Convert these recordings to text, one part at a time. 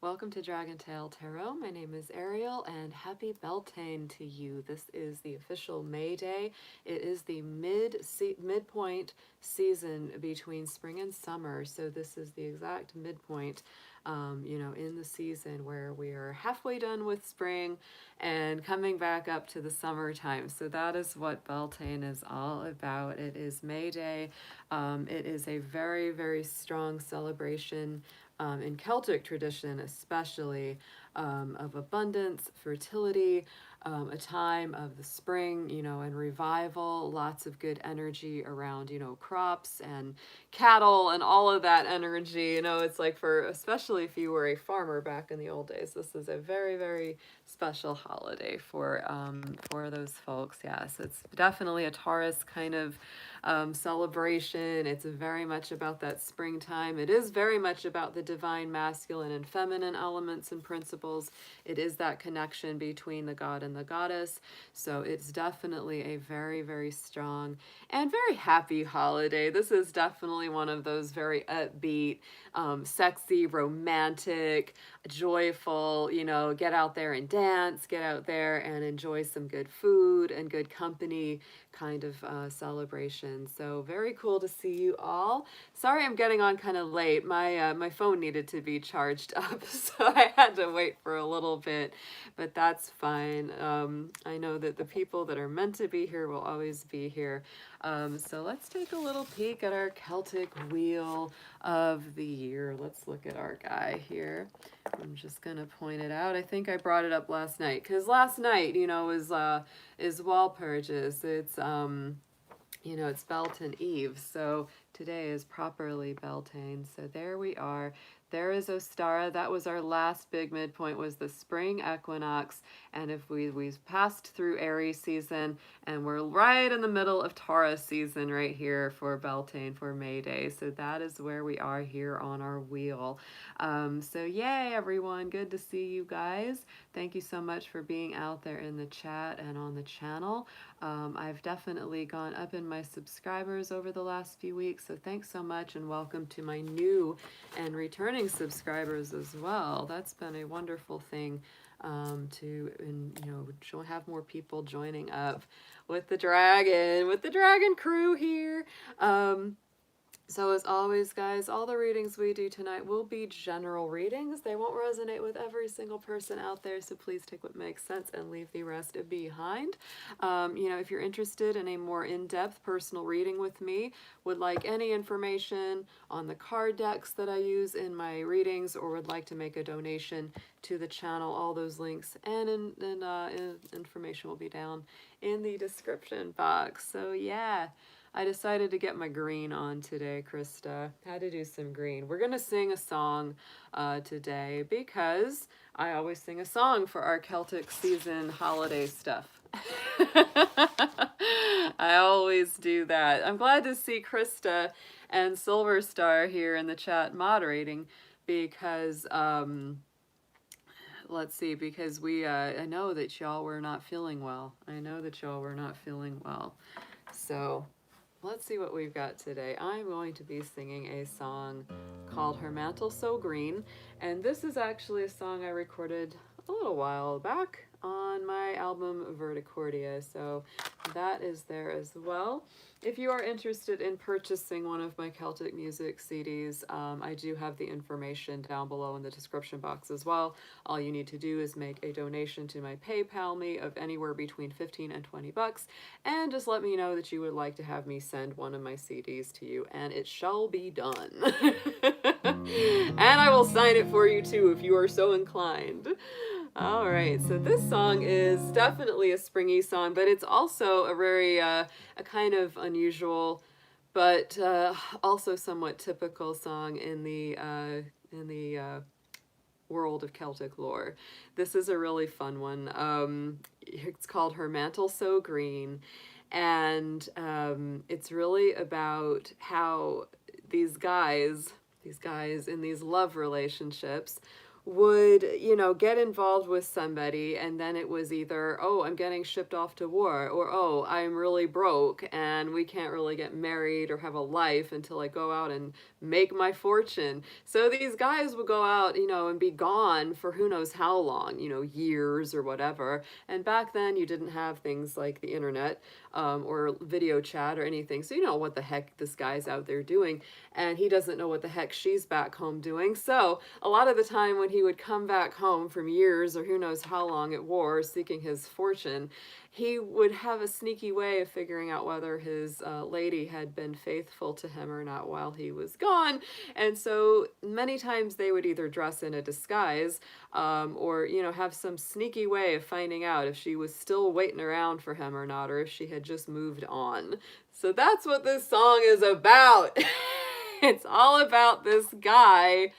Welcome to Dragon Tail Tarot. My name is Ariel and happy Beltane to you. This is the official May Day. It is the midpoint season between spring and summer. So this is the exact midpoint, in the season where we are halfway done with spring and coming back up to the summertime. So that is what Beltane is all about. It is May Day. It is a very, very strong celebration in Celtic tradition, especially of abundance, fertility, a time of the spring, and revival, lots of good energy around, crops and cattle and all of that energy. It's like especially if you were a farmer back in the old days, this is a very, very special holiday for those folks. Yes, it's definitely a Taurus kind of celebration. It's very much about that springtime. It is very much about the divine masculine and feminine elements and principles. It is that connection between the god and the goddess. So it's definitely a very, very strong and very happy holiday. This is definitely one of those very upbeat, sexy, romantic, joyful, get out there and dance, get out there and enjoy some good food and good company kind of celebration. So very cool to see you all. Sorry I'm getting on kind of late. My phone needed to be charged up, so I had to wait for a little bit, but that's fine. I know that the people that are meant to be here will always be here. So let's take a little peek at our Celtic wheel of the year. Let's look at our guy here. I'm just gonna point it out. I think I brought it up last night because last night, is Walpurgis. It's Beltane Eve. So today is properly Beltane. So there we are. There is Ostara. That was our last big midpoint, was the spring equinox. And if we've passed through Aries season and we're right in the middle of Taurus season right here for Beltane, for May Day. So that is where we are here on our wheel. So yay, everyone. Good to see you guys. Thank you so much for being out there in the chat and on the channel. I've definitely gone up in my subscribers over the last few weeks, so thanks so much, and welcome to my new and returning subscribers as well. That's been a wonderful thing to have more people joining up with the dragon crew here. So as always, guys, all the readings we do tonight will be general readings. They won't resonate with every single person out there, so please take what makes sense and leave the rest behind. If you're interested in a more in-depth personal reading with me, would like any information on the card decks that I use in my readings, or would like to make a donation to the channel, all those links and information will be down in the description box. So yeah. I decided to get my green on today, Krista. Had to do some green. We're going to sing a song today because I always sing a song for our Celtic season holiday stuff. I always do that. I'm glad to see Krista and Silver Star here in the chat moderating because, let's see, because I know that y'all were not feeling well. So let's see what we've got today. I'm going to be singing a song called Her Mantle So Green, and this is actually a song I recorded a little while back on my album Verticordia, so that is there as well. If you are interested in purchasing one of my Celtic music CDs, I do have the information down below in the description box as well. All you need to do is make a donation to my PayPal me of anywhere between 15 and 20 bucks, and just let me know that you would like to have me send one of my CDs to you, and it shall be done. And I will sign it for you too if you are so inclined. All right, so this song is definitely a springy song, but it's also a very a kind of unusual, but also somewhat typical song in the world of Celtic lore. This is a really fun one. It's called Her Mantle So Green, and it's really about how these guys in these love relationships would, you know, get involved with somebody, and then it was either, oh, I'm getting shipped off to war, or oh, I'm really broke and we can't really get married or have a life until I go out and make my fortune. So these guys would go out, you know, and be gone for who knows how long, you know, years or whatever. And back then you didn't have things like the internet, or video chat or anything. So you know what the heck this guy's out there doing, and he doesn't know what the heck she's back home doing. So a lot of the time when he would come back home from years or who knows how long at war seeking his fortune, he would have a sneaky way of figuring out whether his lady had been faithful to him or not while he was gone. And so many times they would either dress in a disguise, or, you know, have some sneaky way of finding out if she was still waiting around for him or not, or if she had just moved on. So that's what this song is about. It's all about this guy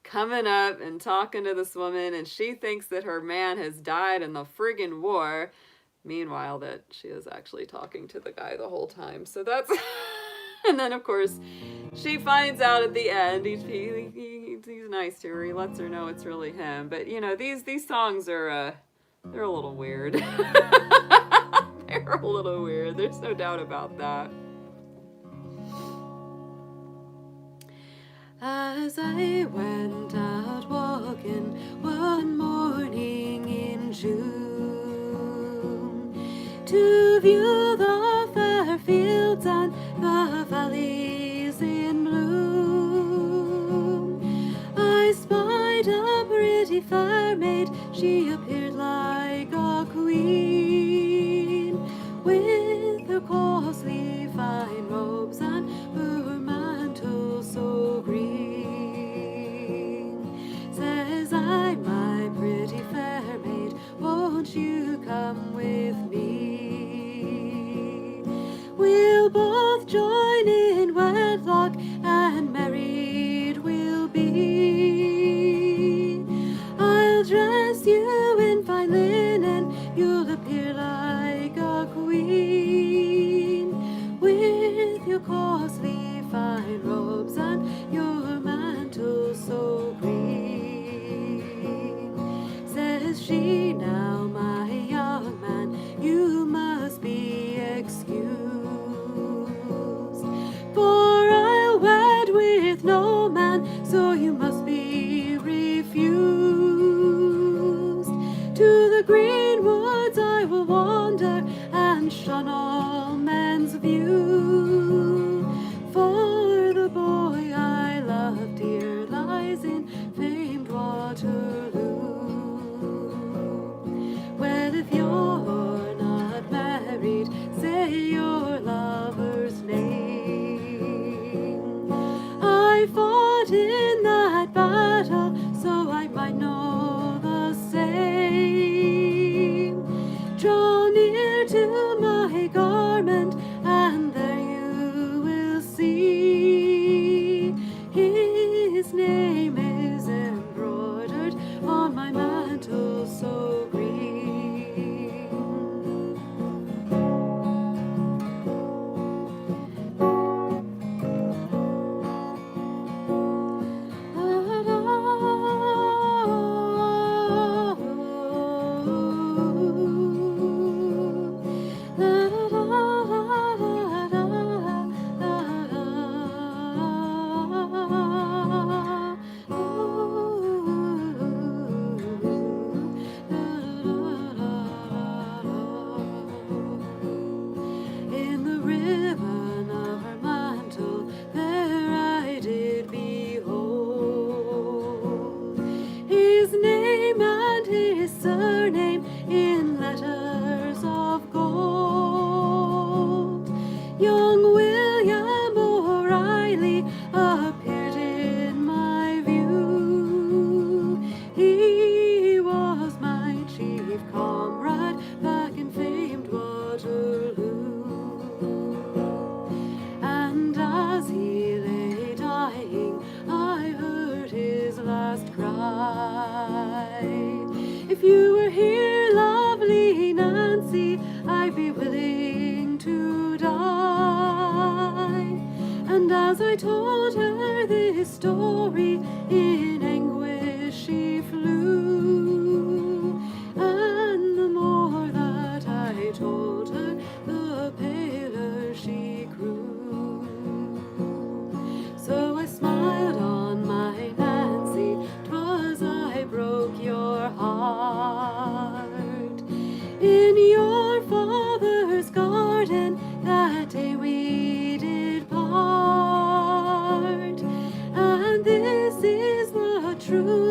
coming up and talking to this woman, and she thinks that her man has died in the friggin' war. Meanwhile, that she is actually talking to the guy the whole time. So that's... And then, of course, she finds out at the end. He's nice to her. He lets her know it's really him. But, you know, these songs are, they're a little weird. They're a little weird. There's no doubt about that. As I went out walking one morning in June, to view the fair fields and the valleys in bloom, I spied a pretty fair maid. She appeared like a queen, with her costly fine robes and her mantle so green. Says I, my pretty fair maid, won't you come with me? We'll both join in wedlock and married we'll be. I'll dress you in fine linen, you'll appear like a queen, with your costly fine robes and your mantle so green. Says she, now my young man, you must be excused, for I'll wed with no man, so you must be refused. To the green woods I will wander and shun all men's view, for the boy I love dear lies in famed Waterloo. Well, if you're not married, say your lover's name. I fought in that battle, so I might know the same. Draw near to my garment, and there you will see his name is embroidered on my mantle so green. In the ribbon of her mantle there I did behold his name and his surname in letters of gold. Young William O'Reilly appeared in my view. He was my chief comrade back in famed Waterloo. And as he lay dying, I heard his last cry. If you were here, lovely Nancy, I'd be willing to die. And as I told her this story, in anguish she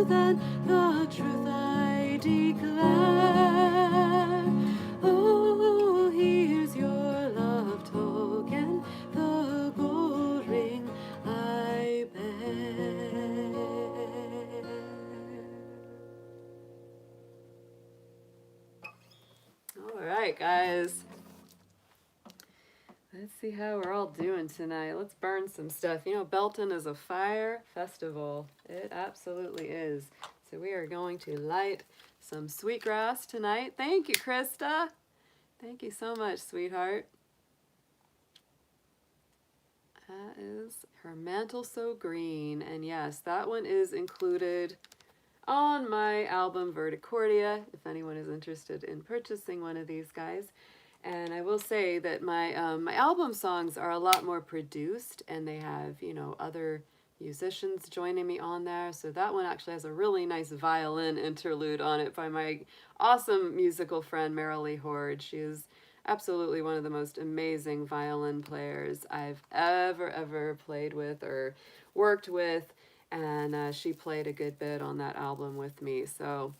then the truth I declare. Oh, here's your love token, the gold ring I bear. All right, guys. Let's see how we're all doing tonight. Let's burn some stuff. You know, Beltane is a fire festival. It absolutely is. So we are going to light some sweetgrass tonight. Thank you, Krista. Thank you so much, sweetheart. That is Her Mantle So Green. And yes, that one is included on my album Verticordia, if anyone is interested in purchasing one of these guys. And I will say that my my album songs are a lot more produced, and they have, you know, other musicians joining me on there. So that one actually has a really nice violin interlude on it by my awesome musical friend Marilee Horde. She is absolutely one of the most amazing violin players I've ever played with or worked with, and she played a good bit on that album with me. So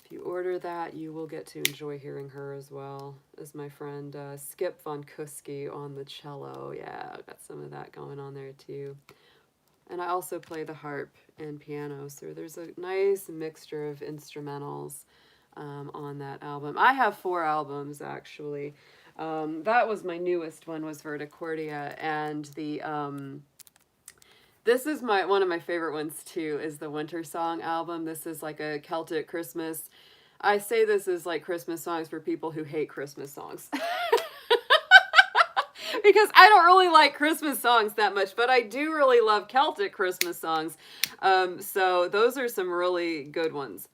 if you order that, you will get to enjoy hearing her as well as my friend Skip Von Kuski on the cello. Yeah, I've got some of that going on there too. And I also play the harp and piano, so there's a nice mixture of instrumentals on that album. I have 4 albums, actually. That was my newest one, was Verticordia, and the this is one of my favorite ones too, is the Winter Song album. This is like a Celtic Christmas. I say this is like Christmas songs for people who hate Christmas songs. Because I don't really like Christmas songs that much, but I do really love Celtic Christmas songs. So those are some really good ones.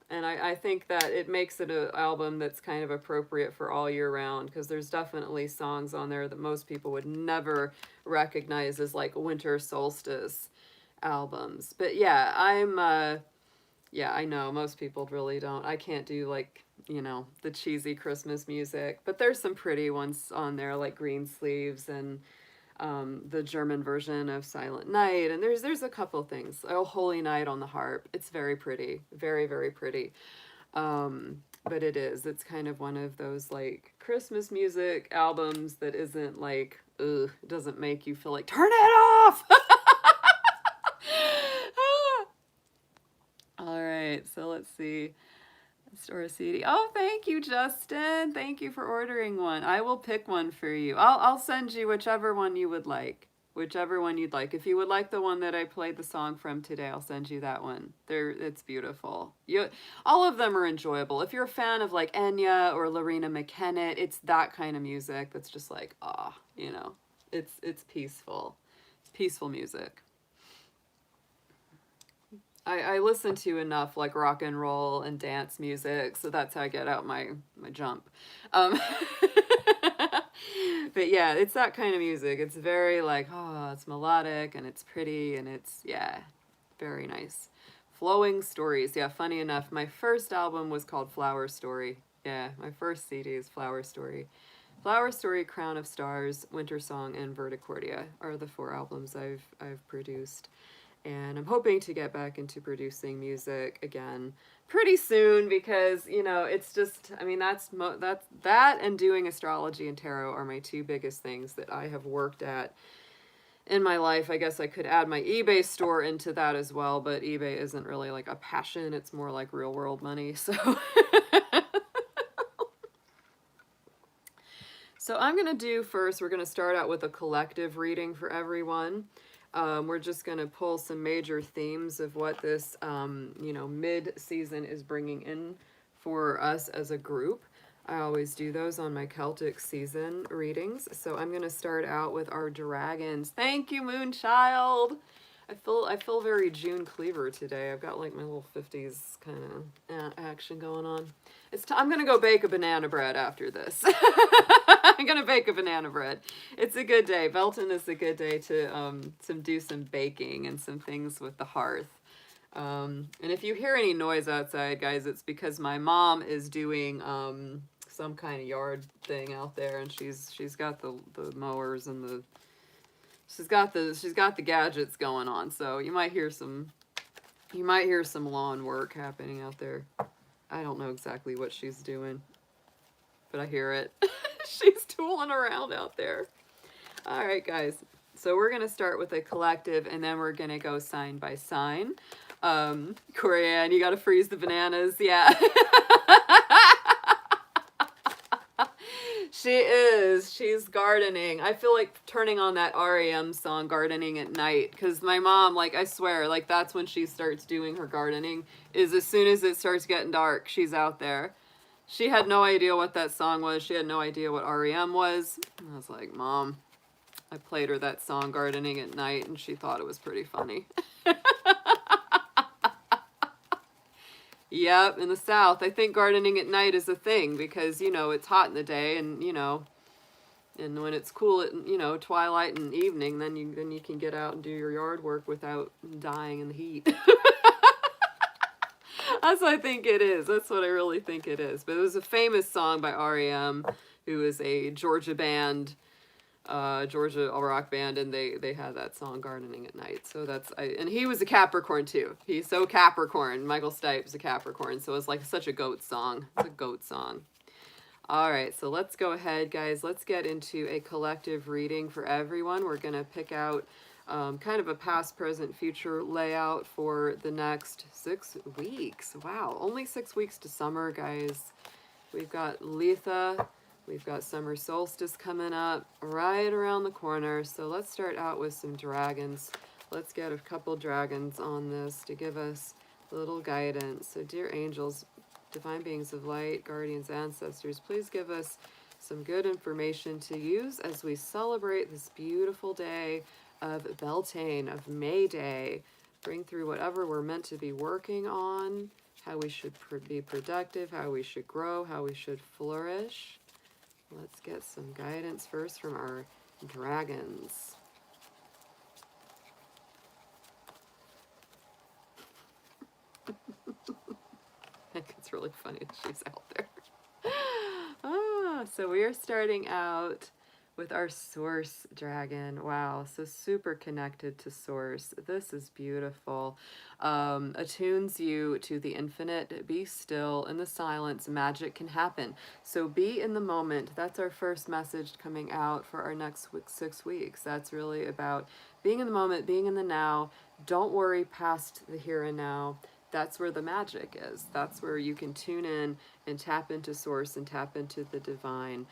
And I think that it makes it an album that's kind of appropriate for all year round, because there's definitely songs on there that most people would never recognize as like winter solstice albums. But yeah, yeah, I know most people really don't. I can't do like, you know, the cheesy Christmas music, but there's some pretty ones on there like Green Sleeves and the German version of Silent Night, and there's a couple things. Oh, Holy Night on the harp. It's very pretty, very pretty. But it's kind of one of those like Christmas music albums that isn't like, ugh, it doesn't make you feel like turn it off. All right, so let's see. Store a CD. Oh, thank you, Justin. Thank you for ordering one. I will pick one for you. I'll send you whichever one you would like. Whichever one you'd like. If you would like the one that I played the song from today, I'll send you that one. It's beautiful. All of them are enjoyable. If you're a fan of like Enya or Lorena McKennitt, it's that kind of music that's just like, you know, it's peaceful. It's peaceful music. I listen to enough like rock and roll and dance music, so that's how I get out my jump. But yeah, it's that kind of music. It's very like, it's melodic and it's pretty and it's, yeah, very nice. Flowing stories. Yeah, funny enough, my first album was called Flower Story. Yeah, my first CD is Flower Story. Flower Story, Crown of Stars, Winter Song, and Verticordia are the 4 albums I've produced. And I'm hoping to get back into producing music again pretty soon, because, you know, it's just, I mean, that and doing astrology and tarot are my 2 biggest things that I have worked at in my life. I guess I could add my eBay store into that as well, but eBay isn't really like a passion. It's more like real world money. So So I'm going to do first, we're going to start out with a collective reading for everyone. We're just going to pull some major themes of what this, you know, mid-season is bringing in for us as a group. I always do those on my Celtic season readings. So I'm going to start out with our dragons. Thank you, Moonchild. I feel very June Cleaver today. I've got like my little 50s kind of action going on. I'm going to go bake a banana bread after this. I'm going to bake a banana bread. It's a good day. Beltane is a good day to do some baking and some things with the hearth. And if you hear any noise outside, guys, it's because my mom is doing some kind of yard thing out there, and she's got the mowers and she's got the gadgets going on, so you might hear some You might hear some lawn work happening out there. I don't know exactly what she's doing, but I hear it. She's tooling around out there. All right, guys. So we're going to start with a collective, and then we're going to go sign by sign. Corianne, you got to freeze the bananas. Yeah. She is. She's gardening. I feel like turning on that REM song, Gardening at Night, because my mom, like, I swear, like, that's when she starts doing her gardening, is as soon as it starts getting dark, she's out there. She had no idea what that song was. She had no idea what REM was. And I was like, Mom, I played her that song, Gardening at Night, and she thought it was pretty funny. Yep, in the South, I think gardening at night is a thing because, you know, it's hot in the day and, you know, and when it's cool at, you know, twilight and evening, then you can get out and do your yard work without dying in the heat. That's what I think it is. That's what I really think it is. But it was a famous song by REM, who is a Georgia band, Georgia rock band, and they had that song Gardening at Night. So and he was a Capricorn too. He's so Capricorn. Michael Stipe's a Capricorn, so it's like such a goat song. It's a goat song. All right, so let's go ahead, guys. Let's get into a collective reading for everyone. We're going to pick out kind of a past, present, future layout for the next 6 weeks. Wow, only 6 weeks to summer, guys. We've got Letha. We've got summer solstice coming up right around the corner. So let's start out with some dragons. Let's get a couple dragons on this to give us a little guidance. So dear angels, divine beings of light, guardians, ancestors, please give us some good information to use as we celebrate this beautiful day of Beltane, of May Day. Bring through whatever we're meant to be working on, how we should be productive, how we should grow, how we should flourish. Let's get some guidance first from our dragons. I think it's really funny that she's out there. So we are starting out with our source dragon. Wow, so super connected to source. This is beautiful. Attunes you to the infinite. Be still. In the silence, magic can happen. So be in the moment. That's our first message coming out for our next 6 weeks. That's really about being in the moment, being in the now. Don't worry past the here and now. That's where the magic is. That's where you can tune in and tap into source and tap into the divine.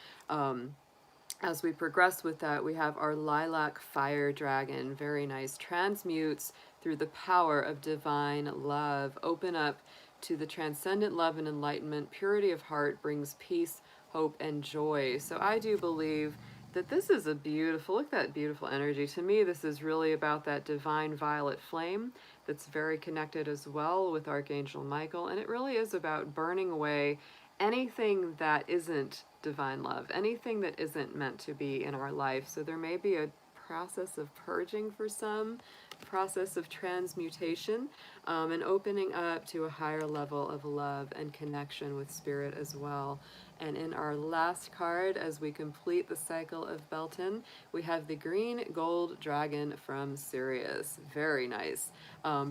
As we progress with that, we have our lilac fire dragon. Very nice. Transmutes through the power of divine love. Open up to the transcendent love and enlightenment. Purity of heart brings peace, hope, and joy. So I do believe that this is a beautiful, look at that beautiful energy. To me, this is really about that divine violet flame that's very connected as well with Archangel Michael. And it really is about burning away anything that isn't divine love, anything that isn't meant to be in our life. So there may be a process of purging for some, process of transmutation, and opening up to a higher level of love and connection with spirit as well. And in our last card, as we complete the cycle of Beltane, we have the green gold dragon from Sirius. Very nice.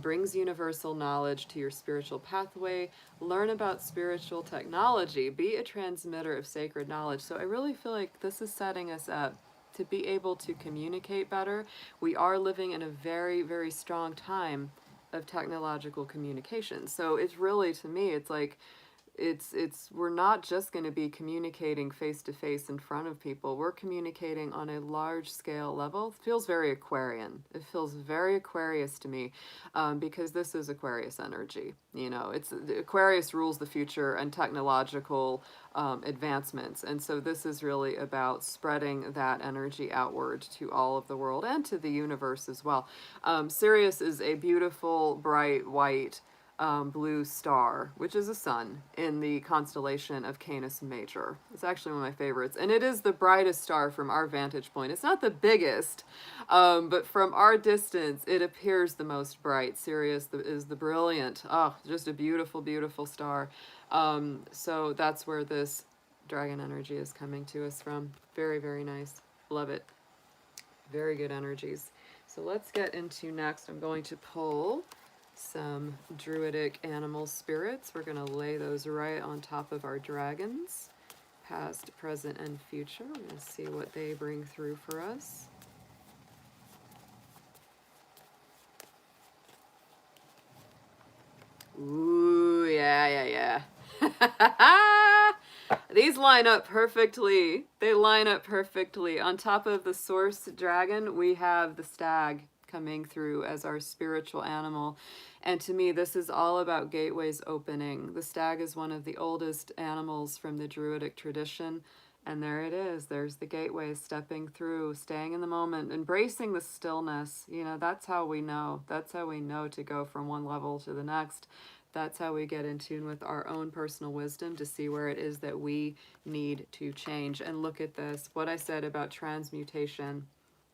Brings universal knowledge to your spiritual pathway. Learn about spiritual technology. Be a transmitter of sacred knowledge. So I really feel like this is setting us up to be able to communicate better. We are living in a very, very strong time of technological communication. So it's really, to me, it's like, we're not just going to be communicating face to face in front of people. We're communicating on a large scale level. It feels very Aquarian. It feels very Aquarius to me, because this is Aquarius energy. You know, Aquarius rules the future and technological advancements. And so this is really about spreading that energy outward to all of the world and to the universe as well. Sirius is a beautiful, bright, white, blue star, which is a sun in the constellation of Canis Major. It's actually one of my favorites, and it is the brightest star from our vantage point. It's not the biggest, but from our distance, it appears the most bright. Sirius is the brilliant, just a beautiful, beautiful star. So that's where this dragon energy is coming to us from. Very, very nice. Love it. Very good energies. So let's get into next. I'm going to pull some druidic animal spirits. We're going to lay those right on top of our dragons, past, present, and future. We're going to see what they bring through for us. Ooh, yeah. These line up perfectly. They line up perfectly. On top of the source dragon, we have the stag coming through as our spiritual animal. And to me, this is all about gateways opening. The stag is one of the oldest animals from the Druidic tradition. And there it is. There's the gateway, stepping through, staying in the moment, embracing the stillness. You know, that's how we know. That's how we know to go from one level to the next. That's how we get in tune with our own personal wisdom to see where it is that we need to change. And look at this, what I said about transmutation.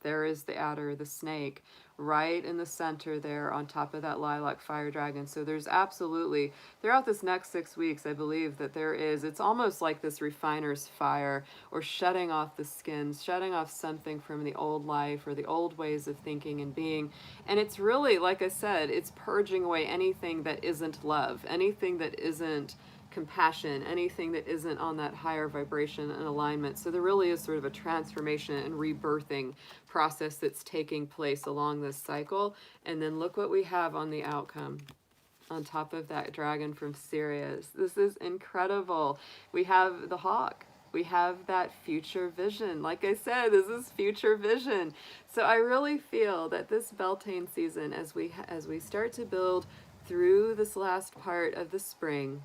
There is the adder, the snake, right in the center there on top of that lilac fire dragon. So there's absolutely, throughout this next 6 weeks, I believe that there is, it's almost like this refiner's fire, or shutting off the skins, shutting off something from the old life or the old ways of thinking and being. And it's really, like I said, it's purging away anything that isn't love, anything that isn't compassion, anything that isn't on that higher vibration and alignment. So there really is sort of a transformation and rebirthing process that's taking place along this cycle. And then look what we have on the outcome on top of that dragon from Sirius. This is incredible. We have the hawk. We have that future vision. Like I said, this is future vision. So I really feel that this Beltane season, as we start to build through this last part of the spring,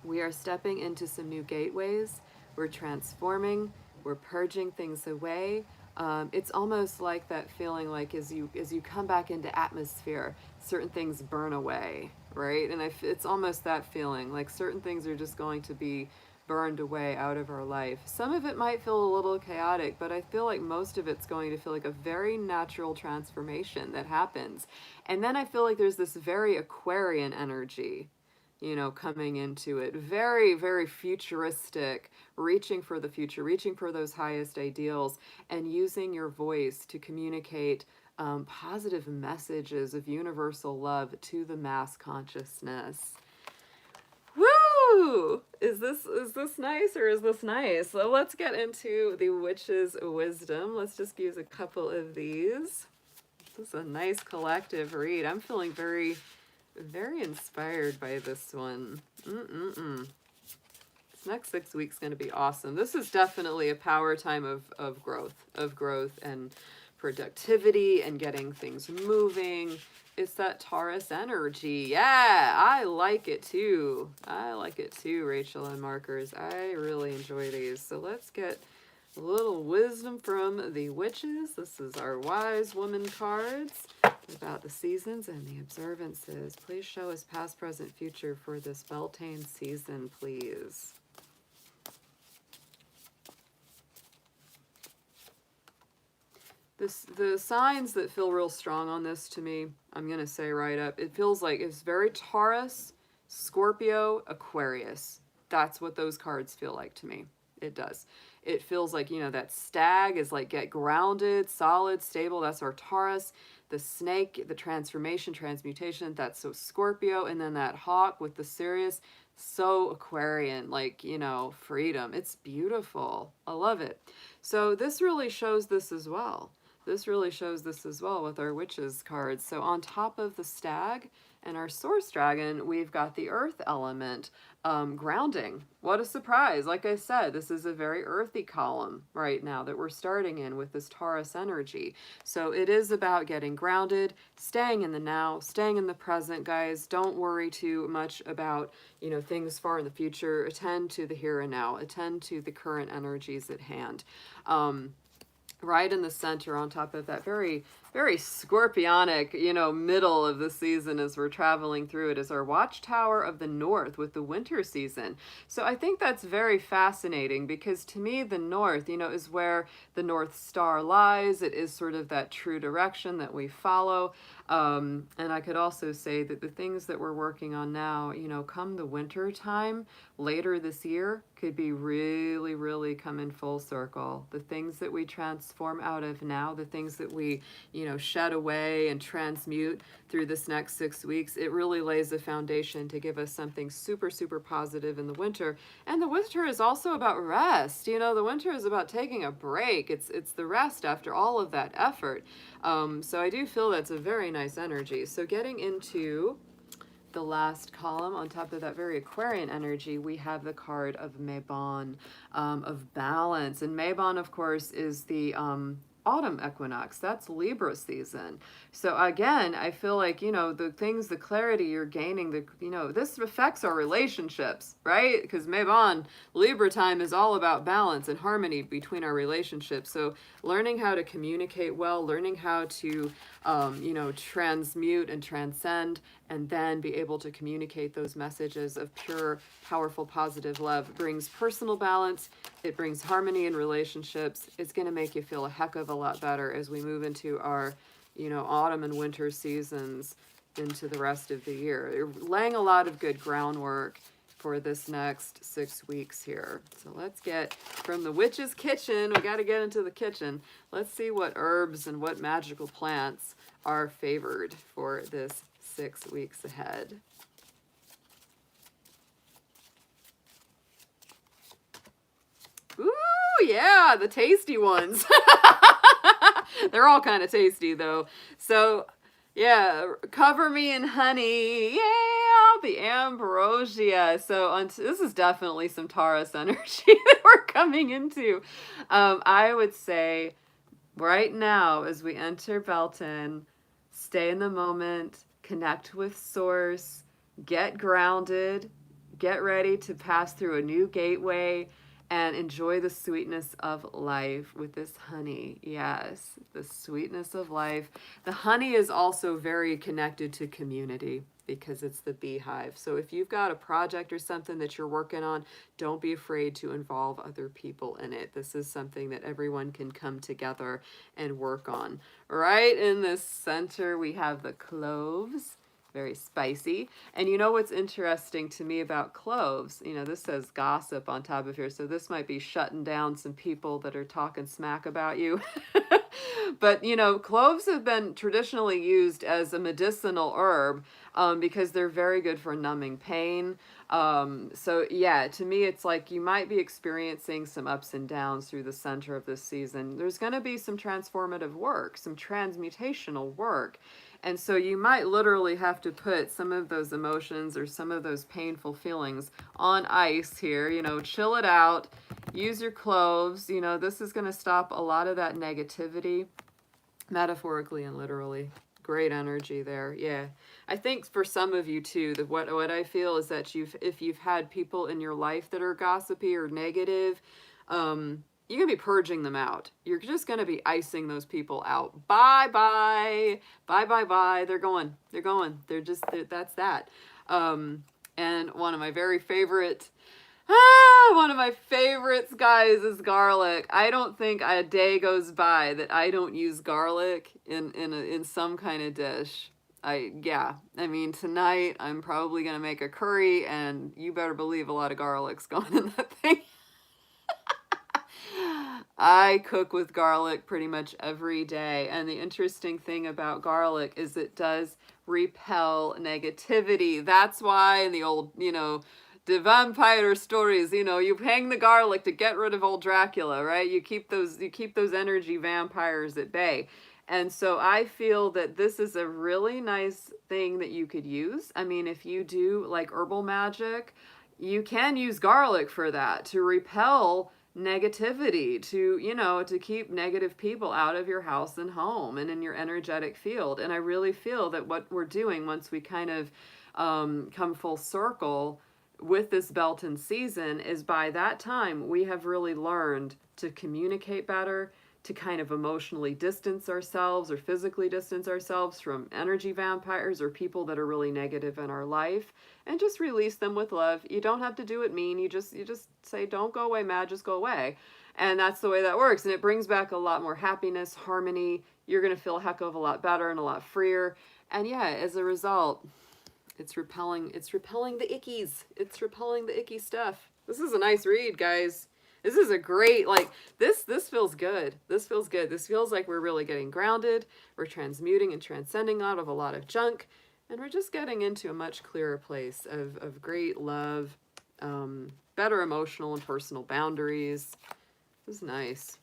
we are stepping into some new gateways. We're transforming. We're purging things away. It's almost like that feeling like as you come back into atmosphere, certain things burn away, right? And it's almost that feeling like certain things are just going to be burned away out of our life. Some of it might feel a little chaotic, but I feel like most of it's going to feel like a very natural transformation that happens. And then I feel like there's this very Aquarian energy, you know, coming into it. Very, very futuristic, reaching for the future, reaching for those highest ideals, and using your voice to communicate positive messages of universal love to the mass consciousness. Woo! Is this nice or is this nice? So let's get into the witch's wisdom. Let's just use a couple of these. This is a nice collective read. I'm feeling very inspired by this one. This next 6 weeks going to be awesome. This is definitely a power time of growth and productivity and getting things moving. It's that Taurus energy. Yeah, I like it too. I like it too, Rachel and Markers. I really enjoy these. So let's get a little wisdom from the witches. This is our wise woman cards about the seasons and the observances. Please show us past, present, future for this Beltane season, please. The signs that feel real strong on this to me, I'm going to say right up, it feels like it's very Taurus, Scorpio, Aquarius. That's what those cards feel like to me. It does. It feels like, you know, that stag is like get grounded, solid, stable. That's our Taurus. The snake, the transformation, transmutation, that's so Scorpio. And then that hawk with the Sirius, so Aquarian, like, you know, freedom. It's beautiful. I love it. So this really shows this as well. This really shows this as well with our witches cards. So on top of the stag and our source dragon, we've got the earth element, grounding. What a surprise. Like I said, this is a very earthy column right now that we're starting in with this Taurus energy. So it is about getting grounded, staying in the now, staying in the present, guys. Don't worry too much about, you know, things far in the future. Attend to the here and now. Attend to the current energies at hand. Right in the center on top of that very, very scorpionic, you know, middle of the season as we're traveling through it is our Watchtower of the North with the winter season. So I think that's very fascinating because to me, the North, you know, is where the North Star lies. It is sort of that true direction that we follow. And I could also say that the things that we're working on now, you know, come the winter time later this year could be really, really coming full circle. The things that we transform out of now, the things that we, you shed away and transmute through this next 6 weeks, it really lays the foundation to give us something super, super positive in the winter. And the winter is also about rest. The winter is about taking a break. It's the rest after all of that effort. So I do feel that's a very nice energy. So getting into the last column on top of that very Aquarian energy, we have the card of Mabon, of balance. And Mabon, of course, is the autumn equinox. That's Libra season. So again, I feel like, the clarity you're gaining, this affects our relationships, right? Because Mabon, Libra time is all about balance and harmony between our relationships. So learning how to communicate well, learning how to, transmute and transcend, and then be able to communicate those messages of pure, powerful, positive love brings personal balance. It brings harmony in relationships. It's going to make you feel a heck of a lot better as we move into our, autumn and winter seasons into the rest of the year. You're laying a lot of good groundwork for this next 6 weeks here. So let's get from the witch's kitchen. We got to get into the kitchen. Let's see what herbs and what magical plants are favored for this 6 weeks ahead. Ooh, yeah, the tasty ones. They're all kind of tasty, though. So, yeah, cover me in honey. Yeah, the ambrosia. So this is definitely some Taurus energy that we're coming into. I would say right now, as we enter Beltane, stay in the moment, connect with source, get grounded, get ready to pass through a new gateway, and enjoy the sweetness of life with this honey. Yes, the sweetness of life. The honey is also very connected to community because it's the beehive. So if you've got a project or something that you're working on, don't be afraid to involve other people in it. This is something that everyone can come together and work on. Right in the center, we have the cloves. Very spicy. And you know what's interesting to me about cloves? This says gossip on top of here, so this might be shutting down some people that are talking smack about you. But, cloves have been traditionally used as a medicinal herb because they're very good for numbing pain. So yeah, to me, it's like you might be experiencing some ups and downs through the center of this season. There's going to be some transformative work, some transmutational work. And so you might literally have to put some of those emotions or some of those painful feelings on ice here, chill it out, use your cloves. This is going to stop a lot of that negativity, metaphorically and literally. Great energy there. Yeah. I think for some of you too, that what I feel is that if you've had people in your life that are gossipy or negative, you're going to be purging them out. You're just going to be icing those people out. Bye, bye. Bye, bye, bye. They're going. That's that. And one of my favorites, guys, is garlic. I don't think a day goes by that I don't use garlic in some kind of dish. Tonight I'm probably going to make a curry, and you better believe a lot of garlic's going in that thing. I cook with garlic pretty much every day. And the interesting thing about garlic is it does repel negativity. That's why in the old, the vampire stories, you hang the garlic to get rid of old Dracula, right? You keep those energy vampires at bay. And so I feel that this is a really nice thing that you could use. I mean, if you do like herbal magic, you can use garlic for that, to repel negativity, to keep negative people out of your house and home and in your energetic field. And I really feel that what we're doing once we kind of come full circle with this Beltane season is by that time we have really learned to communicate better, to kind of emotionally distance ourselves or physically distance ourselves from energy vampires or people that are really negative in our life, and just release them with love. You don't have to do it mean. You just say, don't go away, mad, just go away. And that's the way that works. And it brings back a lot more happiness, harmony. You're going to feel a heck of a lot better and a lot freer. And yeah, as a result, it's repelling the ickies. It's repelling the icky stuff. This is a nice read, guys. This is a great, like, this feels good. This feels good. This feels like we're really getting grounded. We're transmuting and transcending out of a lot of junk. And we're just getting into a much clearer place of great love, better emotional and personal boundaries. This is nice.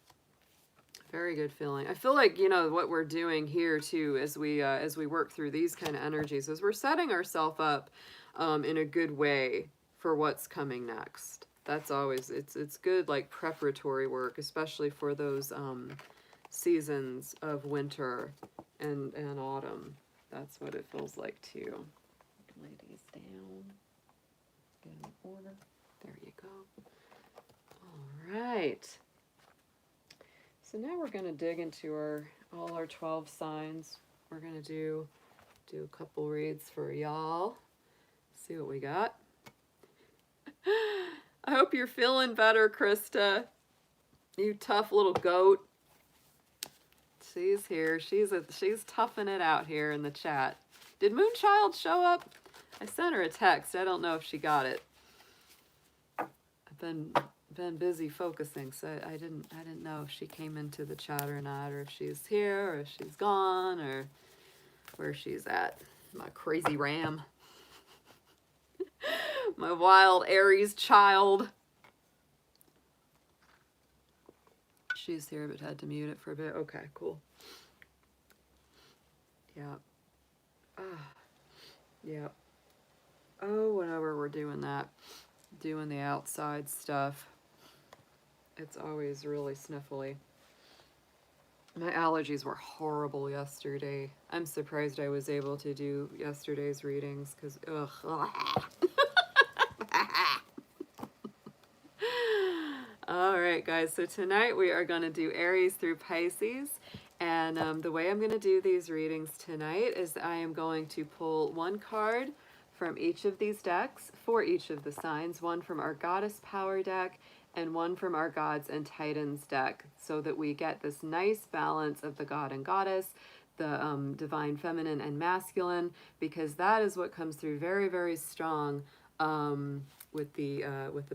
Very good feeling. I feel like, you know, what we're doing here too, as we work through these kind of energies, is we're setting ourselves up in a good way for what's coming next. That's always, it's good, like, preparatory work, especially for those seasons of winter and autumn. That's what it feels like too. Lay these down. Get in order. There you go. All right. So now we're going to dig into all our 12 signs. We're going to do a couple reads for y'all. See what we got. I hope you're feeling better, Krista. You tough little goat. She's here. She's toughing it out here in the chat. Did Moonchild show up? I sent her a text. I don't know if she got it. I've been busy focusing, so I didn't know if she came into the chat or not, or if she's here, or if she's gone, or where she's at. My crazy ram. My wild Aries child. She's here, but had to mute it for a bit. Okay, cool. Yeah. Yeah. Oh, whenever we're doing that, doing the outside stuff, it's always really sniffly. My allergies were horrible yesterday. I'm surprised I was able to do yesterday's readings, because, ugh. All right, guys, so tonight we are going to do Aries through Pisces, and the way I'm going to do these readings tonight is I am going to pull one card from each of these decks for each of the signs, one from our Goddess Power deck and one from our Gods and Titans deck, so that we get this nice balance of the God and Goddess, the divine feminine and masculine, because that is what comes through very, very strong with the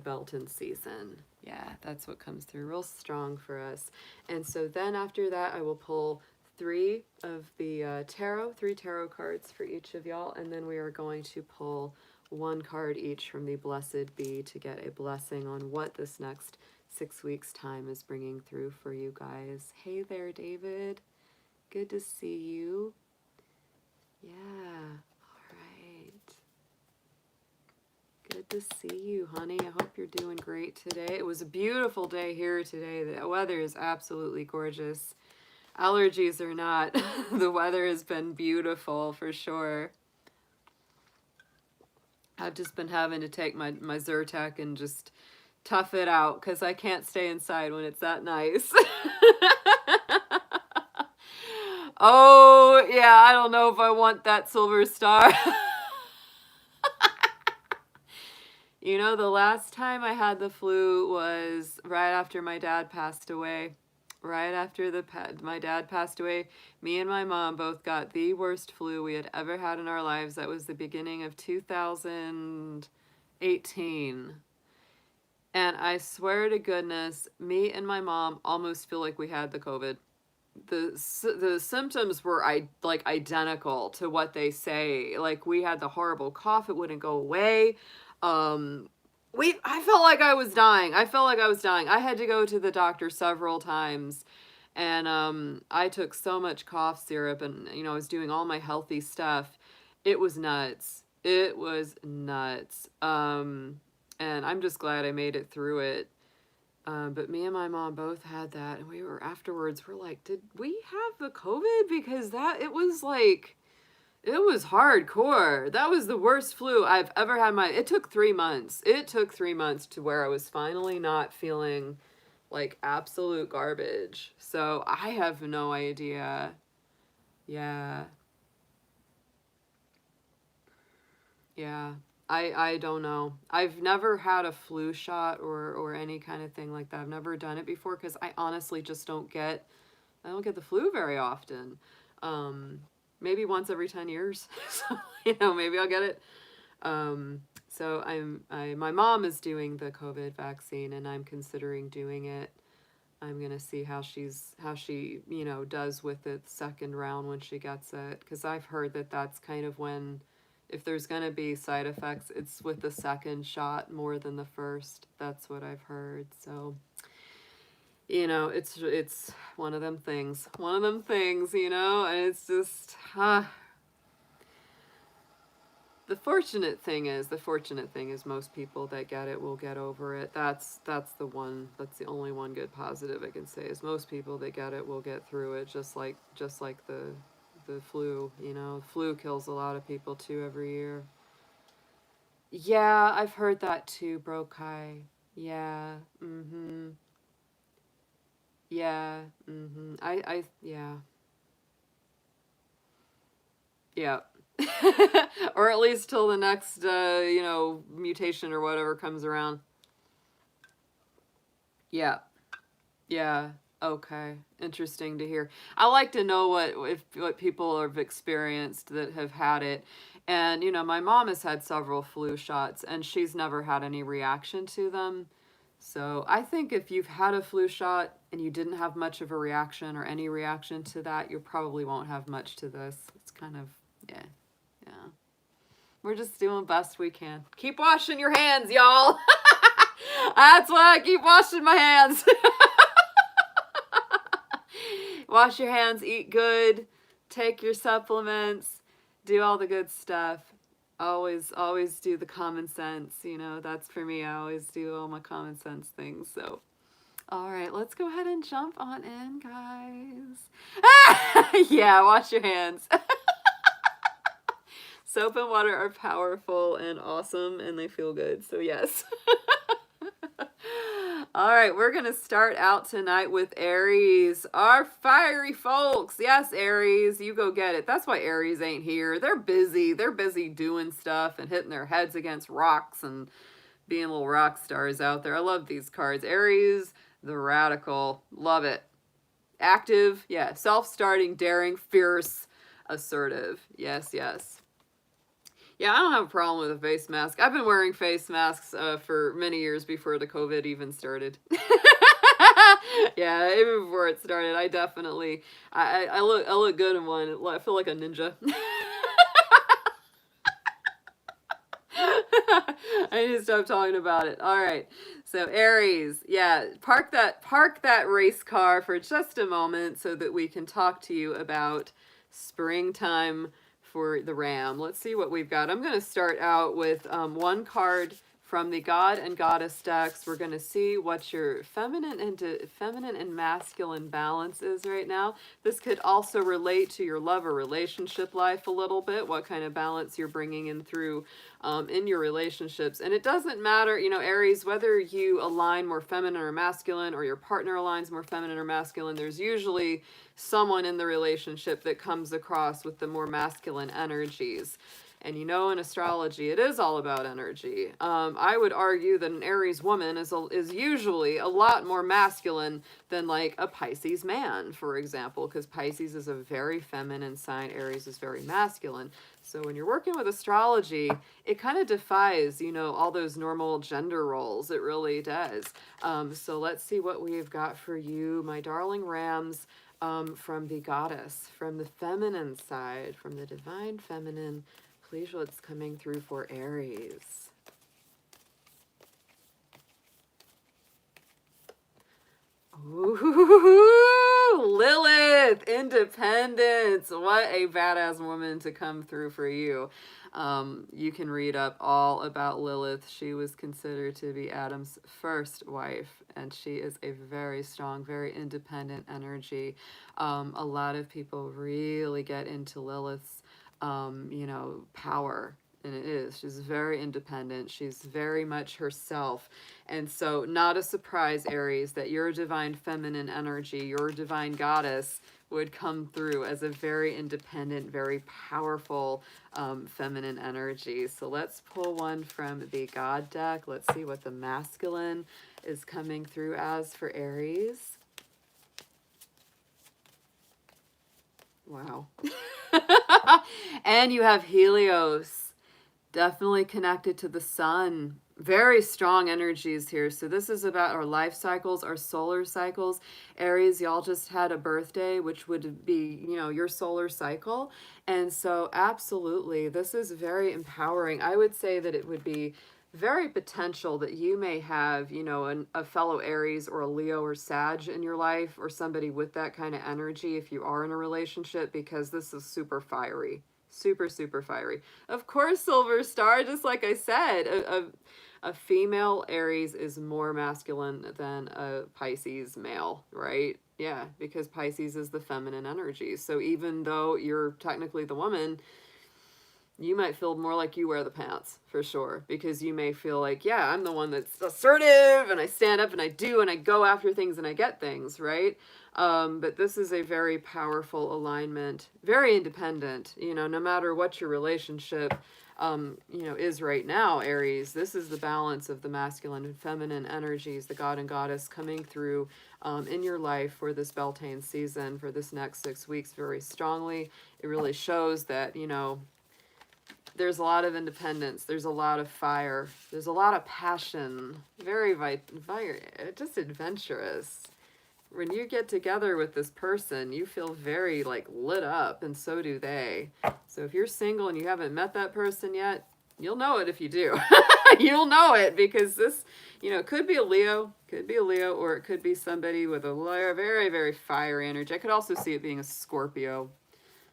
Beltane season. Yeah, that's what comes through real strong for us. And so then after that, I will pull three tarot cards for each of y'all, and then we are going to pull one card each from the Blessed Bee to get a blessing on what this next 6 weeks time is bringing through for you guys. Hey there, David. Good to see you. Yeah. All right. Good to see you, honey. I hope you're doing great today. It was a beautiful day here today. The weather is absolutely gorgeous. Allergies or not, the weather has been beautiful for sure. I've just been having to take my Zyrtec and just tough it out because I can't stay inside when it's that nice. Oh, yeah, I don't know if I want that silver star. You know, the last time I had the flu was right after my dad passed away. Right after my dad passed away, me and my mom both got the worst flu we had ever had in our lives. That was the beginning of 2018. And I swear to goodness, me and my mom almost feel like we had the COVID. The symptoms were like identical to what they say. Like, we had the horrible cough, it wouldn't go away. I felt like I was dying. I had to go to the doctor several times, and I took so much cough syrup, and I was doing all my healthy stuff. It was nuts. And I'm just glad I made it through it. But me and my mom both had that, and afterwards we're like, did we have the COVID? Because it was hardcore. That was the worst flu I've ever had. It took 3 months. It took 3 months to where I was finally not feeling like absolute garbage. So I have no idea. Yeah. Yeah. I don't know. I've never had a flu shot or any kind of thing like that. I've never done it before because I honestly just don't get the flu very often. Maybe once every 10 years. So, maybe I'll get it. So my mom is doing the COVID vaccine, and I'm considering doing it. I'm gonna see how she does with it second round when she gets it, because I've heard that that's kind of when, if there's gonna be side effects, it's with the second shot more than the first. That's what I've heard. So it's one of them things. One of them things, and it's just the fortunate thing is most people that get it will get over it. That's the only one good positive I can say is most people that get it will get through it, just like the flu, flu kills a lot of people too every year. Yeah, I've heard that too, Brokai. Yeah. Mhm. Yeah. Mhm. Yeah. Yeah. Or at least till the next, mutation or whatever comes around. Yeah. Yeah. Okay. Interesting to hear. I like to know what people have experienced that have had it. And, my mom has had several flu shots and she's never had any reaction to them. So I think if you've had a flu shot and you didn't have much of a reaction or any reaction to that, you probably won't have much to this. It's kind of, yeah. Yeah. We're just doing best we can. Keep washing your hands, y'all. That's why I keep washing my hands. Wash your hands, eat good, take your supplements, do all the good stuff. Always do the common sense, that's for me. I always do all my common sense things. So, all right, let's go ahead and jump on in, guys. Yeah, wash your hands. Soap and water are powerful and awesome, and they feel good. So, yes. All right, we're going to start out tonight with Aries, our fiery folks. Yes, Aries, you go get it. That's why Aries ain't here. They're busy. They're busy doing stuff and hitting their heads against rocks and being little rock stars out there. I love these cards. Aries, the radical. Love it. Active, yeah. Self-starting, daring, fierce, assertive. Yes, yes. Yeah, I don't have a problem with a face mask. I've been wearing face masks for many years before the COVID even started. Yeah, even before it started, I look good in one. I feel like a ninja. I need to stop talking about it. All right. So Aries, yeah, park that race car for just a moment so that we can talk to you about springtime for the Ram. Let's see what we've got. I'm going to start out with one card from the God and Goddess decks. We're going to see what your feminine and masculine balance is right now. This could also relate to your love or relationship life a little bit, what kind of balance you're bringing in through in your relationships. And it doesn't matter, Aries, whether you align more feminine or masculine or your partner aligns more feminine or masculine, there's usually someone in the relationship that comes across with the more masculine energies. And in astrology, it is all about energy. I would argue that an Aries woman is usually a lot more masculine than like a Pisces man, for example, because Pisces is a very feminine sign. Aries is very masculine. So when you're working with astrology, it kind of defies, all those normal gender roles. It really does. So let's see what we've got for you, my darling Rams, from the goddess, from the feminine side, from the divine feminine. Please, what's coming through for Aries? Ooh, Lilith, independence. What a badass woman to come through for you. You can read up all about Lilith. She was considered to be Adam's first wife, and she is a very strong, very independent energy. A lot of people really get into Lilith's power. And it is. She's very independent. She's very much herself. And so not a surprise, Aries, that your divine feminine energy, your divine goddess, would come through as a very independent, very powerful feminine energy. So let's pull one from the God deck. Let's see what the masculine is coming through as for Aries. Wow. And you have Helios. Definitely connected to the sun. Very strong energies here. So this is about our life cycles, our solar cycles. Aries, y'all just had a birthday, which would be, your solar cycle. And so absolutely, this is very empowering. I would say that it would be very potential that you may have, a fellow Aries or a Leo or Sag in your life, or somebody with that kind of energy if you are in a relationship, because this is super fiery. Super, super fiery. Of course, Silver Star, just like I said, a female Aries is more masculine than a Pisces male, right? Yeah, because Pisces is the feminine energy. So even though you're technically the woman, you might feel more like you wear the pants for sure, because you may feel like, yeah, I'm the one that's assertive and I stand up and I do and I go after things and I get things, right? But this is a very powerful alignment, very independent, no matter what your relationship, is right now, Aries. This is the balance of the masculine and feminine energies, the god and goddess coming through in your life for this Beltane season, for this next 6 weeks very strongly. It really shows that, there's a lot of independence. There's a lot of fire. There's a lot of passion. Very just adventurous. When you get together with this person, you feel very lit up, and so do they. So if you're single and you haven't met that person yet, you'll know it if you do. You'll know it, because this, it could be a Leo, or it could be somebody with a very, very fiery energy. I could also see it being a Scorpio.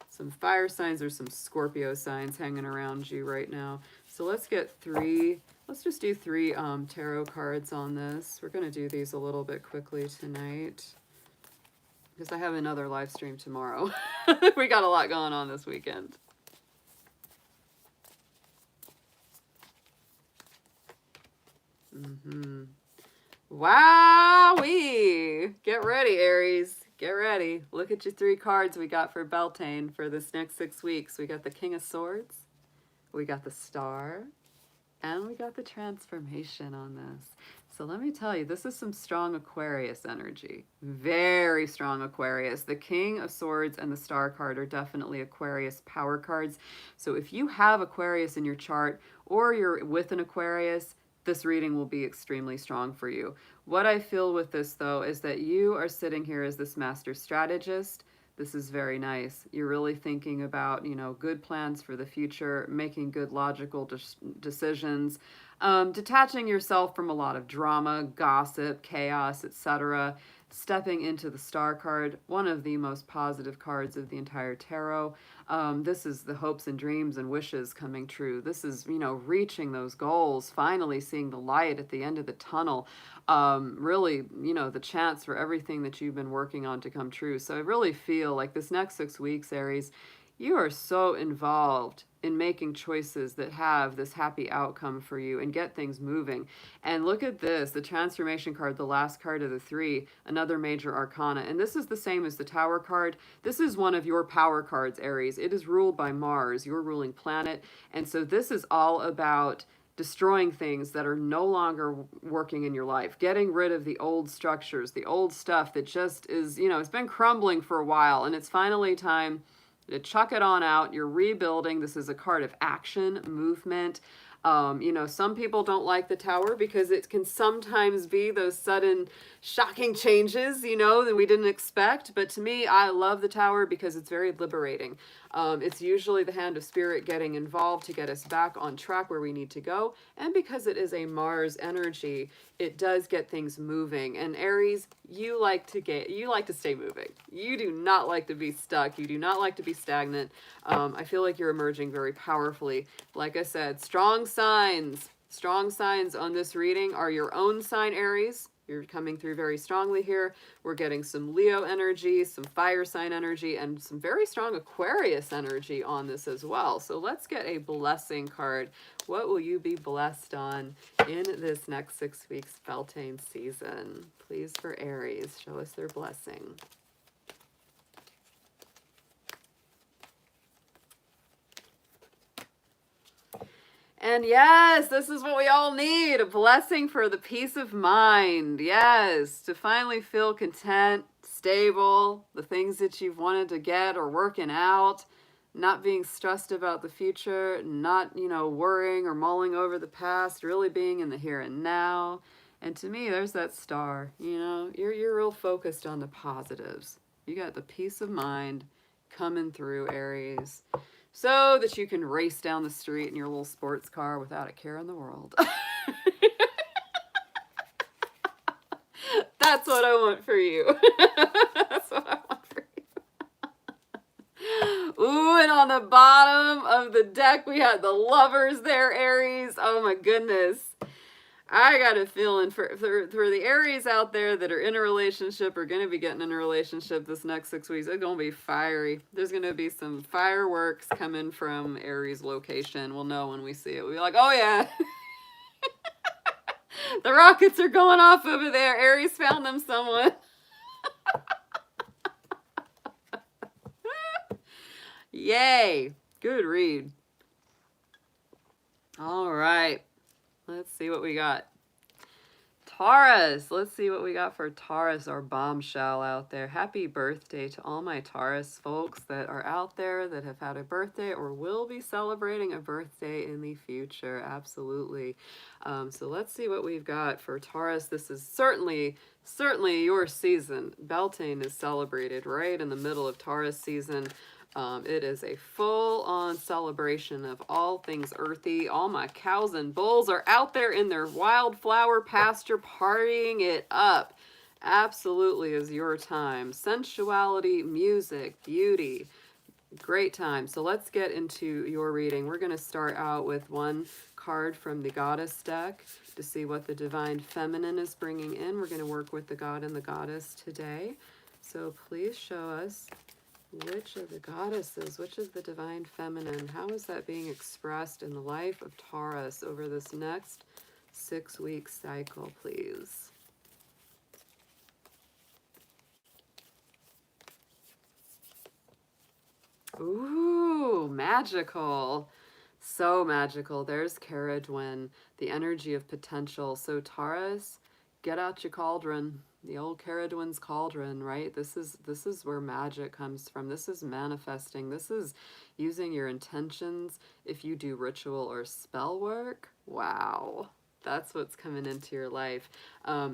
Some fire signs or some Scorpio signs hanging around you right now. So let's just do 3 tarot cards on this. We're going to do these a little bit quickly tonight, because I have another live stream tomorrow. We got a lot going on this weekend. Wowee! Get ready, Aries. Get ready. Look at your 3 cards we got for Beltane for this next 6 weeks. We got the King of Swords, we got the Star, and we got the Transformation on this. So let me tell you, this is some strong Aquarius energy. Very strong Aquarius. The King of Swords and the Star card are definitely Aquarius power cards. So if you have Aquarius in your chart, or you're with an Aquarius, this reading will be extremely strong for you. What I feel with this, though, is that you are sitting here as this master strategist. This is very nice. You're really thinking about, good plans for the future, making good logical decisions, detaching yourself from a lot of drama, gossip, chaos, etc. Stepping into the Star card, one of the most positive cards of the entire tarot. This is the hopes and dreams and wishes coming true. This is, reaching those goals, finally seeing the light at the end of the tunnel. Really, the chance for everything that you've been working on to come true. So I really feel like this next 6 weeks, Aries, you are so involved in making choices that have this happy outcome for you and get things moving. And look at this, the Transformation card, the last card of the 3, another major arcana. And this is the same as the Tower card. This is one of your power cards, Aries. It is ruled by Mars, your ruling planet. And so this is all about destroying things that are no longer working in your life, getting rid of the old structures, the old stuff that just is, it's been crumbling for a while, and it's finally time to chuck it on out. You're rebuilding. This is a card of action, movement. Some people don't like the Tower because it can sometimes be those sudden shocking changes, that we didn't expect. But to me, I love the Tower because it's very liberating. It's usually the hand of spirit getting involved to get us back on track where we need to go. And because it is a Mars energy, it does get things moving. And Aries, you like to stay moving. You do not like to be stuck. You do not like to be stagnant. I feel like you're emerging very powerfully. Like I said, strong signs. Strong signs on this reading are your own sign, Aries. You're coming through very strongly here. We're getting some Leo energy, some fire sign energy, and some very strong Aquarius energy on this as well. So let's get a blessing card. What will you be blessed on in this next 6 weeks Beltane season? Please, for Aries, show us their blessing. And yes, this is what we all need, a blessing for the peace of mind. Yes, to finally feel content, stable, the things that you've wanted to get are working out. not being stressed about the future, not, you know, worrying or mulling over the past, really being in the here and now. And to me, there's that star, you know, you're real focused on the positives. You got the peace of mind coming through, Aries, so that you can race down the street in your little sports car without a care in the world. That's what I want for you. That's what I want for you. Ooh, and on the bottom of the deck, we had the lovers there, Aries. Oh my goodness. I got a feeling for the Aries out there that are in a relationship or going to be getting in a relationship this next 6 weeks, it's going to be fiery. There's going to be some fireworks coming from Aries location. We'll know when we see it. We'll be like, oh yeah. The rockets are going off over there. Aries found them someone. Yay. Good read. All right. Let's see what we got. Taurus. Let's see what we got for Taurus, our bombshell out there. Happy birthday to all my Taurus folks that are out there that have had a birthday or will be celebrating a birthday in the future. Absolutely. So let's see what we've got for Taurus. This is certainly your season. Beltane is celebrated right in the middle of Taurus season. It is a full-on celebration of all things earthy. All my cows and bulls are out there in their wildflower pasture partying it up. Absolutely is your time. Sensuality, music, beauty. Great time. So let's get into your reading. We're going to start out with one card from the Goddess deck to see what the Divine Feminine is bringing in. We're going to work with the God and the Goddess today. So please show us which of the goddesses, which is the Divine Feminine, how is that being expressed in the life of Taurus over this next 6-week cycle, please? Ooh, magical. So magical. There's Caradwin, the energy of potential. So Taurus, get out your cauldron. The old Caradwin's cauldron, right? This is where magic comes from. This is manifesting. This is using your intentions. If you do ritual or spell work, wow. That's what's coming into your life.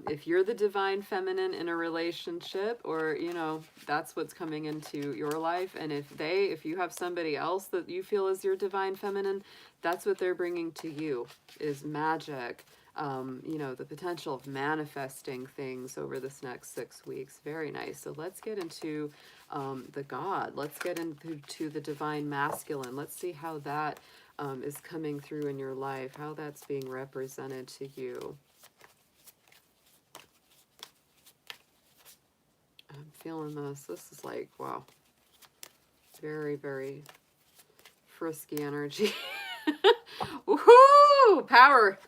If you're the Divine Feminine in a relationship, or, you know, that's what's coming into your life. And if you have somebody else that you feel is your Divine Feminine, that's what they're bringing to you, is magic. You know, the potential of manifesting things over this next 6 weeks. Very nice. So let's get into the God. Let's get into the Divine Masculine. Let's see how that is coming through in your life, how that's being represented to you. I'm feeling this. This is like, wow. Very, very frisky energy. Woohoo! Power.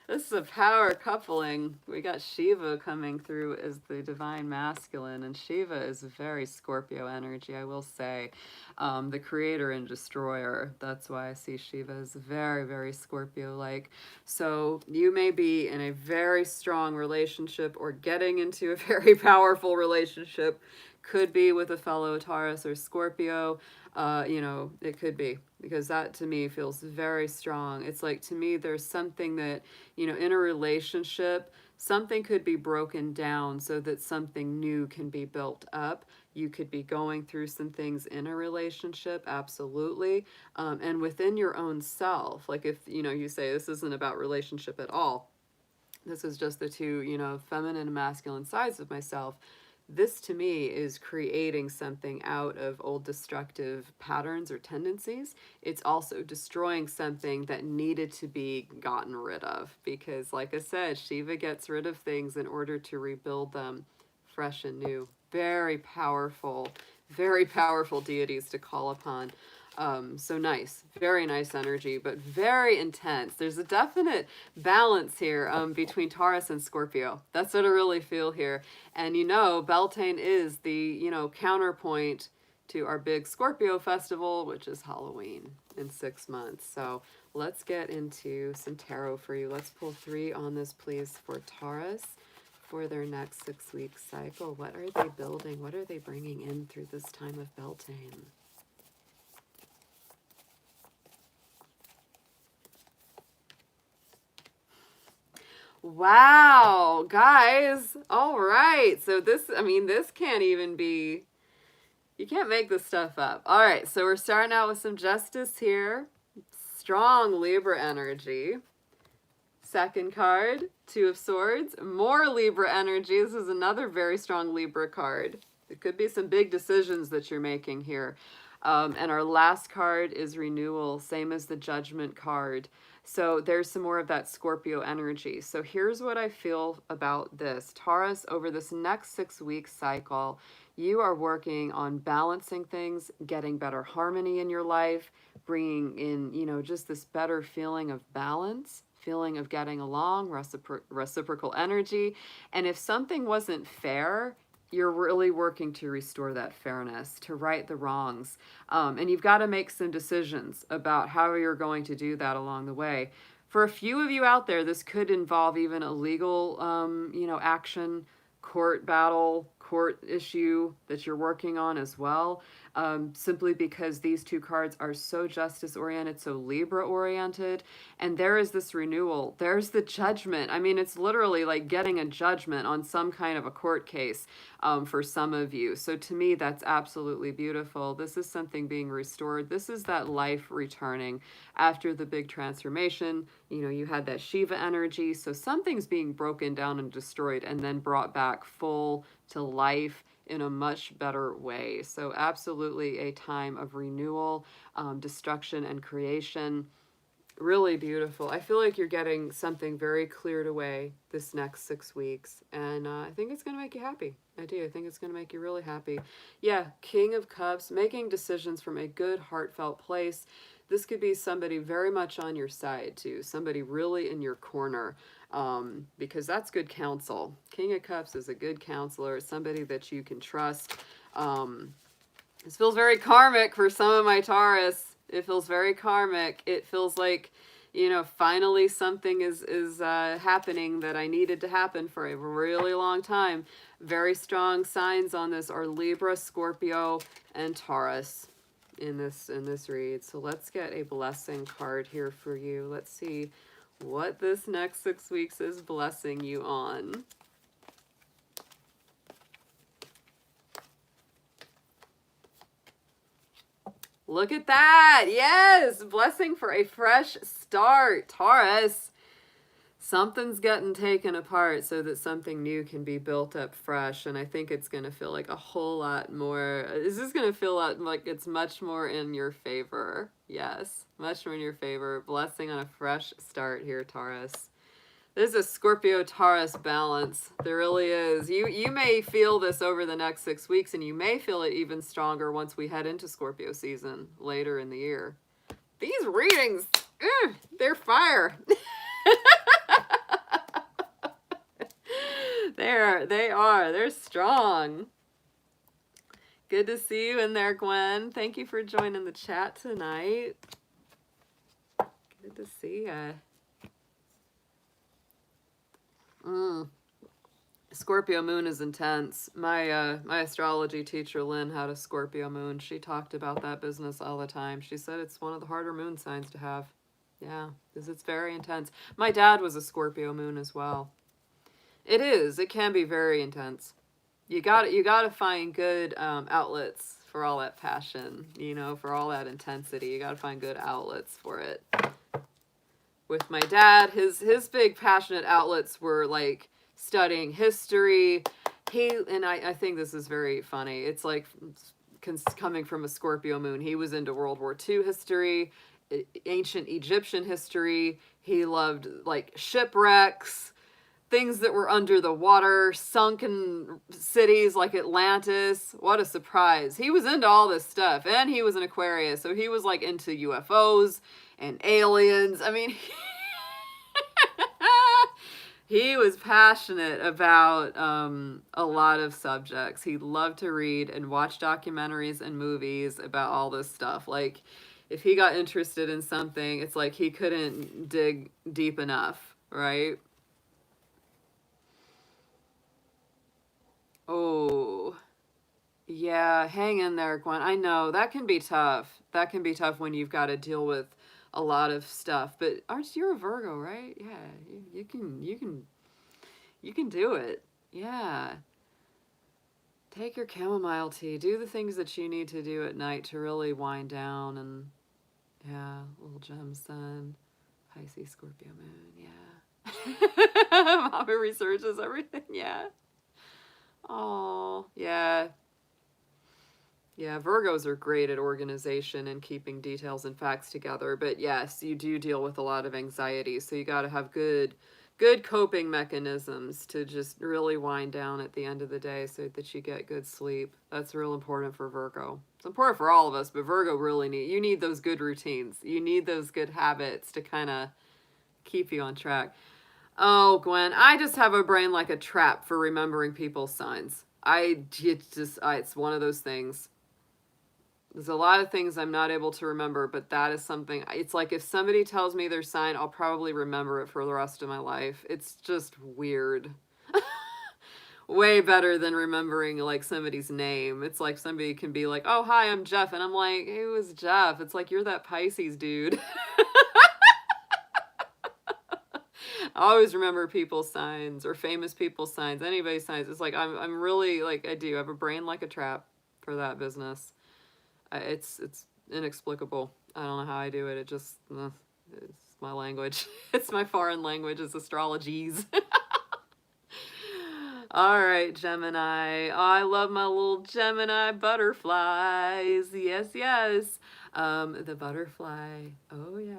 This is a power coupling. We got Shiva coming through as the Divine Masculine, and Shiva is very Scorpio energy, I will say. The creator and destroyer. That's why I see Shiva as very, very Scorpio-like. So you may be in a very strong relationship or getting into a very powerful relationship. Could be with a fellow Taurus or Scorpio. You know, it could be, because that to me feels very strong. It's like, to me, there's something that, you know, in a relationship, something could be broken down so that something new can be built up. You could be going through some things in a relationship, absolutely. And within your own self, like if, you know, you say this isn't about relationship at all, this is just the two, you know, feminine and masculine sides of myself. This to me is creating something out of old destructive patterns or tendencies. It's also destroying something that needed to be gotten rid of, because like I said, Shiva gets rid of things in order to rebuild them fresh and new. Very powerful deities to call upon. So nice, very nice energy, but very intense. There's a definite balance here between Taurus and Scorpio. That's what I really feel here. And you know, Beltane is the, you know, counterpoint to our big Scorpio festival, which is Halloween in 6 months. So let's get into some tarot for you. Let's pull 3 on this, please, for Taurus for their next 6-week cycle. What are they building? What are they bringing in through this time of Beltane? Wow, guys. All right. So this, I mean, this can't even be, you can't make this stuff up. All right. So we're starting out with some justice here. Strong Libra energy. Second card, Two of Swords. More Libra energy. This is another very strong Libra card. It could be some big decisions that you're making here. And our last card is Renewal, same as the Judgment card. So there's some more of that Scorpio energy. So here's what I feel about this. Taurus, over this next 6-week cycle, you are working on balancing things, getting better harmony in your life, bringing in, just this better feeling of balance, feeling of getting along, reciprocal energy. And if something wasn't fair, you're really working to restore that fairness, to right the wrongs. And you've got to make some decisions about how you're going to do that along the way. For a few of you out there, this could involve even a legal, action, court battle, court issue that you're working on as well. Simply because these two cards are so justice oriented, so Libra oriented. And there is this renewal. There's the Judgment. I mean, it's literally like getting a judgment on some kind of a court case for some of you. So to me, that's absolutely beautiful. This is something being restored. This is that life returning after the big transformation. You had that Shiva energy. So something's being broken down and destroyed and then brought back full to life in a much better way. So absolutely a time of renewal, destruction, and creation. Really beautiful. I feel like you're getting something very cleared away this next 6 weeks. And I think it's going to make you happy. I do. I think it's going to make you really happy. Yeah, King of Cups, making decisions from a good, heartfelt place. This could be somebody very much on your side, too. Somebody really in your corner. Because that's good counsel. King of Cups is a good counselor, somebody that you can trust. This feels very karmic for some of my Taurus. It feels very karmic. It feels like, finally something is happening that I needed to happen for a really long time. Very strong signs on this are Libra, Scorpio, and Taurus in this read. So let's get a blessing card here for you. Let's see what this next 6 weeks is blessing you on. Look at that. Yes. Blessing for a fresh start. Taurus. Something's getting taken apart so that something new can be built up fresh. And I think it's going to feel like a whole lot more. This is going to feel like it's much more in your favor. Yes. Much more in your favor. Blessing on a fresh start here, Taurus. There's a Scorpio-Taurus balance. There really is. You may feel this over the next 6 weeks, and you may feel it even stronger once we head into Scorpio season later in the year. These readings, they're fire. They are. They're strong. Good to see you in there, Gwen. Thank you for joining the chat tonight. Good to see ya. Scorpio moon is intense. My astrology teacher, Lynn, had a Scorpio moon. She talked about that business all the time. She said it's one of the harder moon signs to have. Yeah, because it's very intense. My dad was a Scorpio moon as well. It is. It can be very intense. You got to find good outlets for all that passion, for all that intensity. You got to find good outlets for it. With my dad, his big passionate outlets were like studying history. I think this is very funny. It's like coming from a Scorpio moon. He was into World War II history, ancient Egyptian history. He loved like shipwrecks, things that were under the water, sunken cities like Atlantis. What a surprise. He was into all this stuff. And he was an Aquarius, so he was like into UFOs and aliens. I mean, he was passionate about a lot of subjects. He loved to read and watch documentaries and movies about all this stuff. Like, if he got interested in something, it's like he couldn't dig deep enough, right? Oh, yeah, hang in there, Gwen. I know that can be tough. That can be tough when you've got to deal with a lot of stuff. But aren't you're a Virgo, right? Yeah, you can do it. Yeah. Take your chamomile tea. Do the things that you need to do at night to really wind down. And yeah, little gem sun, Pisces, Scorpio moon. Yeah. Mama researches everything. Yeah. Oh, yeah. Yeah, Virgos are great at organization and keeping details and facts together, but yes, you do deal with a lot of anxiety, so you got to have good coping mechanisms to just really wind down at the end of the day so that you get good sleep. That's real important for Virgo. It's important for all of us, but Virgo really you need those good routines. You need those good habits to kind of keep you on track. Oh, Gwen, I just have a brain like a trap for remembering people's signs. It's one of those things. There's a lot of things I'm not able to remember, but that is something. It's like if somebody tells me their sign, I'll probably remember it for the rest of my life. It's just weird. Way better than remembering like somebody's name. It's like somebody can be like, "Oh, hi, I'm Jeff," and I'm like, "Who is Jeff?" It's like you're that Pisces dude. I always remember people's signs or famous people's signs, anybody's signs. It's like I'm really like I do have a brain like a trap for that business. It's inexplicable. I don't know how I do it. It just it's my language. It's my foreign language. It's astrologies. All right, Gemini. Oh, I love my little Gemini butterflies. Yes, yes. The butterfly. Oh yeah.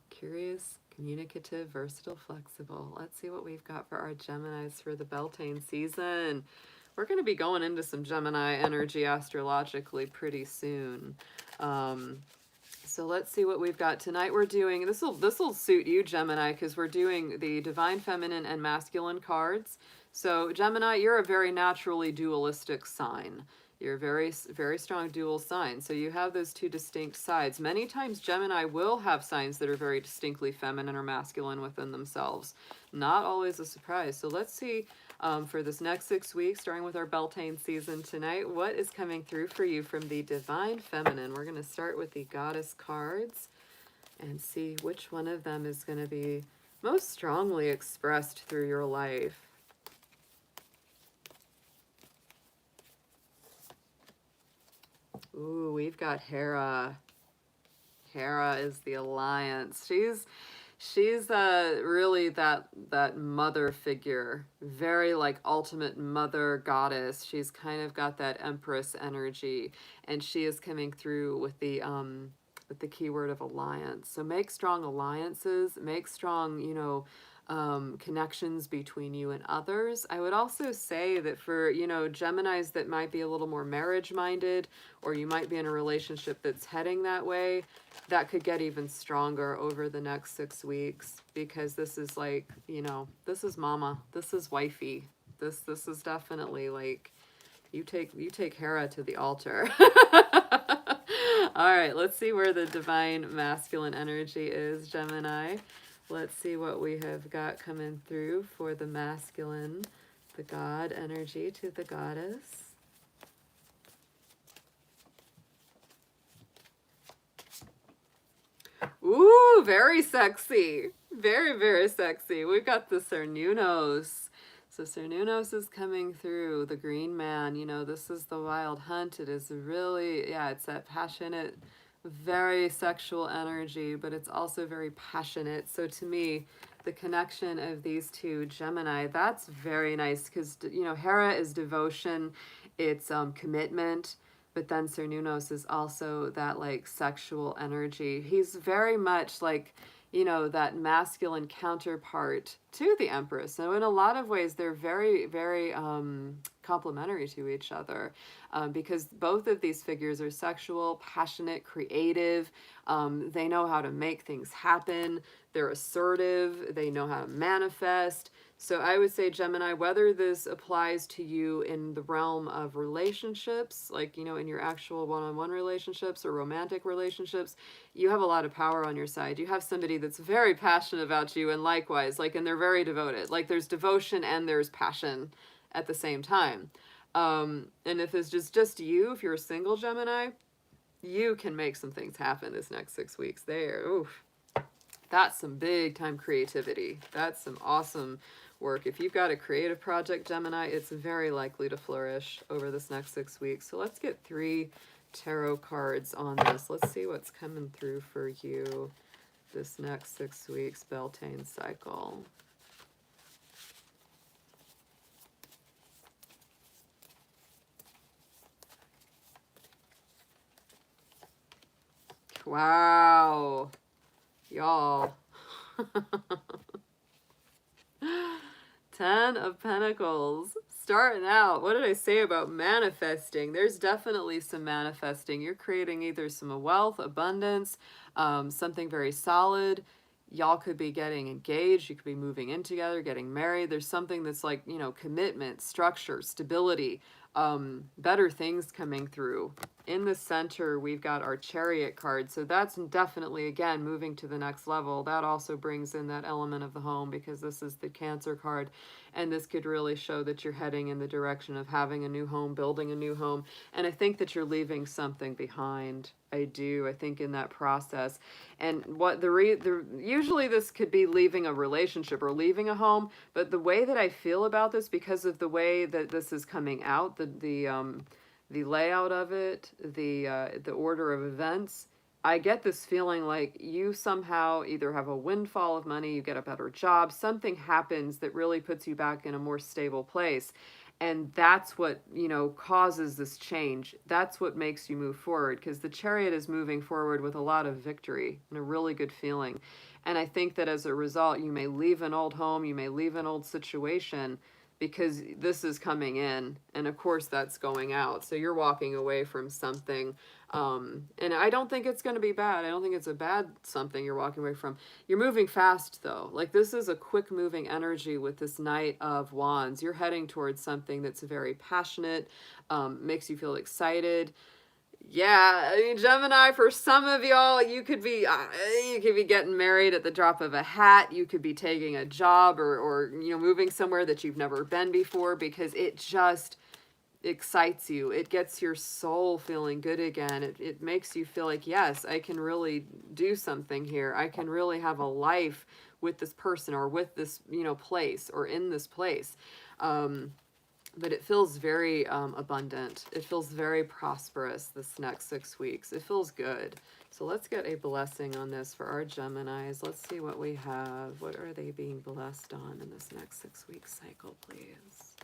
Curious, communicative, versatile, flexible. Let's see what we've got for our Geminis for the Beltane season. We're going to be going into some Gemini energy astrologically pretty soon. So let's see what we've got tonight. We're doing this will suit you, Gemini, because we're doing the divine feminine and masculine cards. So Gemini, you're a very naturally dualistic sign. You're a very strong dual sign. So you have those two distinct sides. Many times Gemini will have signs that are very distinctly feminine or masculine within themselves. Not always a surprise. So let's see for this next 6 weeks, starting with our Beltane season tonight, what is coming through for you from the divine feminine. We're going to start with the goddess cards and see which one of them is going to be most strongly expressed through your life. Ooh, we've got Hera. Hera is the alliance. She's really that mother figure, very like ultimate mother goddess. She's kind of got that empress energy, and she is coming through with the keyword of alliance. So make strong alliances, make strong, connections between you and others. I would also say that for, Geminis that might be a little more marriage minded, or you might be in a relationship that's heading that way, that could get even stronger over the next 6 weeks, because this is like, this is mama, this is wifey. This is definitely like you take Hera to the altar. All right, let's see where the divine masculine energy is, Gemini. Let's see what we have got coming through for the masculine, the god energy to the goddess. Ooh, very sexy. Very, very sexy. We've got the Cernunnos. So Cernunnos is coming through, the green man. This is the wild hunt. It is really, it's that passionate, very sexual energy, but it's also very passionate. So to me, the connection of these two Gemini, that's very nice, because Hera is devotion, it's commitment, but then Cernunnos is also that like sexual energy. He's very much like that masculine counterpart to the Empress. So in a lot of ways, they're very, very complementary to each other, because both of these figures are sexual, passionate, creative. They know how to make things happen. They're assertive. They know how to manifest. So I would say, Gemini, whether this applies to you in the realm of relationships, like, in your actual one-on-one relationships or romantic relationships, you have a lot of power on your side. You have somebody that's very passionate about you, and likewise, and they're very devoted. Like, there's devotion and there's passion at the same time. And if it's just you, if you're a single Gemini, you can make some things happen this next 6 weeks there. Oof. That's some big time creativity. That's some awesome work. If you've got a creative project, Gemini, it's very likely to flourish over this next 6 weeks. So let's get 3 tarot cards on this. Let's see what's coming through for you this next 6 weeks, Beltane cycle. Wow, y'all. 10 of Pentacles. Starting out, what did I say about manifesting? There's definitely some manifesting. You're creating either some wealth, abundance, something very solid. Y'all could be getting engaged. You could be moving in together, getting married. There's something that's like, you know, commitment, structure, stability, better things coming through. In the center, we've got our Chariot card. So that's definitely, again, moving to the next level. That also brings in that element of the home, because this is the Cancer card. And this could really show that you're heading in the direction of having a new home, building a new home. And I think that you're leaving something behind. I do. I think in that process. And what usually this could be leaving a relationship or leaving a home. But the way that I feel about this, because of the way that this is coming out, the layout of it, the order of events, I get this feeling like you somehow either have a windfall of money, you get a better job, something happens that really puts you back in a more stable place. And that's what, you know, causes this change. That's what makes you move forward, because the Chariot is moving forward with a lot of victory and a really good feeling. And I think that as a result, you may leave an old home, you may leave an old situation, because this is coming in, and of course that's going out. So you're walking away from something, and I don't think it's going to be bad. I don't think it's a bad something you're walking away from. You're moving fast though. Like, this is a quick moving energy with this Knight of Wands. You're heading towards something that's very passionate, makes you feel excited. Yeah, I mean, Gemini, for some of y'all, you could be getting married at the drop of a hat. You could be taking a job or you know, moving somewhere that you've never been before, because it just excites you. It gets your soul feeling good again. It makes you feel like, yes, I can really do something here. I can really have a life with this person or with this, you know, place or in this place. But it feels very abundant. It feels very prosperous this next 6 weeks. It feels good. So let's get a blessing on this for our Geminis. Let's see what we have. What are they being blessed on in this next 6 week cycle, please?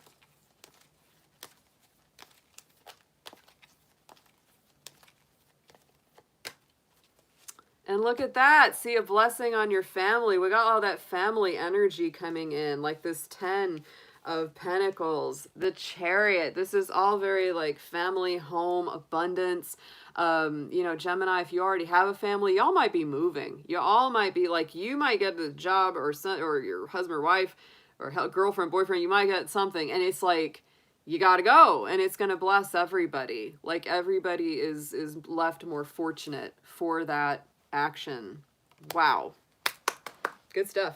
And look at that. See, a blessing on your family. We got all that family energy coming in, like this 10 of Pentacles, the Chariot. This is all very like family, home, abundance. You know, Gemini, if you already have a family, y'all might be moving. You all might be like, you might get a job or son, or your husband or wife or girlfriend, boyfriend, you might get something. And it's like, you got to go, and it's going to bless everybody. Like, everybody is left more fortunate for that action. Wow. Good stuff.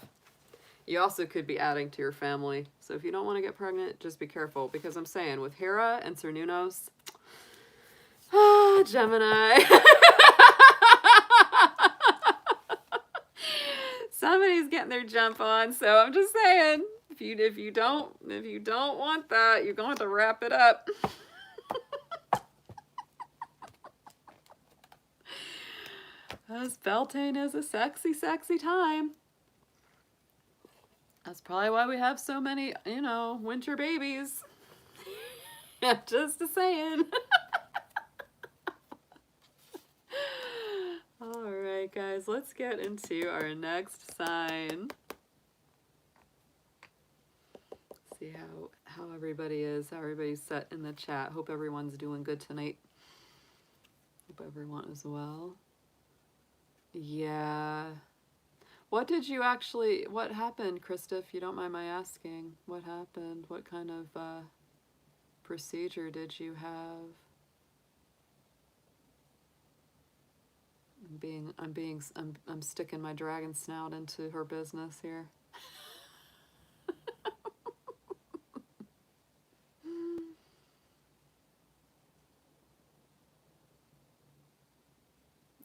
You also could be adding to your family. So if you don't want to get pregnant, just be careful, because I'm saying with Hera and Cernunnos, Gemini. Somebody's getting their jump on. So I'm just saying, if you don't want that, you're going to wrap it up. Because Beltane is a sexy, sexy time. That's probably why we have so many, you know, winter babies. Just a saying. All right, guys, let's get into our next sign. See how everybody is, how everybody's set in the chat. Hope everyone's doing good tonight. Hope everyone is well. Yeah. What happened, Krista, if you don't mind my asking? What happened? What kind of procedure did you have? I'm sticking my dragon snout into her business here.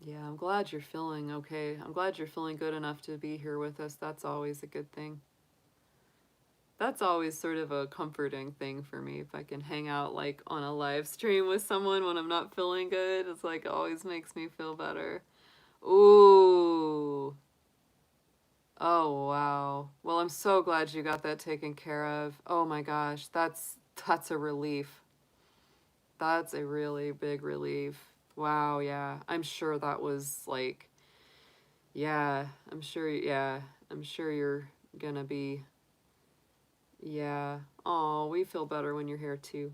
Yeah, I'm glad you're feeling okay. I'm glad you're feeling good enough to be here with us. That's always a good thing. That's always sort of a comforting thing for me if I can hang out like on a live stream with someone when I'm not feeling good. It's like always makes me feel better. Ooh. Oh wow. Well, I'm so glad you got that taken care of. Oh my gosh, that's a relief. That's a really big relief. Wow, yeah. I'm sure that was like, yeah, I'm sure you're gonna be, yeah. Oh, we feel better when you're here too.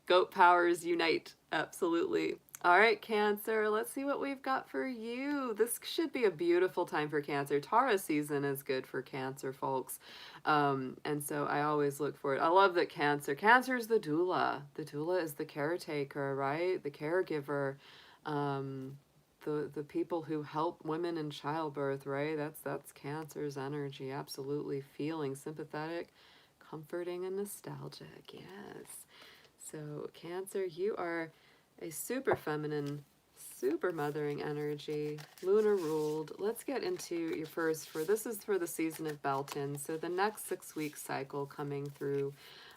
Goat powers unite. Absolutely. All right, Cancer, let's see what we've got for you. This should be a beautiful time for Cancer. Taurus season is good for Cancer, folks. And so I always look for it. I love that Cancer is the doula. The doula is the caretaker, right? The caregiver. Um, the people who help women in childbirth, right? That's Cancer's energy. Absolutely feeling sympathetic, comforting, and nostalgic. Yes. So, Cancer, you are a super feminine, super mothering energy, lunar ruled. Let's get into your first. This is for the season of Beltane. So, the next 6 week cycle coming through,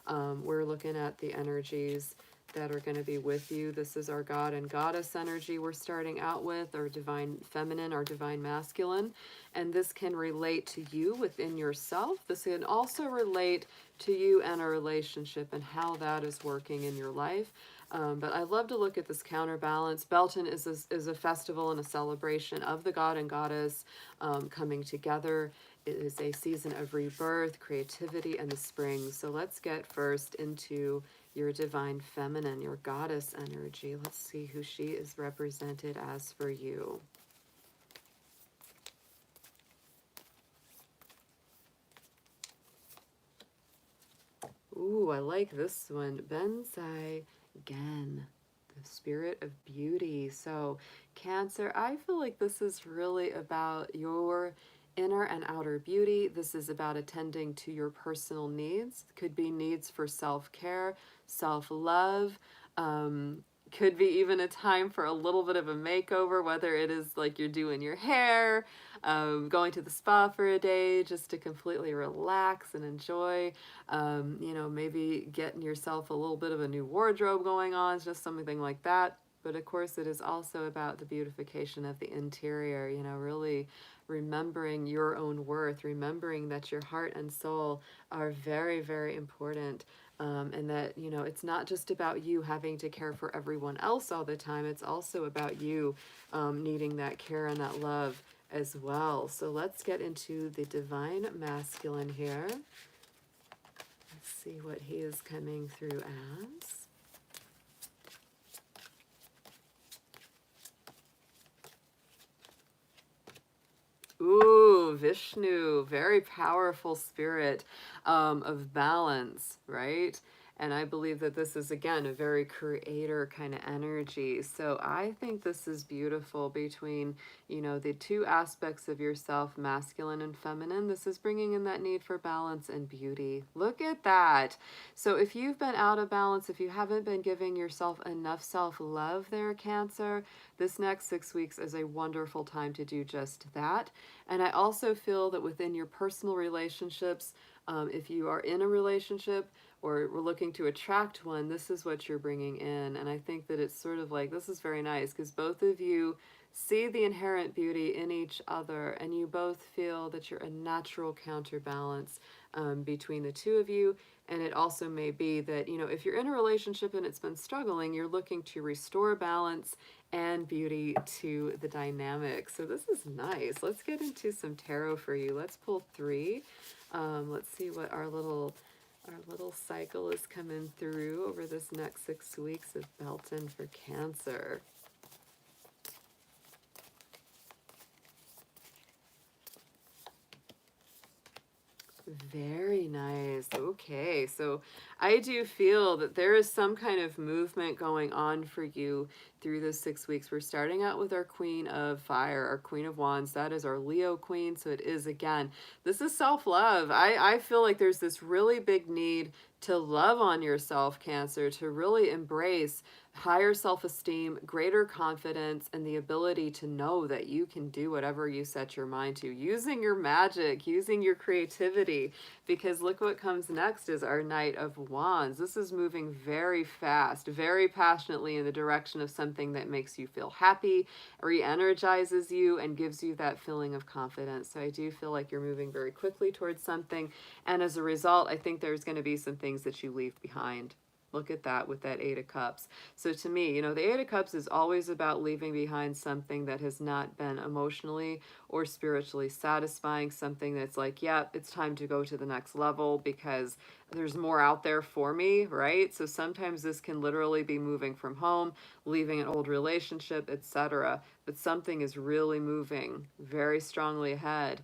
we're looking at the energies that are going to be with you. This is our God and Goddess energy we're starting out with, our divine feminine, our divine masculine. And this can relate to you within yourself. This can also relate to you and a relationship and how that is working in your life. But I love to look at this counterbalance. Beltane is a festival and a celebration of the God and Goddess coming together. It is a season of rebirth, creativity, and the spring. So let's get first into your divine feminine, your goddess energy. Let's see who she is represented as for you. Ooh, I like this one. Bensai Gen, the spirit of beauty. So, Cancer, I feel like this is really about your inner and outer beauty. This is about attending to your personal needs. Could be needs for self-care, self-love. Could be even a time for a little bit of a makeover, whether it is like you're doing your hair, going to the spa for a day just to completely relax and enjoy. Maybe getting yourself a little bit of a new wardrobe going on, just something like that. But of course, it is also about the beautification of the interior, really remembering your own worth, remembering that your heart and soul are very, very important. And that, it's not just about you having to care for everyone else all the time. It's also about you needing that care and that love as well. So let's get into the divine masculine here. Let's see what he is coming through as. Ooh, Vishnu, very powerful spirit of balance, right? And I believe that this is, again, a very creator kind of energy. So I think this is beautiful between, the two aspects of yourself, masculine and feminine. This is bringing in that need for balance and beauty. Look at that. So if you've been out of balance, if you haven't been giving yourself enough self-love there, Cancer, this next 6 weeks is a wonderful time to do just that. And I also feel that within your personal relationships, if you are in a relationship or we're looking to attract one, this is what you're bringing in. And I think that it's sort of like, this is very nice because both of you see the inherent beauty in each other and you both feel that you're a natural counterbalance between the two of you. And it also may be that, if you're in a relationship and it's been struggling, you're looking to restore balance and beauty to the dynamic. So this is nice. Let's get into some tarot for you. Let's pull 3. Let's see what our little cycle is coming through over this next 6 weeks of Beltane for Cancer. Very nice. Okay, so I do feel that there is some kind of movement going on for you through those 6 weeks. We're starting out with our Queen of Fire, our Queen of Wands. That is our Leo Queen. So it is, again, this is self-love. I feel like there's this really big need to love on yourself, Cancer, to really embrace higher self-esteem, greater confidence, and the ability to know that you can do whatever you set your mind to, using your magic, using your creativity, because look what comes next is our Knight of Wands. This is moving very fast, very passionately in the direction of something that makes you feel happy, re-energizes you, and gives you that feeling of confidence. So I do feel like you're moving very quickly towards something, and as a result, I think there's going to be some things that you leave behind. Look at that with that Eight of Cups. So to me, the Eight of Cups is always about leaving behind something that has not been emotionally or spiritually satisfying, something that's like, yeah, it's time to go to the next level because there's more out there for me, right? So sometimes this can literally be moving from home, leaving an old relationship, etc. But something is really moving very strongly ahead.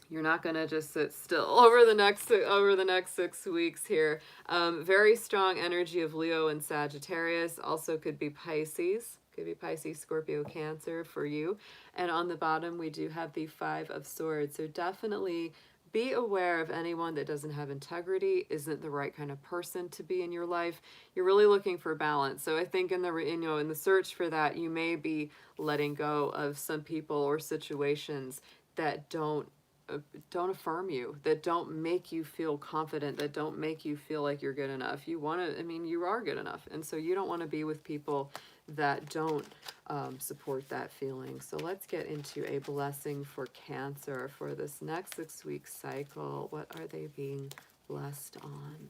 You're not going to just sit still over the next 6 weeks here. Very strong energy of Leo and Sagittarius. Also could be Pisces. Could be Pisces, Scorpio, Cancer for you. And on the bottom, we do have the Five of Swords. So definitely be aware of anyone that doesn't have integrity, isn't the right kind of person to be in your life. You're really looking for balance. So I think in the search for that, you may be letting go of some people or situations that don't affirm you, that don't make you feel confident, that don't make you feel like you're good enough. You want to, you are good enough. And so you don't want to be with people that don't support that feeling. So let's get into a blessing for Cancer for this next 6-week cycle. What are they being blessed on?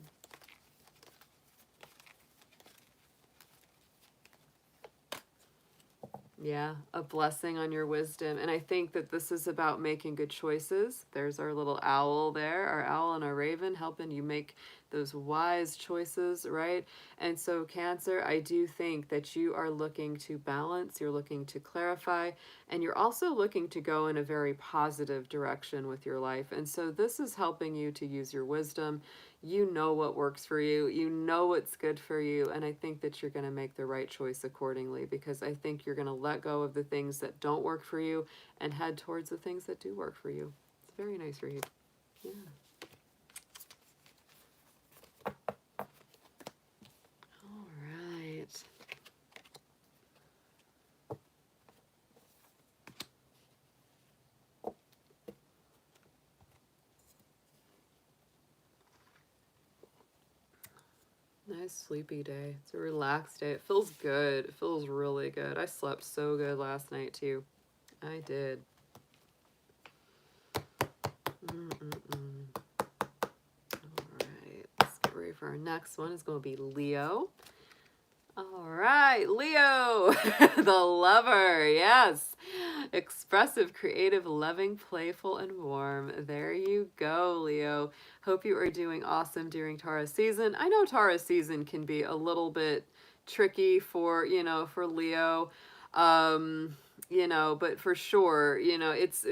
Yeah, a blessing on your wisdom. And I think that this is about making good choices. There's our little owl there, our owl and our raven helping you make those wise choices, right? And so Cancer, I do think that you are looking to balance, you're looking to clarify, and you're also looking to go in a very positive direction with your life. And so this is helping you to use your wisdom. You know what works for you, you know what's good for you, and I think that you're going to make the right choice accordingly, because I think you're going to let go of the things that don't work for you and head towards the things that do work for you. It's a very nice read. Yeah. All right. Nice sleepy day. It's a relaxed day. It feels good. It feels really good. I slept so good last night too. I did. All right. Let's get ready for our next one. It's going to be Leo. All right, Leo, the lover. Yes. Expressive, creative, loving, playful, and warm. There you go, Leo. Hope you are doing awesome during Taurus season. I know Taurus season can be a little bit tricky for Leo. But for sure, it's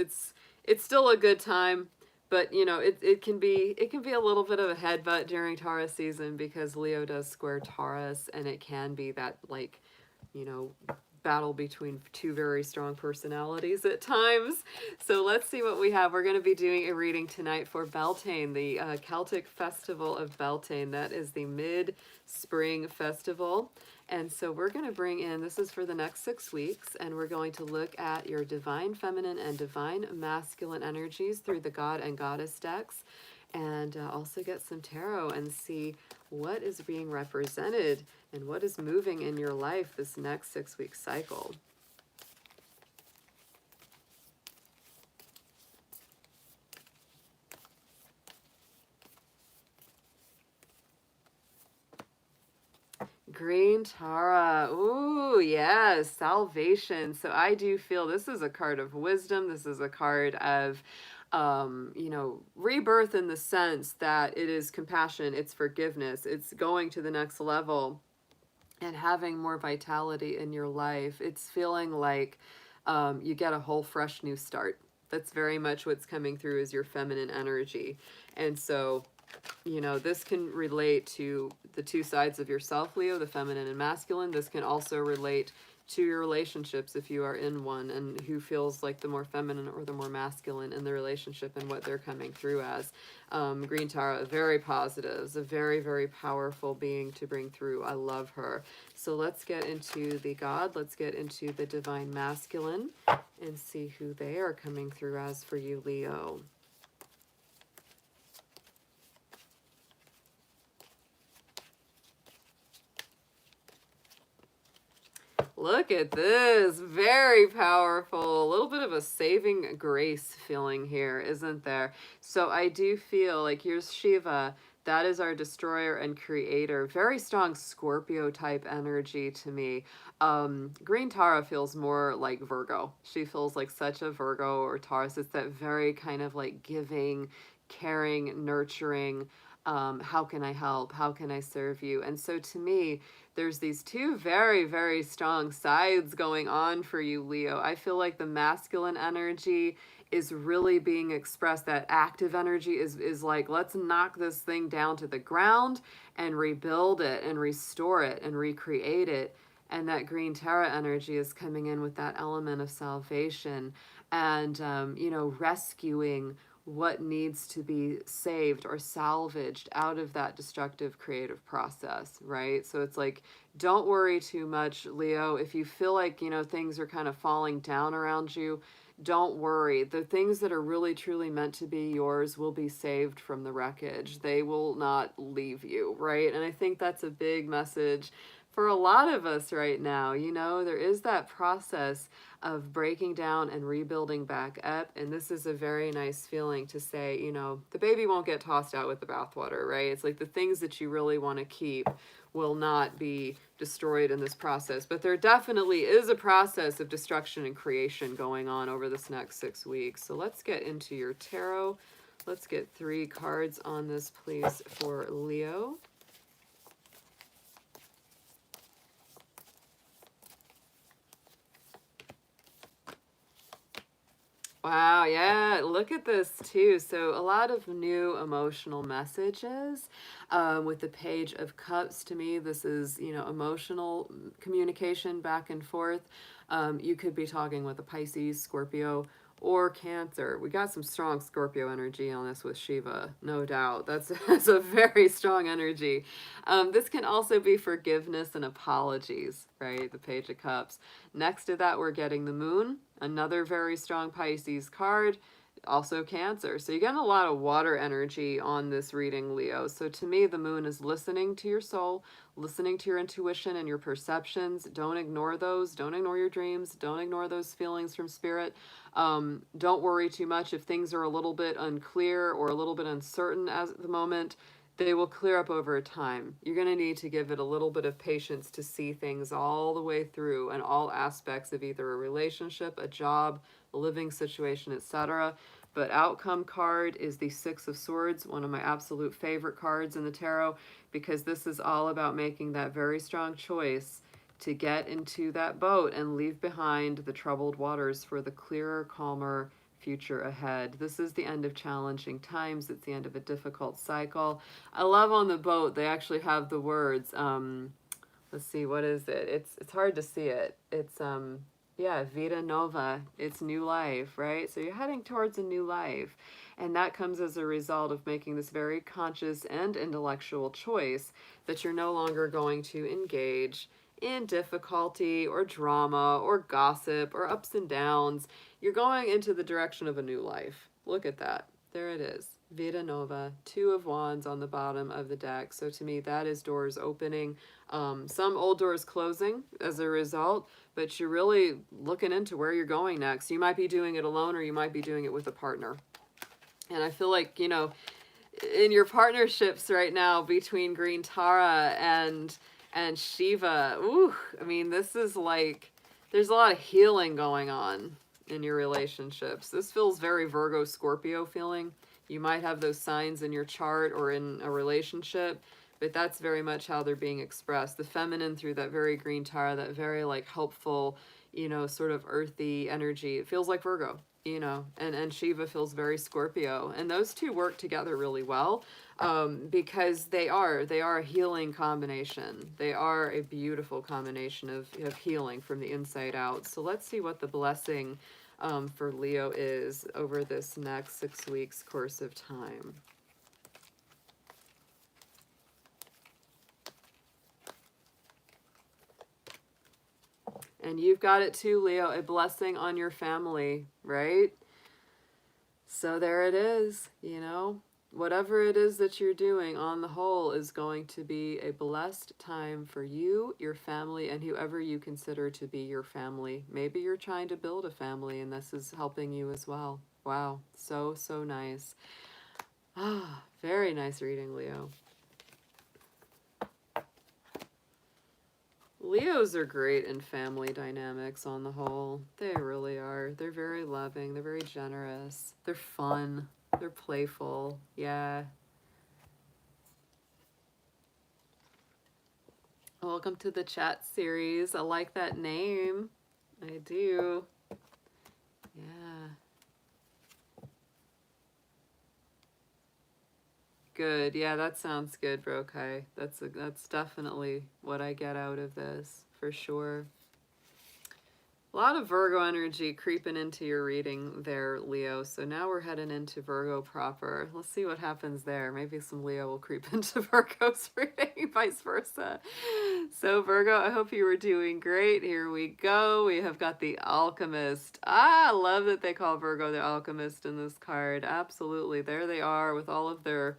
still a good time. But it can be a little bit of a headbutt during Taurus season, because Leo does square Taurus, and it can be that, like, battle between two very strong personalities at times. So let's see what we have. We're going to be doing a reading tonight for Beltane, the Celtic festival of Beltane. That is the mid-spring festival. And so we're going to bring in, this is for the next 6 weeks, and we're going to look at your divine feminine and divine masculine energies through the God and Goddess decks, and also get some tarot and see what is being represented and what is moving in your life this next 6-week cycle. Green Tara. Ooh, yes, salvation. So I do feel this is a card of wisdom. This is a card of, rebirth, in the sense that it is compassion, it's forgiveness, it's going to the next level and having more vitality in your life. It's feeling like you get a whole fresh new start. That's very much what's coming through as your feminine energy. And so this can relate to the two sides of yourself, Leo, the feminine and masculine. This can also relate to your relationships if you are in one, and who feels like the more feminine or the more masculine in the relationship and what they're coming through as. Green Tara, very positive, is a very, very powerful being to bring through. I love her. So let's get into the God, let's get into the divine masculine and see who they are coming through as for you, Leo. Look at this. Very powerful. A little bit of a saving grace feeling here, isn't there? So I do feel like here's Shiva. That is our destroyer and creator. Very strong Scorpio type energy to me. Green Tara feels more like Virgo. She feels like such a Virgo or Taurus. It's that very kind of like giving, caring, nurturing. How can I help? How can I serve you? And so to me, there's these two very, very strong sides going on for you, Leo. I feel like the masculine energy is really being expressed. That active energy is like, let's knock this thing down to the ground and rebuild it and restore it and recreate it. And that green Tara energy is coming in with that element of salvation and, rescuing what needs to be saved or salvaged out of that destructive creative process, right? So it's like, don't worry too much, Leo. If you feel like, things are kind of falling down around you, don't worry. The things that are really truly meant to be yours will be saved from the wreckage. They will not leave you, right? And I think that's a big message for a lot of us right now. There is that process of breaking down and rebuilding back up. And this is a very nice feeling to say, the baby won't get tossed out with the bathwater, right? It's like the things that you really want to keep will not be destroyed in this process. But there definitely is a process of destruction and creation going on over this next 6 weeks. So let's get into your tarot. Let's get 3 cards on this, please, for Leo. Wow, yeah, look at this too. So a lot of new emotional messages with the Page of Cups. To me, this is, emotional communication back and forth. You could be talking with a Pisces, Scorpio, or Cancer. We got some strong Scorpio energy on this with Shiva, no doubt. That's a very strong energy. This can also be forgiveness and apologies, right? The Page of Cups. Next to that, we're getting the Moon, another very strong Pisces card, also Cancer. So you're getting a lot of water energy on this reading, Leo. So to me, the Moon is listening to your soul, listening to your intuition and your perceptions. Don't ignore those. Don't ignore your dreams. Don't ignore those feelings from spirit. Don't worry too much if things are a little bit unclear or a little bit uncertain at the moment. They will clear up over time. You're going to need to give it a little bit of patience to see things all the way through and all aspects of either a relationship, a job, a living situation, etc. But outcome card is the 6 of Swords, one of my absolute favorite cards in the tarot, because this is all about making that very strong choice to get into that boat and leave behind the troubled waters for the clearer, calmer future ahead. This is the end of challenging times. It's the end of a difficult cycle. I love on the boat, they actually have the words, let's see, what is it? It's hard to see it. It's, yeah, Vita Nova. It's new life, right? So you're heading towards a new life. And that comes as a result of making this very conscious and intellectual choice that you're no longer going to engage in difficulty or drama or gossip or ups and downs. You're going into the direction of a new life. Look at that. There it is. Vita Nova, 2 of Wands on the bottom of the deck. So to me, that is doors opening. Some old doors closing as a result, but you're really looking into where you're going next. You might be doing it alone or you might be doing it with a partner. And I feel like, in your partnerships right now between Green Tara and Shiva, ooh, I mean, this is like, there's a lot of healing going on in your relationships. This feels very Virgo Scorpio feeling. You might have those signs in your chart or in a relationship, but that's very much how they're being expressed. The feminine through that very Green Tara, that very like helpful, sort of earthy energy. It feels like Virgo. you know, and Shiva feels very Scorpio, and those two work together really well, because they are a healing combination. They are a beautiful combination of healing from the inside out. So let's see what the blessing for Leo is over this next 6 weeks course of time. And you've got it too, Leo, a blessing on your family, right? So there it is, you know. Whatever it is that you're doing on the whole is going to be a blessed time for you, your family, and whoever you consider to be your family. Maybe you're trying to build a family and this is helping you as well. Wow, so, so nice. Ah, very nice reading, Leo. Leos are great in family dynamics on the whole. They really are. They're very loving. They're very generous. They're fun. They're playful. Yeah. Welcome to the chat series. I like that name. I do. Yeah. Good. Yeah, that sounds good, Brokai. That's definitely what I get out of this, for sure. A lot of Virgo energy creeping into your reading there, Leo. So now we're heading into Virgo proper. Let's see what happens there. Maybe some Leo will creep into Virgo's reading, vice versa. So Virgo, I hope you were doing great. Here we go. We have got the Alchemist. Ah, I love that they call Virgo the Alchemist in this card. Absolutely. There they are with all of their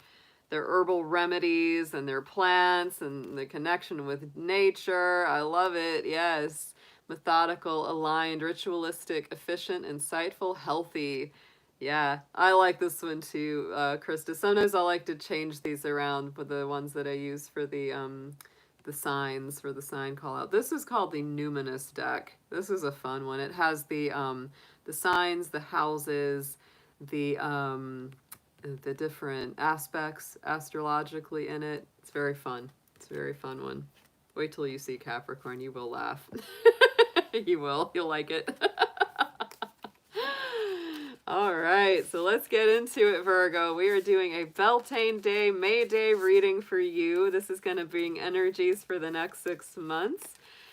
herbal remedies and their plants and the connection with nature. I love it. Yes. Methodical, aligned, ritualistic, efficient, insightful, healthy. Yeah, I like this one too, Krista. Sometimes I like to change these around with the ones that I use for the signs, for the sign call out. This is called the Numinous deck. This is a fun one. It has the signs, the houses, the different aspects astrologically in it. It's very fun. It's a very fun one. Wait till you see Capricorn. You will laugh. You will. You'll like it. All right. So let's get into it, Virgo. We are doing a Beltane Day, May Day reading for you. This is going to bring energies for the next 6 months.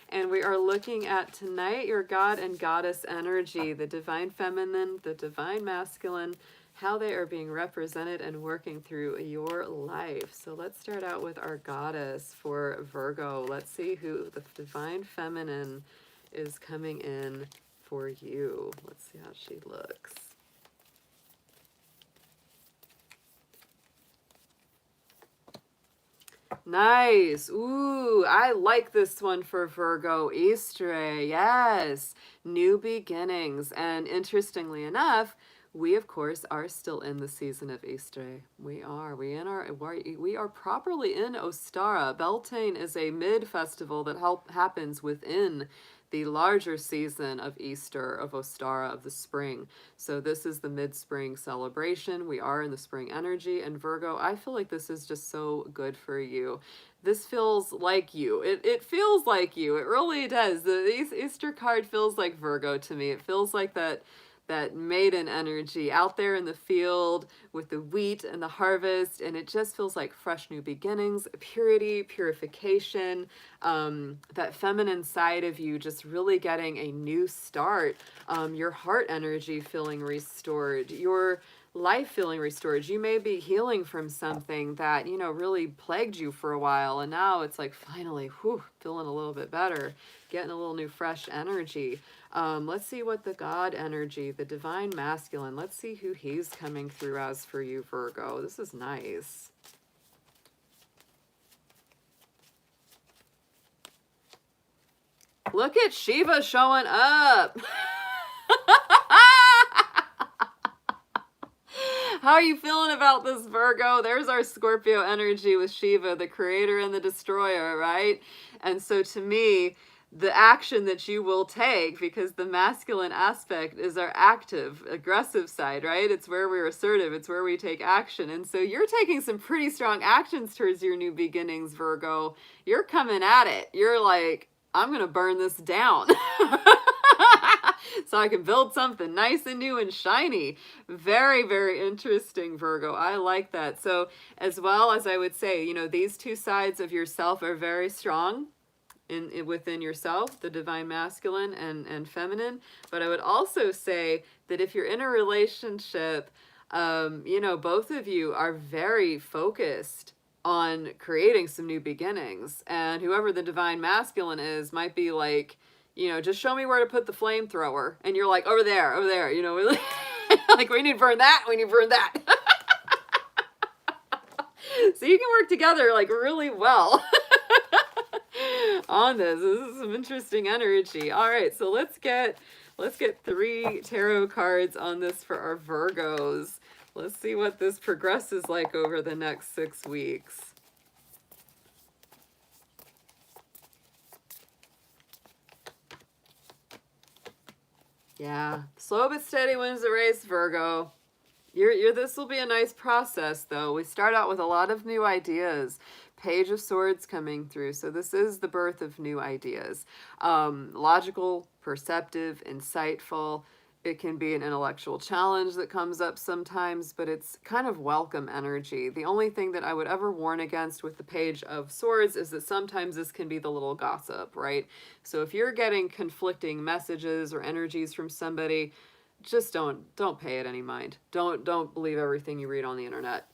And we are looking at tonight your God and Goddess energy, the divine feminine, the divine masculine, how they are being represented and working through your life. So let's start out with our goddess for Virgo. Let's see who the divine feminine is coming in for you. Let's see how she looks. Nice. Ooh, I like this one for Virgo. Easter, yes. New beginnings. And interestingly enough, we, of course, are still in the season of Easter. We are. We are properly in Ostara. Beltane is a mid-festival that happens within the larger season of Easter, of Ostara, of the spring. So this is the mid-spring celebration. We are in the spring energy. And Virgo, I feel like this is just so good for you. This feels like you. It feels like you. It really does. The Easter card feels like Virgo to me. It feels like that maiden energy out there in the field with the wheat and the harvest, and it just feels like fresh new beginnings, purity, purification, that feminine side of you just really getting a new start, your heart energy feeling restored, your life feeling restored. You may be healing from something that, you know, really plagued you for a while, and now it's like finally, whew, feeling a little bit better, getting a little new fresh energy. Let's see what the God energy, the divine masculine, let's see who he's coming through as for you, Virgo. This is nice. Look at Shiva showing up. How are you feeling about this, Virgo? There's our Scorpio energy with Shiva, the creator and the destroyer, right? And so to me, the action that you will take, because the masculine aspect is our active, aggressive side, right? It's where we're assertive. It's where we take action. And so you're taking some pretty strong actions towards your new beginnings, Virgo. You're coming at it. You're like, I'm going to burn this down. So I can build something nice and new and shiny. Very, very interesting, Virgo. I like that. So as well as I would say, you know, these two sides of yourself are very strong within yourself, the divine masculine and feminine. But I would also say that if you're in a relationship, you know, both of you are very focused on creating some new beginnings. And whoever the divine masculine is might be like, you know, just show me where to put the flamethrower. And you're like, over there, you know, like we need to burn that, we need to burn that. So you can work together like really well on this. This is some interesting energy. All right, so let's get 3 tarot cards on this for our Virgos. Let's see what this progresses like over the next 6 weeks. Yeah, slow but steady wins the race, Virgo. This will be a nice process, though. We start out with a lot of new ideas. Page of Swords coming through. So this is the birth of new ideas. Logical, perceptive, insightful. It can be an intellectual challenge that comes up sometimes, but it's kind of welcome energy. The only thing that I would ever warn against with the Page of Swords is that sometimes this can be the little gossip, right? So if you're getting conflicting messages or energies from somebody, just don't pay it any mind. Don't believe everything you read on the internet.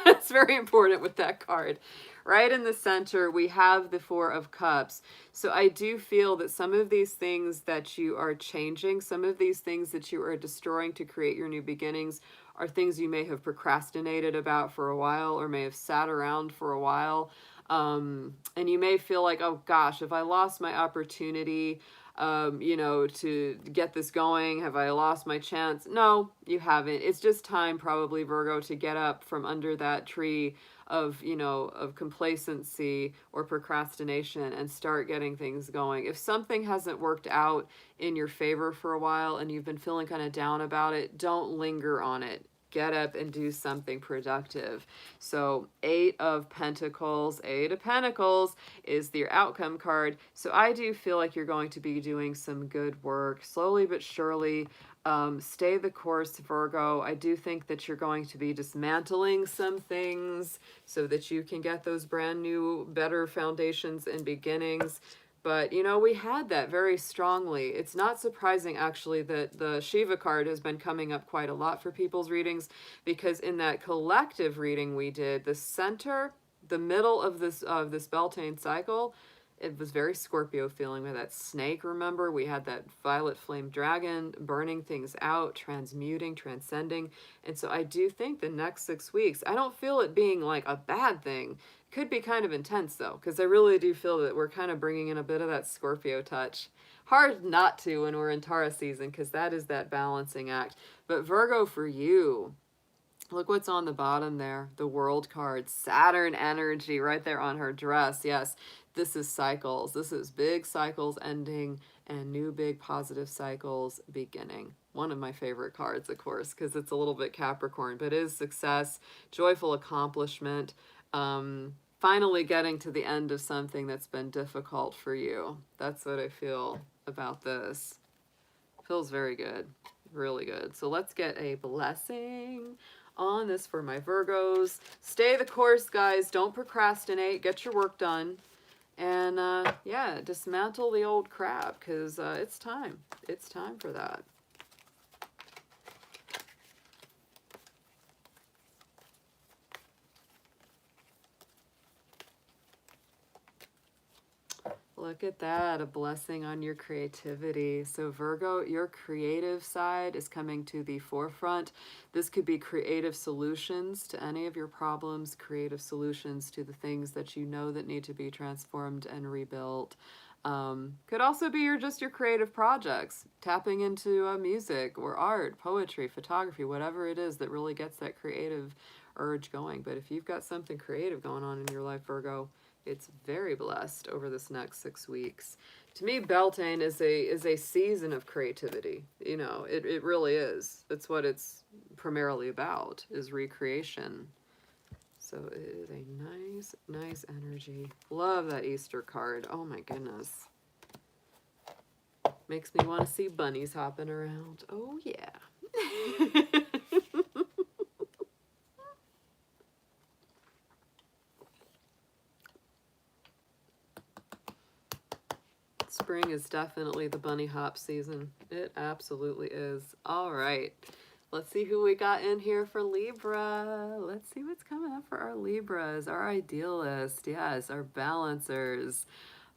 It's very important with that card. Right in the center, we have the 4 of Cups. So I do feel that some of these things that you are changing, some of these things that you are destroying to create your new beginnings are things you may have procrastinated about for a while or may have sat around for a while. And you may feel like, oh gosh, if I lost my opportunity, you know, to get this going, have I lost my chance? No, you haven't. It's just time probably, Virgo, to get up from under that tree of, you know, of complacency or procrastination and start getting things going. If something hasn't worked out in your favor for a while and you've been feeling kind of down about it, don't linger on it. Get up and do something productive. So 8 of Pentacles, 8 of Pentacles is your outcome card. So I do feel like you're going to be doing some good work, slowly but surely. Stay the course, Virgo. I do think that you're going to be dismantling some things so that you can get those brand new, better foundations and beginnings. But, you know, we had that very strongly. It's not surprising, actually, that the Shiva card has been coming up quite a lot for people's readings, because in that collective reading we did, the center, the middle of this Beltane cycle, it was very Scorpio feeling with that snake, remember? We had that violet flame dragon burning things out, transmuting, transcending. And so I do think the next 6 weeks, I don't feel it being like a bad thing. Could be kind of intense though, because I really do feel that we're kind of bringing in a bit of that Scorpio touch. Hard not to when we're in Taurus season, because that is that balancing act. But Virgo, for you, look what's on the bottom there, the World card, Saturn energy right there on her dress. Yes, this is cycles. This is big cycles ending and new big positive cycles beginning. One of my favorite cards, of course, because it's a little bit Capricorn, but it is success, joyful accomplishment, finally getting to the end of something that's been difficult for you. That's what I feel about this. Feels very good, really good. So let's get a blessing on this for my Virgos. Stay the course, guys. Don't procrastinate. Get your work done. And yeah, dismantle the old crap, because it's time. It's time for that. Look at that, a blessing on your creativity. So Virgo, your creative side is coming to the forefront. This could be creative solutions to any of your problems, creative solutions to the things that you know that need to be transformed and rebuilt. Could also be just your creative projects, tapping into music or art, poetry, photography, whatever it is that really gets that creative urge going. But if you've got something creative going on in your life, Virgo, it's very blessed over this next 6 weeks. To me, Beltane is a season of creativity. You know, it really is. That's what it's primarily about, is recreation. So it is a nice, nice energy. Love that Easter card. Oh my goodness. Makes me want to see bunnies hopping around. Oh, yeah. Spring is definitely the bunny hop season. It absolutely is. All right. Let's see who we got in here for Libra. Let's see what's coming up for our Libras, our idealists. Yes, our balancers.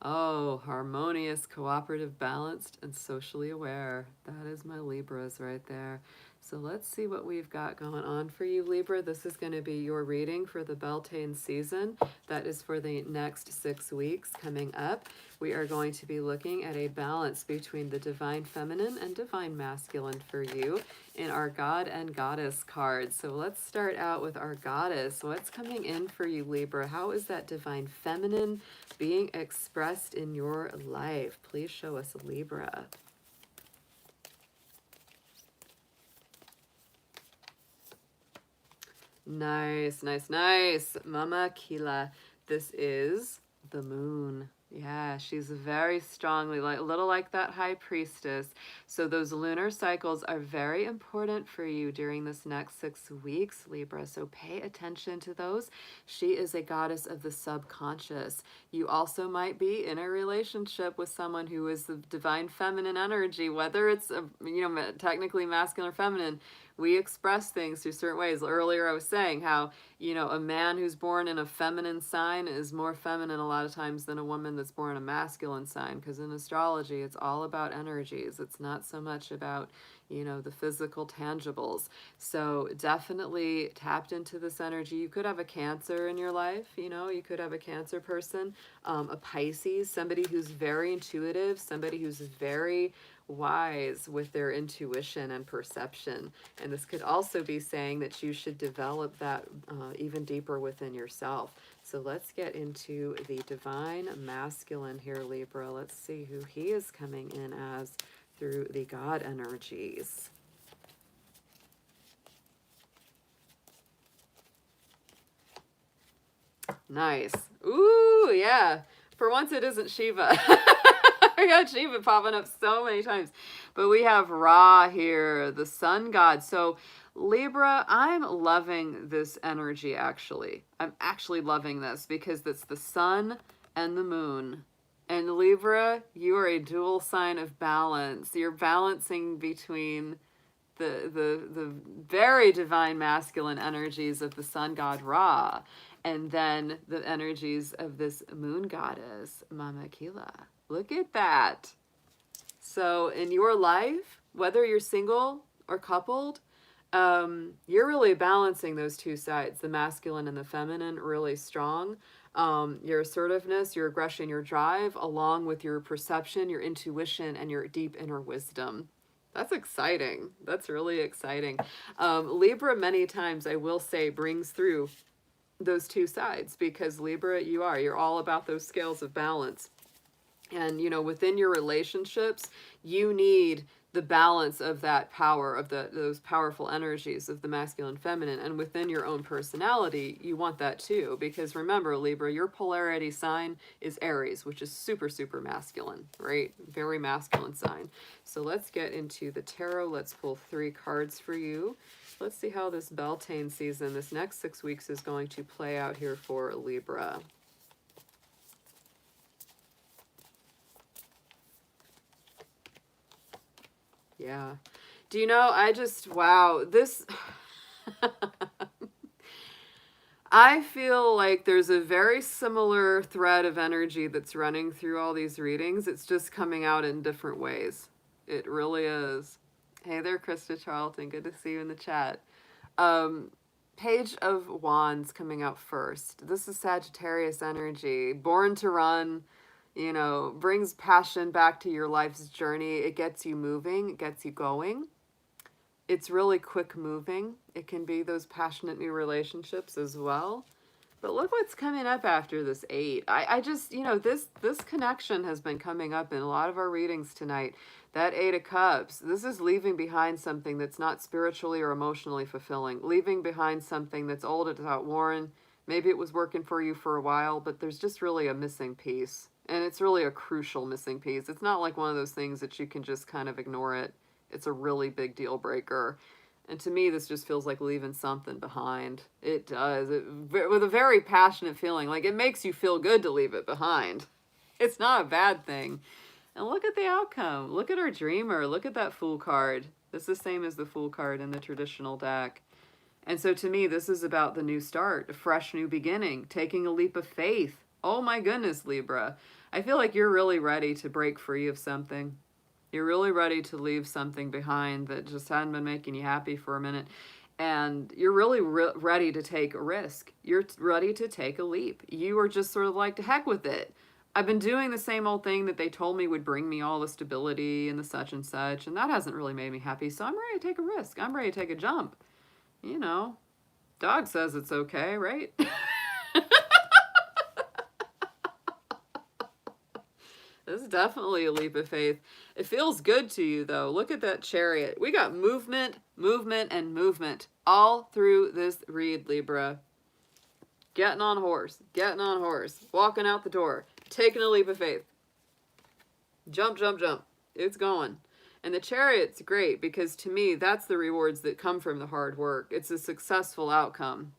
Oh, harmonious, cooperative, balanced, and socially aware. That is my Libras right there. So let's see what we've got going on for you, Libra. This is going to be your reading for the Beltane season. That is for the next 6 weeks coming up. We are going to be looking at a balance between the divine feminine and divine masculine for you in our God and Goddess cards. So let's start out with our Goddess. What's coming in for you, Libra? How is that divine feminine being expressed in your life? Please show us, Libra. Nice, nice, nice. Mama Kila, this is the moon. Yeah, she's very strongly, like a little like that high priestess. So those lunar cycles are very important for you during this next 6 weeks, Libra. So pay attention to those. She is a goddess of the subconscious. You also might be in a relationship with someone who is the divine feminine energy, whether it's technically masculine or feminine. We express things through certain ways. Earlier I was saying how, a man who's born in a feminine sign is more feminine a lot of times than a woman that's born in a masculine sign, because in astrology it's all about energies. It's not so much about, the physical tangibles. So definitely tapped into this energy. You could have a Cancer in your life, you could have a Cancer person, a Pisces, somebody who's very intuitive, somebody who's very wise with their intuition and perception. And this could also be saying that you should develop that even deeper within yourself. So let's get into the divine masculine here, Libra. Let's see who he is coming in as through the God energies. Nice. Ooh, yeah. For once it isn't Shiva. I got Shiva popping up so many times. But we have Ra here, the sun god. So Libra, I'm loving this energy, actually. I'm actually loving this because it's the sun and the moon. And Libra, you are a dual sign of balance. You're balancing between the very divine masculine energies of the sun god Ra, and then the energies of this moon goddess, Mama Kila. Look at that. So in your life, whether you're single or coupled, you're really balancing those two sides, the masculine and the feminine, really strong. Your assertiveness, your aggression, your drive, along with your perception, your intuition, and your deep inner wisdom. That's exciting. That's really exciting. Libra, many times, I will say, brings through those two sides, because Libra, you're all about those scales of balance. And, within your relationships, you need the balance of that power, of those powerful energies of the masculine, feminine. And within your own personality, you want that too. Because remember, Libra, your polarity sign is Aries, which is super, super masculine, right? Very masculine sign. So let's get into the tarot. Let's pull 3 cards for you. Let's see how this Beltane season, this next 6 weeks, is going to play out here for Libra. Yeah. Do you know, wow, this, I feel like there's a very similar thread of energy that's running through all these readings. It's just coming out in different ways. It really is. Hey there, Krista Charlton. Good to see you in the chat. Page of Wands coming out first. This is Sagittarius energy. Born to run. Brings passion back to your life's journey. It gets you moving, it gets you going. It's really quick moving. It can be those passionate new relationships as well. But look what's coming up after this 8. I just, this connection has been coming up in a lot of our readings tonight. That 8 of Cups, this is leaving behind something that's not spiritually or emotionally fulfilling. Leaving behind something that's old, it's outworn. Maybe it was working for you for a while, but there's just really a missing piece. And it's really a crucial missing piece. It's not like one of those things that you can just kind of ignore it. It's a really big deal breaker. And to me, this just feels like leaving something behind. It does. With a very passionate feeling. Like, it makes you feel good to leave it behind. It's not a bad thing. And look at the outcome. Look at our dreamer. Look at that Fool card. It's the same as the Fool card in the traditional deck. And so to me, this is about the new start, a fresh new beginning, taking a leap of faith. Oh my goodness, Libra. I feel like you're really ready to break free of something. You're really ready to leave something behind that just hadn't been making you happy for a minute. And you're really ready to take a risk. You're ready to take a leap. You are just sort of like, to heck with it. I've been doing the same old thing that they told me would bring me all the stability and the such and such, and that hasn't really made me happy, so I'm ready to take a risk. I'm ready to take a jump. You know, dog says it's okay, right? This is definitely a leap of faith. It feels good to you, though. Look at that Chariot. We got movement, movement, and movement all through this read, Libra. Getting on horse, walking out the door, taking a leap of faith. Jump, jump, jump. It's going. And the Chariot's great because to me, that's the rewards that come from the hard work. It's a successful outcome.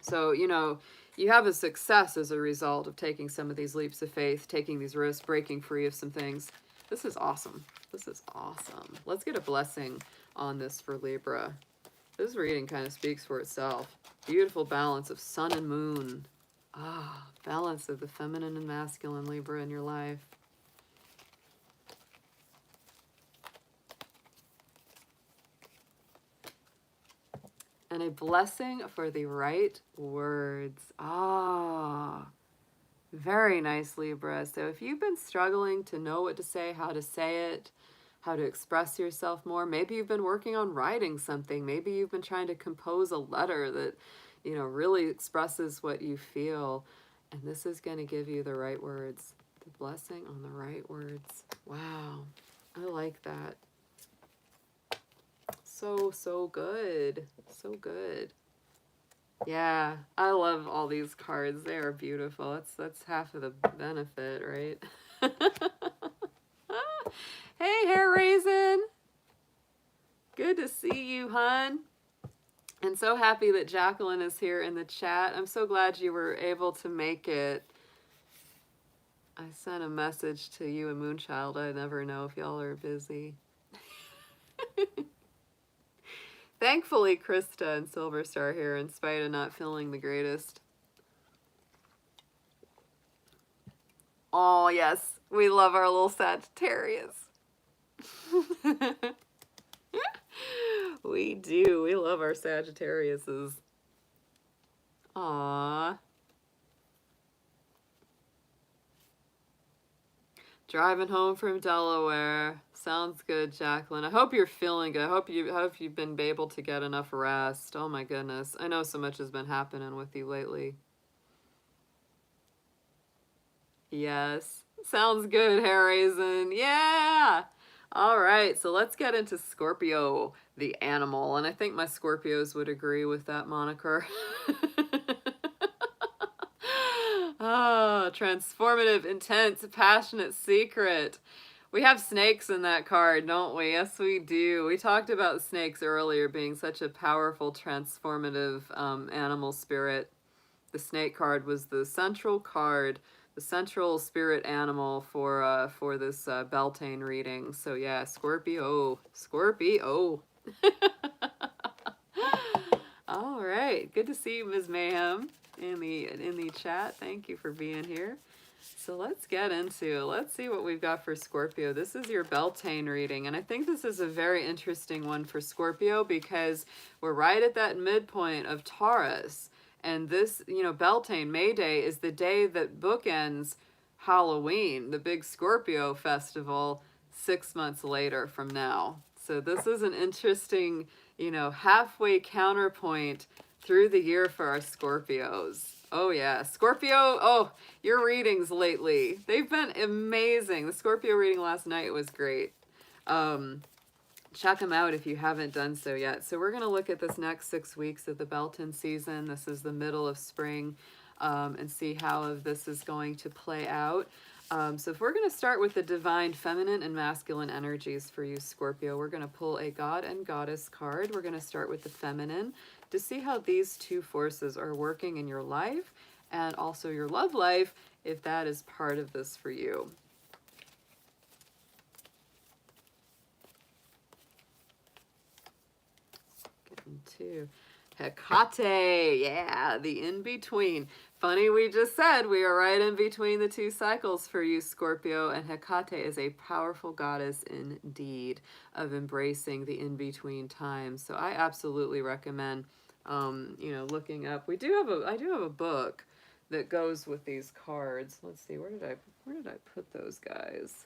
So, you know, you have a success as a result of taking some of these leaps of faith, taking these risks, breaking free of some things. This is awesome. This is awesome. Let's get a blessing on this for Libra. This reading kind of speaks for itself. Beautiful balance of sun and moon. Ah, balance of the feminine and masculine, Libra, in your life. And a blessing for the right words. Ah, very nice, Libra. So if you've been struggling to know what to say, how to say it, how to express yourself more, maybe you've been working on writing something. Maybe you've been trying to compose a letter that, you know, really expresses what you feel. And this is going to give you the right words. The blessing on the right words. Wow. I like that. So good. So good. Yeah, I love all these cards. They are beautiful. That's half of the benefit, right? Hey, Hair Raisin. Good to see you, hun. And so happy that Jacqueline is here in the chat. I'm so glad you were able to make it. I sent a message to you and Moonchild. I never know if y'all are busy. Thankfully, Krista and Silver Star here, in spite of not feeling the greatest. Oh, yes. We love our little Sagittarius. We do. We love our Sagittariuses. Aww. Driving home from Delaware. Sounds good, Jacqueline. I hope you're feeling good. I hope you've been able to get enough rest. Oh my goodness. I know so much has been happening with you lately. Yes. Sounds good, Hair Raisin. Yeah. All right, so let's get into Scorpio, the animal. And I think my Scorpios would agree with that moniker. Oh, transformative, intense, passionate, secret. We have snakes in that card, don't we? Yes, we do. We talked about snakes earlier being such a powerful, transformative animal spirit. The snake card was the central card, the central spirit animal for this Beltane reading. So yeah, Scorpio. Scorpio. All right. Good to see you, Ms. Mayhem, in the chat. Thank you for being here. So let's see what we've got for Scorpio. This is your Beltane reading, and I think this is a very interesting one for Scorpio because we're right at that midpoint of Taurus. And this, you know, Beltane, May Day, is the day that bookends Halloween, the big Scorpio festival, 6 months later from now. So this is an interesting, you know, halfway counterpoint through the year for our Scorpios. Oh yeah, Scorpio, oh, your readings lately, they've been amazing. The Scorpio reading last night was great. Check them out if you haven't done so yet. So we're going to look at this next 6 weeks of the Beltane season. This is the middle of spring, and see how this is going to play out. So if we're going to start with the divine feminine and masculine energies for you, Scorpio, we're going to pull a god and goddess card. We're going to start with the feminine to see how these two forces are working in your life and also your love life, if that is part of this for you. Getting to Hecate, yeah, the in-between. Funny, we just said we are right in between the two cycles for you, Scorpio, and Hecate is a powerful goddess indeed of embracing the in-between times. So I absolutely recommend, looking up. I do have a book that goes with these cards. Let's see, where did I put those guys?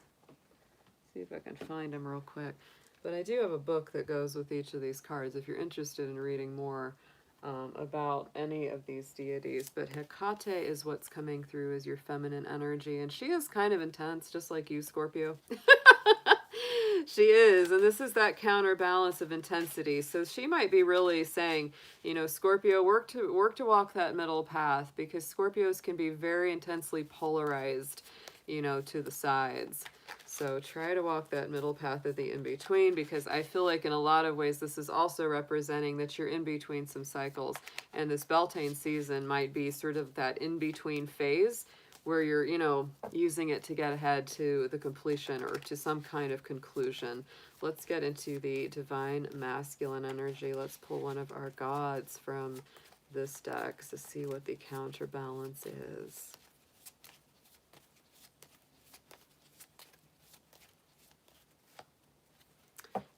See if I can find them real quick. But I do have a book that goes with each of these cards if you're interested in reading more about any of these deities. But Hecate is what's coming through as your feminine energy, and she is kind of intense, just like you, Scorpio. She is, and this is that counterbalance of intensity. So she might be really saying, Scorpio, work to walk that middle path, because Scorpios can be very intensely polarized, to the sides. So try to walk that middle path of the in-between, because I feel like in a lot of ways this is also representing that you're in between some cycles, and this Beltane season might be sort of that in-between phase where you're, using it to get ahead to the completion or to some kind of conclusion. Let's get into the divine masculine energy. Let's pull one of our gods from this deck to see what the counterbalance is.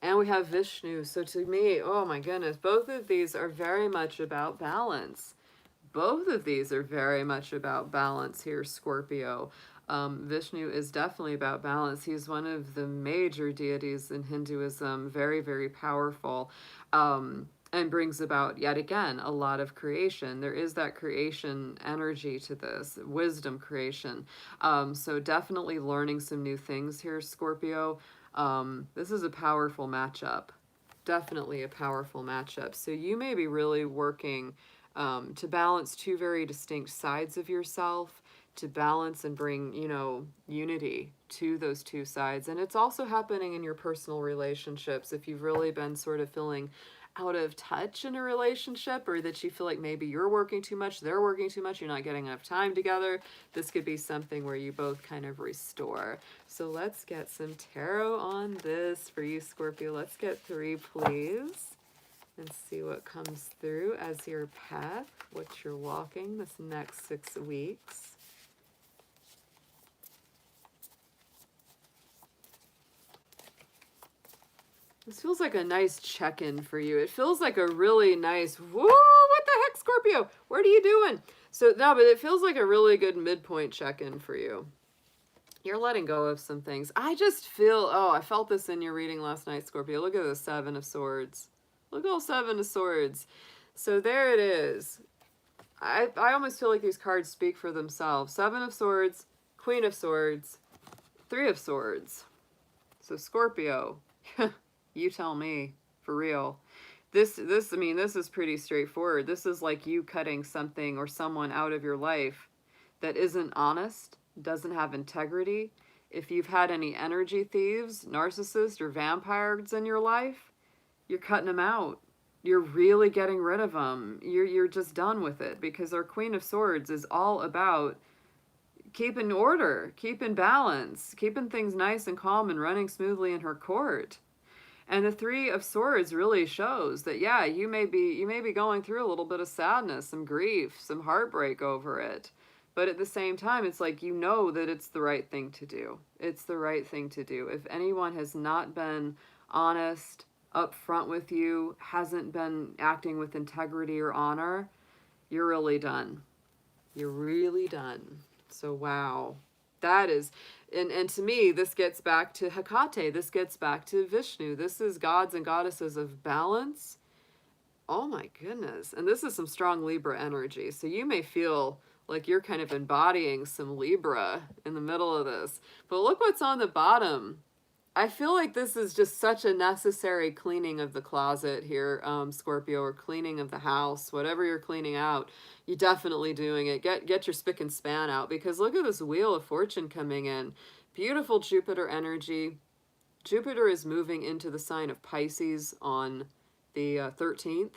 And we have Vishnu. So to me, oh my goodness, both of these are very much about balance. Both of these are very much about balance here, Scorpio. Vishnu is definitely about balance. He's one of the major deities in Hinduism, very, very powerful, and brings about, yet again, a lot of creation. There is that creation energy to this, wisdom creation. So definitely learning some new things here, Scorpio. This is a powerful matchup. Definitely a powerful matchup. So you may be really working to balance two very distinct sides of yourself, to balance and bring, unity to those two sides. And it's also happening in your personal relationships. If you've really been sort of feeling out of touch in a relationship, or that you feel like maybe you're working too much, they're working too much, you're not getting enough time together, this could be something where you both kind of restore. So let's get some tarot on this for you, Scorpio. Let's get 3, please, and see what comes through as your path, what you're walking this next 6 weeks. This feels like a nice check-in for you. It feels like a really nice, whoa, what the heck, Scorpio? What are you doing? So, no, but it feels like a really good midpoint check-in for you. You're letting go of some things. I just feel, I felt this in your reading last night, Scorpio. Look at the 7 of Swords. Look at all 7 of Swords. So there it is. I almost feel like these cards speak for themselves. 7 of Swords, Queen of Swords, 3 of Swords. So Scorpio, you tell me, for real. This is pretty straightforward. This is like you cutting something or someone out of your life that isn't honest, doesn't have integrity. If you've had any energy thieves, narcissists, or vampires in your life, you're cutting them out. You're really getting rid of them. You're just done with it, because our Queen of Swords is all about keeping order, keeping balance, keeping things nice and calm and running smoothly in her court. And the 3 of Swords really shows that, yeah, you may be going through a little bit of sadness, some grief, some heartbreak over it. But at the same time, it's like, that it's the right thing to do. It's the right thing to do. If anyone has not been honest, upfront with you, hasn't been acting with integrity or honor, you're really done. You're really done. So, wow. That is, and to me, this gets back to Hecate. This gets back to Vishnu. This is gods and goddesses of balance. Oh my goodness. And this is some strong Libra energy. So you may feel like you're kind of embodying some Libra in the middle of this. But look what's on the bottom. I feel like this is just such a necessary cleaning of the closet here, Scorpio, or cleaning of the house, whatever you're cleaning out. You're definitely doing it. Get your spick and span out, because look at this Wheel of Fortune coming in. Beautiful Jupiter energy. Jupiter is moving into the sign of Pisces on the 13th.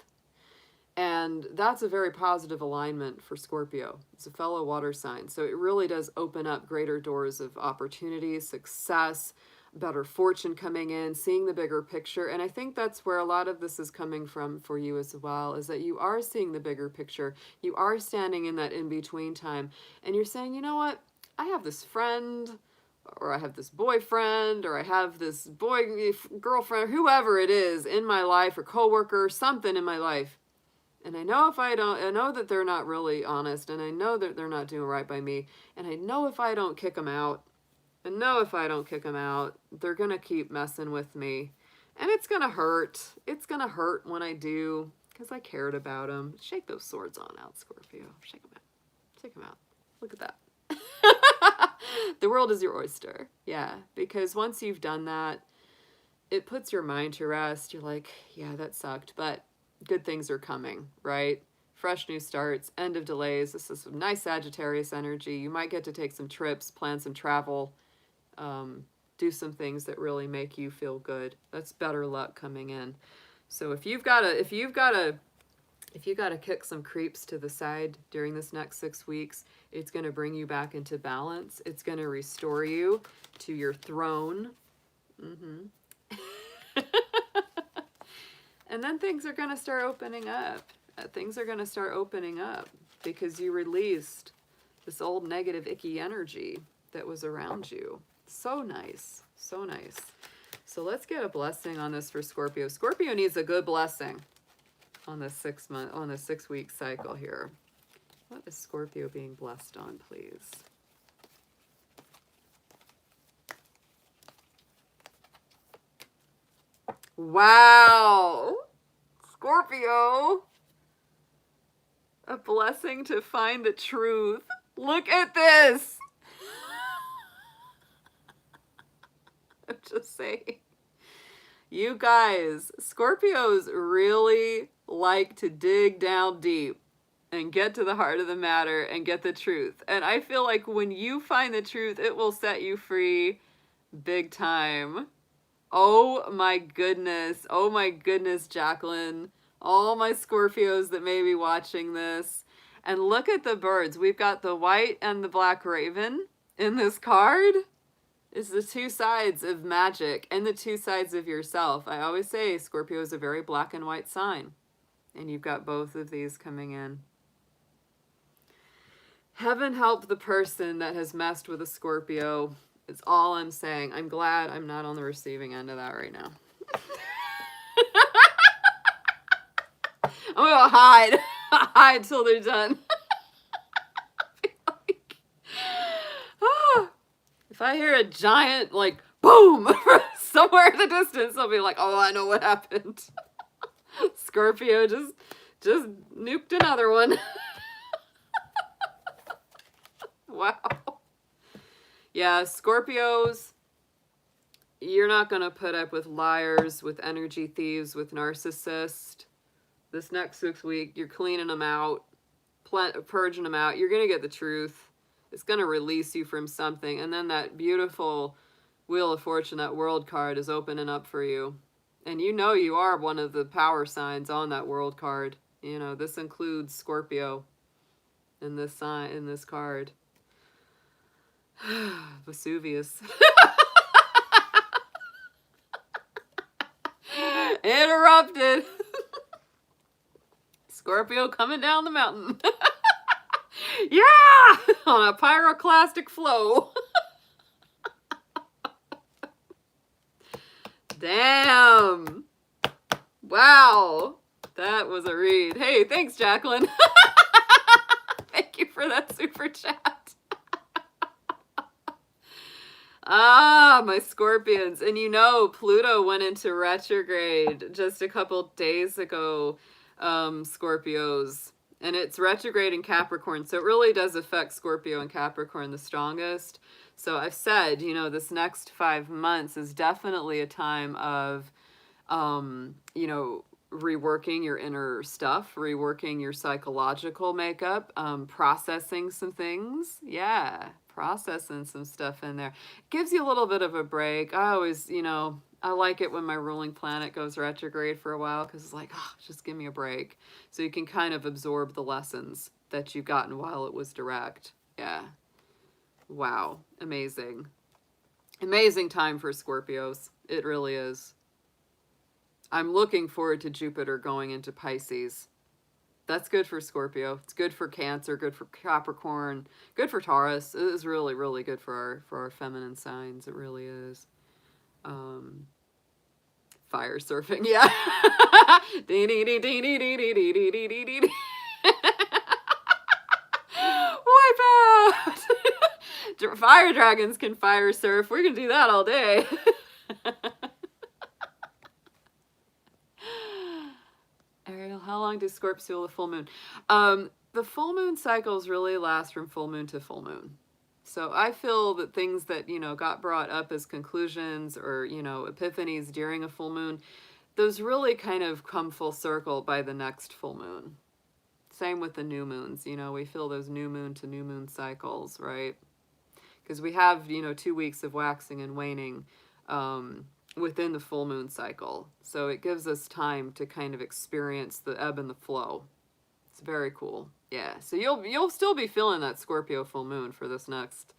And that's a very positive alignment for Scorpio. It's a fellow water sign. So it really does open up greater doors of opportunity, success, better fortune coming in, seeing the bigger picture. And I think that's where a lot of this is coming from for you as well, is that you are seeing the bigger picture. You are standing in that in-between time. And you're saying, you know what? I have this friend, or I have this boyfriend, or I have this girlfriend, whoever it is in my life, or coworker, something in my life. And I know I know that they're not really honest, and I know that they're not doing right by me, and I know if I don't kick them out, they're going to keep messing with me. And it's going to hurt. It's going to hurt when I do, because I cared about them. Shake those swords on out, Scorpio. Shake them out. Shake them out. Look at that. The world is your oyster. Yeah, because once you've done that, it puts your mind to rest. You're like, yeah, that sucked, but good things are coming, right? Fresh new starts, end of delays. This is some nice Sagittarius energy. You might get to take some trips, plan some travel, do some things that really make you feel good. That's better luck coming in. So if you've got to kick some creeps to the side during this next 6 weeks, it's going to bring you back into balance. It's going to restore you to your throne. And then things are going to start opening up. Things are going to start opening up because you released this old negative, icky energy that was around you. So nice. So nice. So let's get a blessing on this for Scorpio. Scorpio needs a good blessing on this 6 week cycle here. What is Scorpio being blessed on, please? Wow. Scorpio. A blessing to find the truth. Look at this. I'm just saying. You guys, Scorpios really like to dig down deep and get to the heart of the matter and get the truth. And I feel like when you find the truth, it will set you free big time. Oh my goodness. Oh my goodness, Jacqueline. All my Scorpios that may be watching this. And look at the birds. We've got the white and the black raven in this card. It's the two sides of magic and the two sides of yourself. I always say Scorpio is a very black and white sign. And you've got both of these coming in. Heaven help the person that has messed with a Scorpio. It's all I'm saying. I'm glad I'm not on the receiving end of that right now. I'm gonna hide. Hide till they're done. If I hear a giant, like, boom, somewhere in the distance, I'll be like, oh, I know what happened. Scorpio just nuked another one. Wow. Yeah, Scorpios, you're not going to put up with liars, with energy thieves, with narcissists. This next 6 week, you're cleaning them out, purging them out. You're going to get the truth. It's going to release you from something. And then that beautiful Wheel of Fortune, that World card is opening up for you. And you know you are one of the power signs on that World card. You know, this includes Scorpio in this sign, in this card. Vesuvius. Interrupted. Scorpio coming down the mountain. Yeah! On a pyroclastic flow. Damn. Wow. That was a read. Hey, thanks, Jacqueline. Thank you for that super chat. Ah, my Scorpions. And you know, Pluto went into retrograde just a couple days ago, Scorpios. And it's retrograde in Capricorn, so it really does affect Scorpio and Capricorn the strongest. So I've said, you know, this next 5 months is definitely a time of, you know, reworking your inner stuff, reworking your psychological makeup, processing some things. Yeah, processing some stuff in there. Gives you a little bit of a break. I always, you know, I like it when my ruling planet goes retrograde for a while because it's like, oh, just give me a break. So you can kind of absorb the lessons that you've gotten while it was direct. Yeah. Wow. Amazing. Amazing time for Scorpios. It really is. I'm looking forward to Jupiter going into Pisces. That's good for Scorpio. It's good for Cancer, good for Capricorn, good for Taurus. It is really, really good for our feminine signs. It really is. Fire surfing, yeah. Wipe out. Fire dragons can fire surf. We're gonna do that all day. Ariel, how long do Scorps feel the full moon? The full moon cycles really last from full moon to full moon. So I feel that things that, you know, got brought up as conclusions or, you know, epiphanies during a full moon, those really kind of come full circle by the next full moon. Same with the new moons, you know, we feel those new moon to new moon cycles, right? Because we have, you know, 2 weeks of waxing and waning within the full moon cycle. So it gives us time to kind of experience the ebb and the flow. It's very cool. Yeah, so you'll still be feeling that Scorpio full moon for this next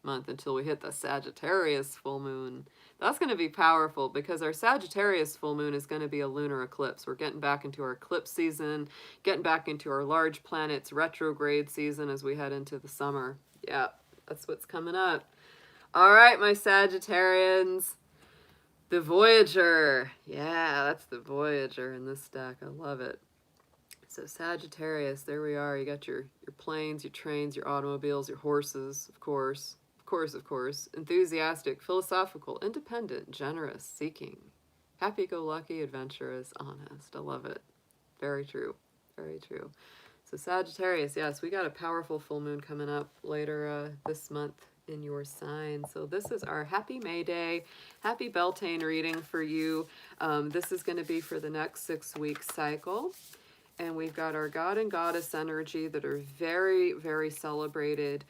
month until we hit the Sagittarius full moon. That's going to be powerful because our Sagittarius full moon is going to be a lunar eclipse. We're getting back into our eclipse season, getting back into our large planets retrograde season as we head into the summer. Yeah, that's what's coming up. All right, my Sagittarians. The Voyager. Yeah, that's the Voyager in this deck. I love it. So Sagittarius, there we are. You got your planes, your trains, your automobiles, your horses, of course. Of course. Enthusiastic, philosophical, independent, generous, seeking. Happy-go-lucky, adventurous, honest. I love it. Very true. Very true. So Sagittarius, yes, we got a powerful full moon coming up later this month in your sign. So this is our Happy May Day, Happy Beltane reading for you. This is going to be for the next 6-week cycle. And we've got our God and Goddess energy that are very, very celebrated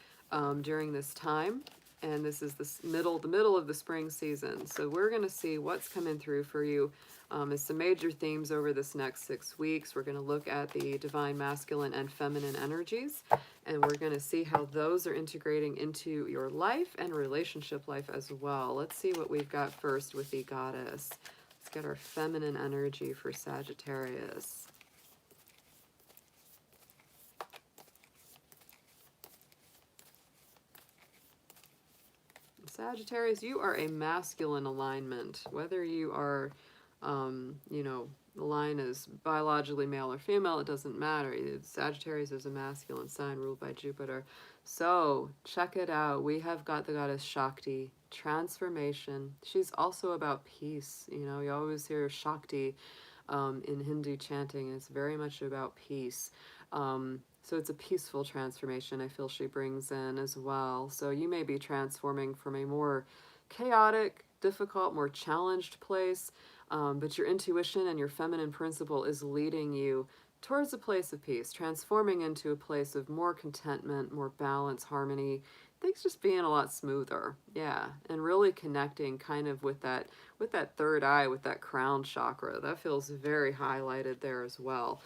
during this time. And this is the middle of the spring season. So we're going to see what's coming through for you as some major themes over this next 6 weeks. We're going to look at the divine masculine and feminine energies. And we're going to see how those are integrating into your life and relationship life as well. Let's see what we've got first with the Goddess. Let's get our feminine energy for Sagittarius. Sagittarius, you are a masculine alignment. Whether you are, you know, the line is biologically male or female, it doesn't matter. Sagittarius is a masculine sign ruled by Jupiter. So check it out. We have got the goddess Shakti, transformation. She's also about peace. You know, you always hear Shakti in Hindu chanting. It's very much about peace. So it's a peaceful transformation I feel she brings in as well. So you may be transforming from a more chaotic, difficult, more challenged place, but your intuition and your feminine principle is leading you towards a place of peace, transforming into a place of more contentment, more balance, harmony, things just being a lot smoother. Yeah, and really connecting kind of with that third eye, with that crown chakra. That feels very highlighted there as well.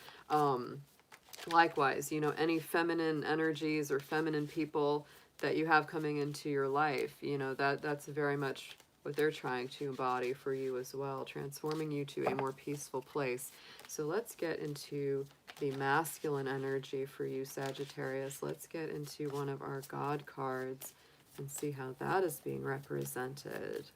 Likewise, you know, any feminine energies or feminine people that you have coming into your life, you know, that's very much what they're trying to embody for you as well, transforming you to a more peaceful place. So let's get into the masculine energy for you, Sagittarius. Let's get into one of our God cards and see how that is being represented.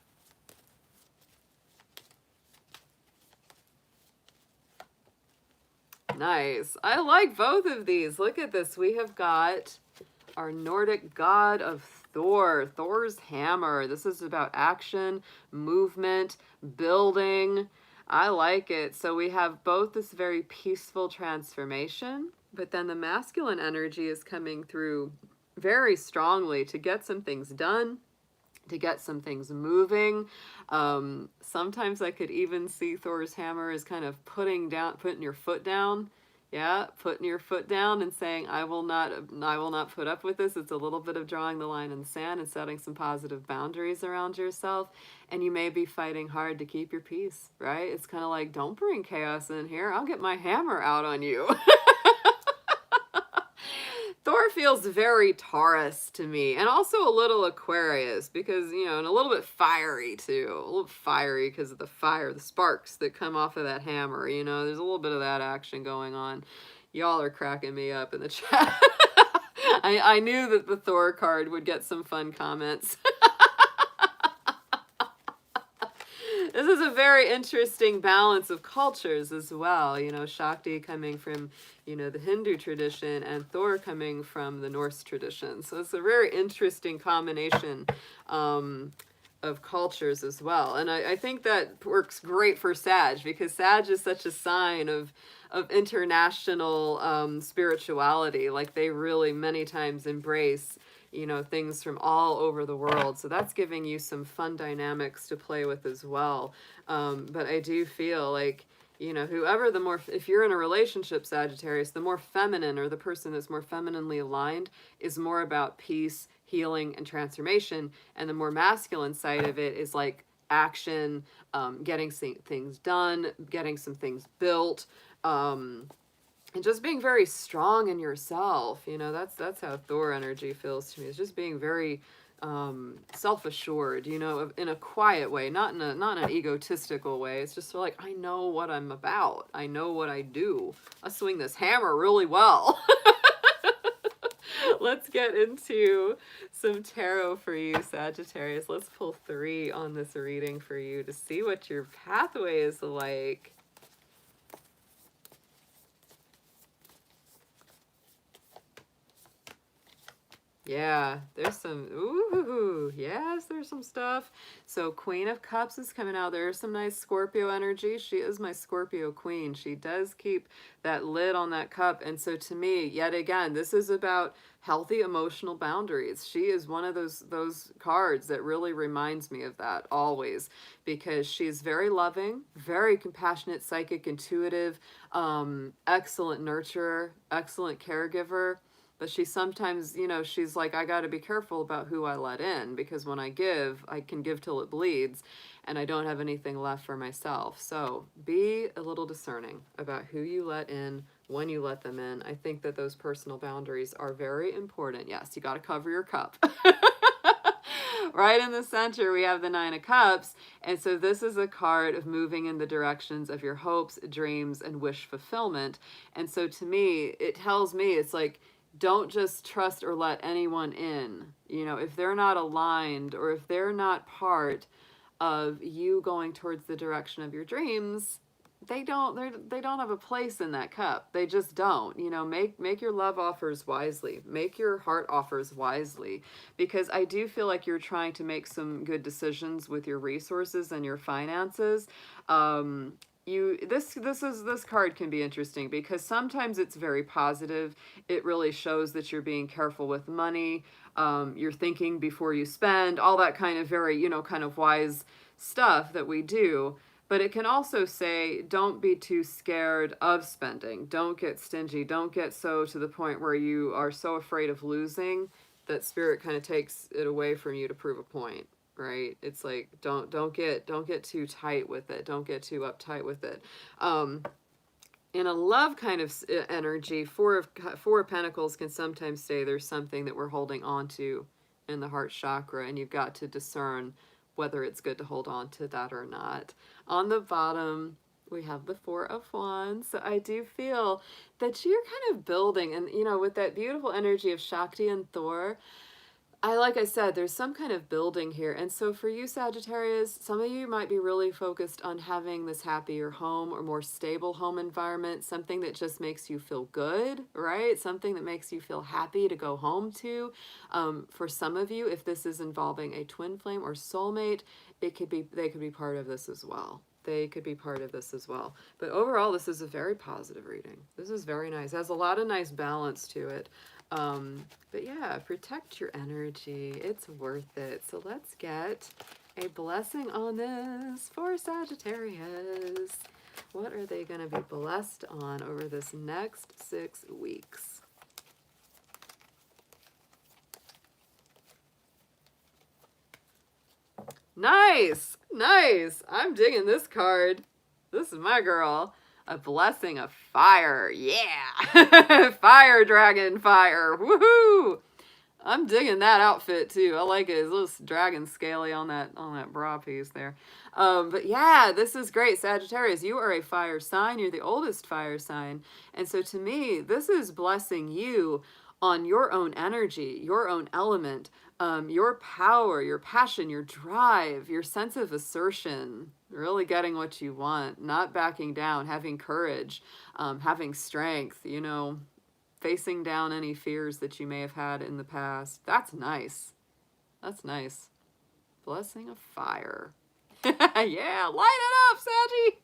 Nice. I like both of these. Look at this. We have got our Nordic god of Thor, Thor's hammer. This is about action, movement, building. I like it. So we have both this very peaceful transformation But then the masculine energy is coming through very strongly to get some things done, to get some things moving. Sometimes I could even see Thor's hammer as kind of putting your foot down. Yeah, putting your foot down and saying, I will not put up with this. It's a little bit of drawing the line in the sand and setting some positive boundaries around yourself. And you may be fighting hard to keep your peace, right? It's kind of like, don't bring chaos in here. I'll get my hammer out on you. Thor feels very Taurus to me, and also a little Aquarius, because, you know, and a little bit fiery too. A little fiery because of the fire, the sparks that come off of that hammer, you know. There's a little bit of that action going on. Y'all are cracking me up in the chat. I knew that the Thor card would get some fun comments. This is a very interesting balance of cultures as well. You know, Shakti coming from, you know, the Hindu tradition, and Thor coming from the Norse tradition. So it's a very interesting combination of cultures as well. And I think that works great for Sag, because Sag is such a sign of international spirituality. Like, they really many times embrace, you know, things from all over the world. So that's giving you some fun dynamics to play with as well. But I do feel like, you know, whoever the more, if you're in a relationship, Sagittarius, the more feminine, or the person that's more femininely aligned, is more about peace, healing, and transformation. And the more masculine side of it is like action, getting things done, getting some things built, and just being very strong in yourself. You know, that's how Thor energy feels to me. It's just being very self-assured, you know, in a quiet way, not in an egotistical way. It's just like, I know what I'm about. I know what I do. I swing this hammer really well. Let's get into some tarot for you, Sagittarius. Let's pull 3 on this reading for you to see what your pathway is like. Yeah, there's some, ooh, yes, there's some stuff. So Queen of Cups is coming out. There's some nice Scorpio energy. She is my Scorpio queen. She does keep that lid on that cup. And so to me, yet again, this is about healthy emotional boundaries. She is one of those cards that really reminds me of that always, because she's very loving, very compassionate, psychic, intuitive, excellent nurturer, excellent caregiver. But she sometimes, you know, she's like, I got to be careful about who I let in, because when I give, I can give till it bleeds, and I don't have anything left for myself. So be a little discerning about who you let in, when you let them in. I think that those personal boundaries are very important. Yes, you got to cover your cup. Right in the center, we have the 9 of Cups. And so this is a card of moving in the directions of your hopes, dreams, and wish fulfillment. And so to me, it tells me, it's like, don't just trust or let anyone in. You know, if they're not aligned, or if they're not part of you going towards the direction of your dreams, they don't have a place in that cup. They just don't. You know, make your love offers wisely. Make your heart offers wisely, because I do feel like you're trying to make some good decisions with your resources and your finances. This card can be interesting, because sometimes it's very positive. It really shows that you're being careful with money. You're thinking before you spend, all that kind of very, you know, kind of wise stuff that we do. But it can also say, don't be too scared of spending. Don't get stingy. Don't get so to the point where you are so afraid of losing that spirit kind of takes it away from you to prove a point. Right? It's like, don't get too tight with it. Don't get too uptight with it. In a love kind of energy, Four of Pentacles can sometimes say there's something that we're holding on to in the heart chakra, and you've got to discern whether it's good to hold on to that or not. On the bottom, we have the 4 of Wands. So I do feel that you're kind of building, and, you know, with that beautiful energy of Shakti and Thor, like I said, there's some kind of building here. And so for you, Sagittarius, some of you might be really focused on having this happier home or more stable home environment, something that just makes you feel good, right? Something that makes you feel happy to go home to. For some of you, if this is involving a twin flame or soulmate, they could be part of this as well. they could be part of this as well. But overall, this is a very positive reading. This is very nice. It has a lot of nice balance to it. But yeah, protect your energy. It's worth it. So let's get a blessing on this for Sagittarius. What are they going to be blessed on over this next 6 weeks? Nice! Nice! I'm digging this card. This is my girl. A blessing of fire. Yeah! Fire dragon fire. Woohoo! I'm digging that outfit too. I like it. It's a little dragon scaly on that bra piece there. But yeah, this is great. Sagittarius, you are a fire sign. You're the oldest fire sign. And so to me, this is blessing you on your own energy, your own element, your power, your passion, your drive, your sense of assertion, really getting what you want, not backing down, having courage, having strength, you know, facing down any fears that you may have had in the past. That's nice. That's nice. Blessing of fire. Yeah, light it up, Saggy.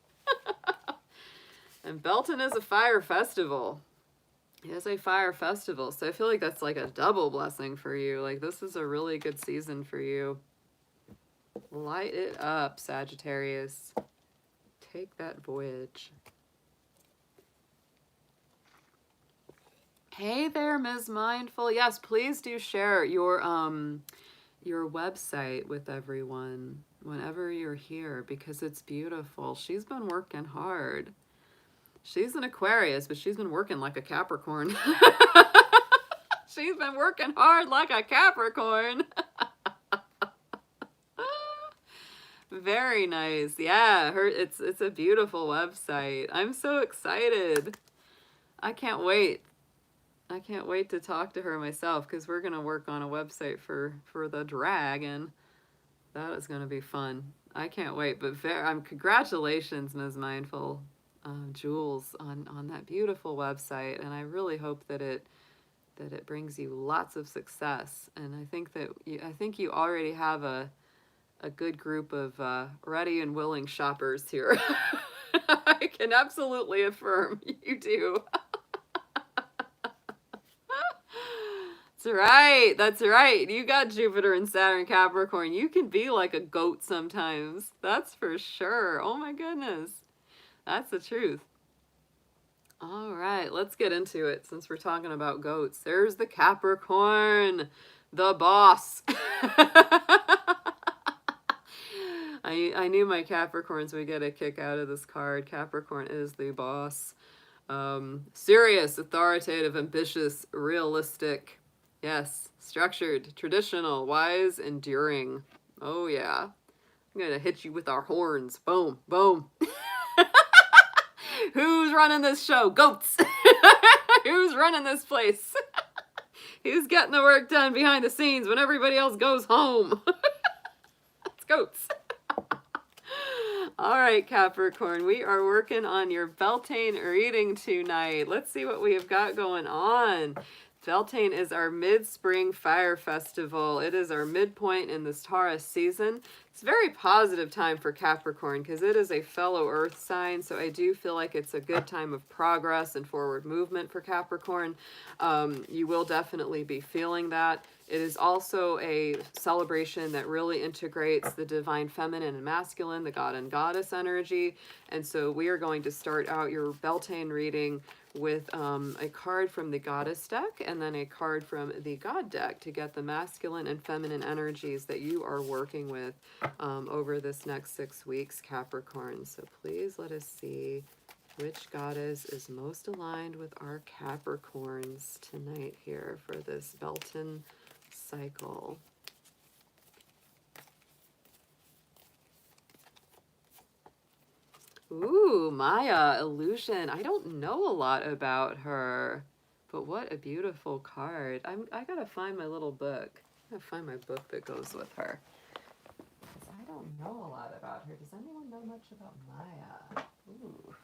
And Beltane is a fire festival. It is a fire festival. So I feel like that's like a double blessing for you. Like this is a really good season for you. Light it up, Sagittarius. Take that voyage. Hey there, Ms. Mindful. Yes, please do share your website with everyone whenever you're here because it's beautiful. She's been working hard. She's an Aquarius, but she's been working like a Capricorn. She's been working hard like a Capricorn. Very nice. Yeah, it's a beautiful website. I'm so excited. I can't wait. I can't wait to talk to her myself because we're going to work on a website for the dragon. That is going to be fun. I can't wait. But congratulations, Ms. Mindful Jules, on that beautiful website. And I really hope that it brings you lots of success. And I think you already have a good group of ready and willing shoppers here. I can absolutely affirm you do. That's right. That's right. You got Jupiter and Saturn Capricorn. You can be like a goat sometimes. That's for sure. Oh my goodness. That's the truth. All right, let's get into it since we're talking about goats. There's the Capricorn, the boss. I knew my Capricorns would get a kick out of this card. Capricorn is the boss. Serious, authoritative, ambitious, realistic. Yes, structured, traditional, wise, enduring. Oh yeah. I'm gonna hit you with our horns. Boom, boom. Who's running this show? Goats. Who's running this place? Who's getting the work done behind the scenes when everybody else goes home? It's goats. All right, Capricorn, we are working on your Beltane reading tonight. Let's see what we have got going on. Beltane is our mid-spring fire festival. It is our midpoint in this Taurus season. It's a very positive time for Capricorn because it is a fellow earth sign, so I do feel like it's a good time of progress and forward movement for Capricorn. You will definitely be feeling that. It is also a celebration that really integrates the divine feminine and masculine, the god and goddess energy. And so we are going to start out your Beltane reading with a card from the goddess deck and then a card from the god deck to get the masculine and feminine energies that you are working with over this next 6 weeks, Capricorn. So please let us see which goddess is most aligned with our Capricorns tonight here for this Beltane cycle. Ooh, Maya, Illusion. I don't know a lot about her, but what a beautiful card. I gotta find my little book. I gotta find my book that goes with her. I don't know a lot about her. Does anyone know much about Maya? Ooh.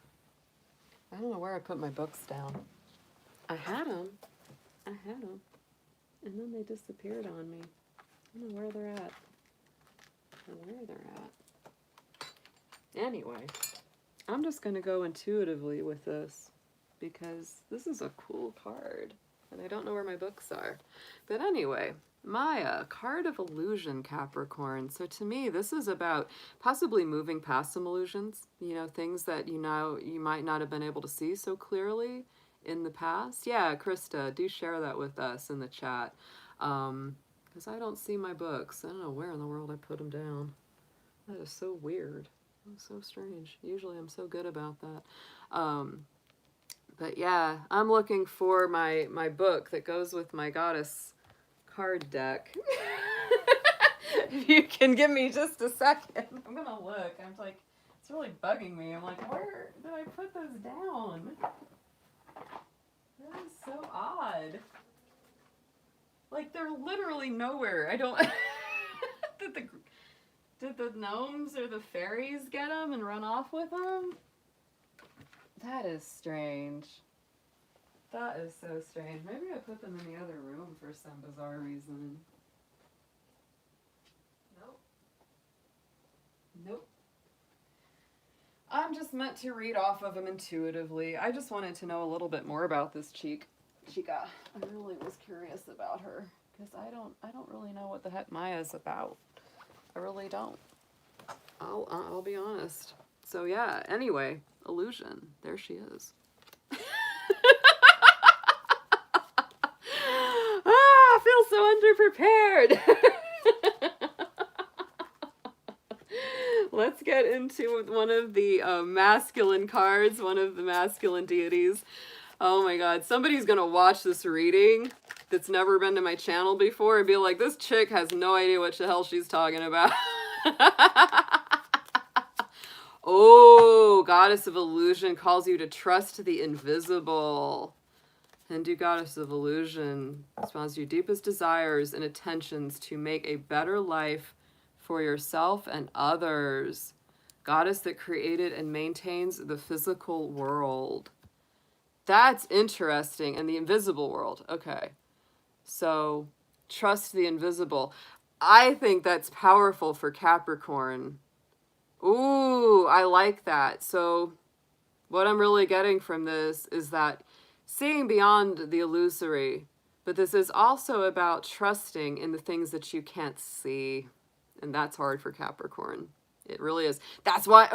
I don't know where I put my books down. I had them. And then they disappeared on me. I don't know where they're at. Or where they're at. Anyway, I'm just going to go intuitively with this because this is a cool card and I don't know where my books are. But anyway, Maya, card of illusion, Capricorn. So to me, this is about possibly moving past some illusions, you know, things that you might not have been able to see so clearly in the past. Yeah, Krista, do share that with us in the chat. Because I don't see my books. I don't know where in the world I put them down. That is so weird. It's so strange. Usually I'm so good about that. But yeah, I'm looking for my book that goes with my goddess card deck. If you can give me just a second, I'm gonna look. I'm like, it's really bugging me. I'm like, where did I put those down? That is so odd. Like, they're literally nowhere. I don't... Did the gnomes or the fairies get them and run off with them? That is strange. That is so strange. Maybe I put them in the other room for some bizarre reason. Nope. Nope. I'm just meant to read off of them intuitively. I just wanted to know a little bit more about this chica. I really was curious about her because I don't really know what the heck Maya's about. I really don't. I'll be honest. So yeah, anyway, illusion. There she is. I feel so underprepared. Let's get into one of the masculine cards, one of the masculine deities. Oh my god, somebody's gonna watch this reading that's never been to my channel before and be like, this chick has no idea what the hell she's talking about. Oh, Goddess of Illusion calls you to trust the invisible. Hindu Goddess of Illusion responds to your deepest desires and intentions to make a better life for yourself and others. Goddess that created and maintains the physical world. That's interesting. And the invisible world. Okay. So, trust the invisible. I think that's powerful for Capricorn. Ooh, I like that. So, what I'm really getting from this is that seeing beyond the illusory, but this is also about trusting in the things that you can't see. And that's hard for Capricorn. It really is. That's why,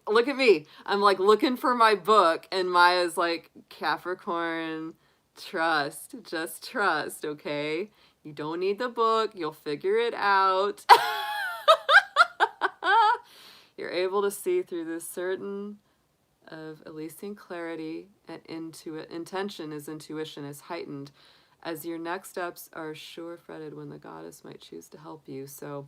look at me. I'm like looking for my book and Maya's like, Capricorn, trust, just trust, okay? You don't need the book. You'll figure it out. You're able to see through this certain of Elysian clarity and intention is intuition is heightened as your next steps are sure-footed when the goddess might choose to help you. So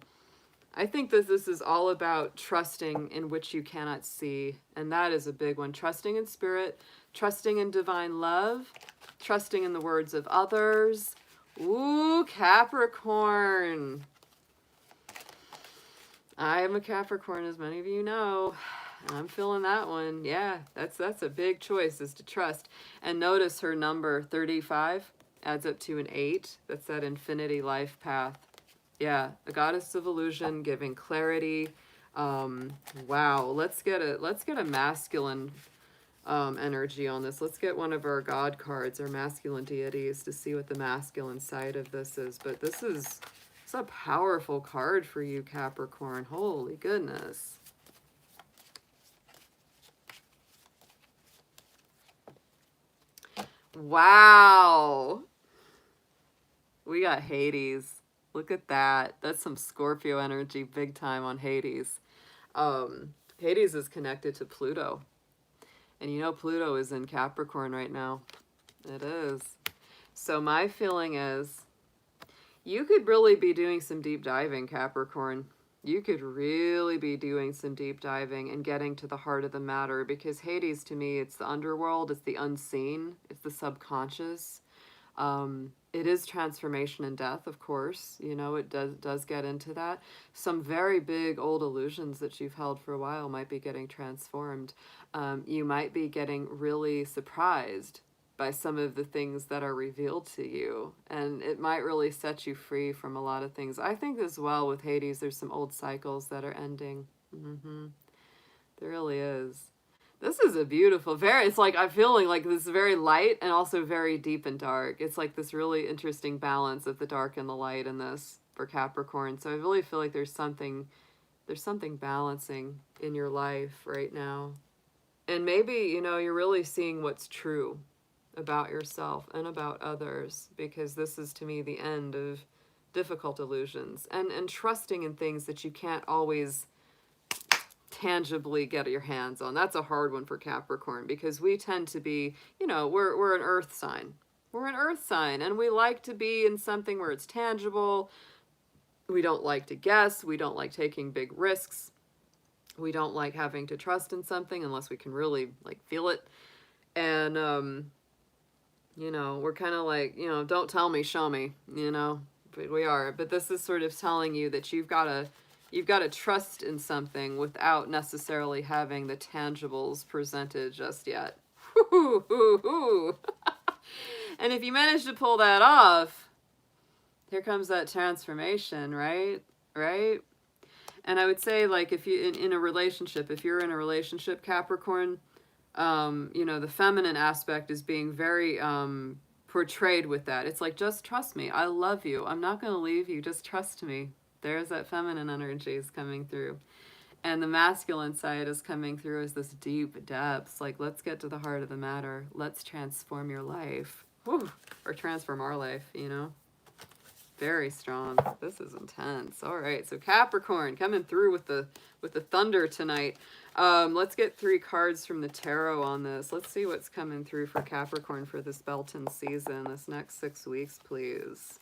I think that this is all about trusting in which you cannot see, and that is a big one. Trusting in spirit, trusting in divine love, trusting in the words of others. Ooh, Capricorn. I am a Capricorn, as many of you know. I'm feeling that one. Yeah, that's a big choice, is to trust. And notice her number 35 adds up to an 8. That's that infinity life path. Yeah, the Goddess of Illusion, giving clarity. Wow, let's get a masculine energy on this. Let's get one of our god cards, our masculine deities, to see what the masculine side of this is. But it's a powerful card for you, Capricorn. Holy goodness. Wow. We got Hades. Look at that. That's some Scorpio energy big time on Hades. Hades is connected to Pluto. And you know Pluto is in Capricorn right now. It is. So my feeling is you could really be doing some deep diving, Capricorn. You could really be doing some deep diving and getting to the heart of the matter, because Hades, to me, it's the underworld, it's the unseen, it's the subconscious. It is transformation and death, of course. You know, it does get into that. Some very big old illusions that you've held for a while might be getting transformed. You might be getting really surprised by some of the things that are revealed to you. And it might really set you free from a lot of things. I think as well with Hades, there's some old cycles that are ending. There really is. This is a beautiful, it's like I'm feeling like this is very light and also very deep and dark. It's like this really interesting balance of the dark and the light in this for Capricorn. So I really feel like there's something balancing in your life right now. And maybe, you're really seeing what's true about yourself and about others, because this is to me the end of difficult illusions and trusting in things that you can't always tangibly get your hands on. That's a hard one for Capricorn, because we tend to be, we're an earth sign. We're an earth sign, and we like to be in something where it's tangible. We don't like to guess. We don't like taking big risks. We don't like having to trust in something unless we can really like feel it. And we're kind of like, don't tell me, show me, but we are. But this is sort of telling you that you've got to trust in something without necessarily having the tangibles presented just yet. And if you manage to pull that off, here comes that transformation, right? Right? And I would say, like, if you in a relationship, if you're in a relationship, Capricorn, the feminine aspect is being very portrayed with that. It's like, just trust me. I love you. I'm not going to leave you. Just trust me. There's that feminine energy is coming through. And the masculine side is coming through as this deep depths. Like, let's get to the heart of the matter. Let's transform your life. Whew. Or transform our life, Very strong. This is intense. All right, so Capricorn coming through with the thunder tonight. Let's get 3 cards from the tarot on this. Let's see what's coming through for Capricorn for this Beltane season, this next 6 weeks, please.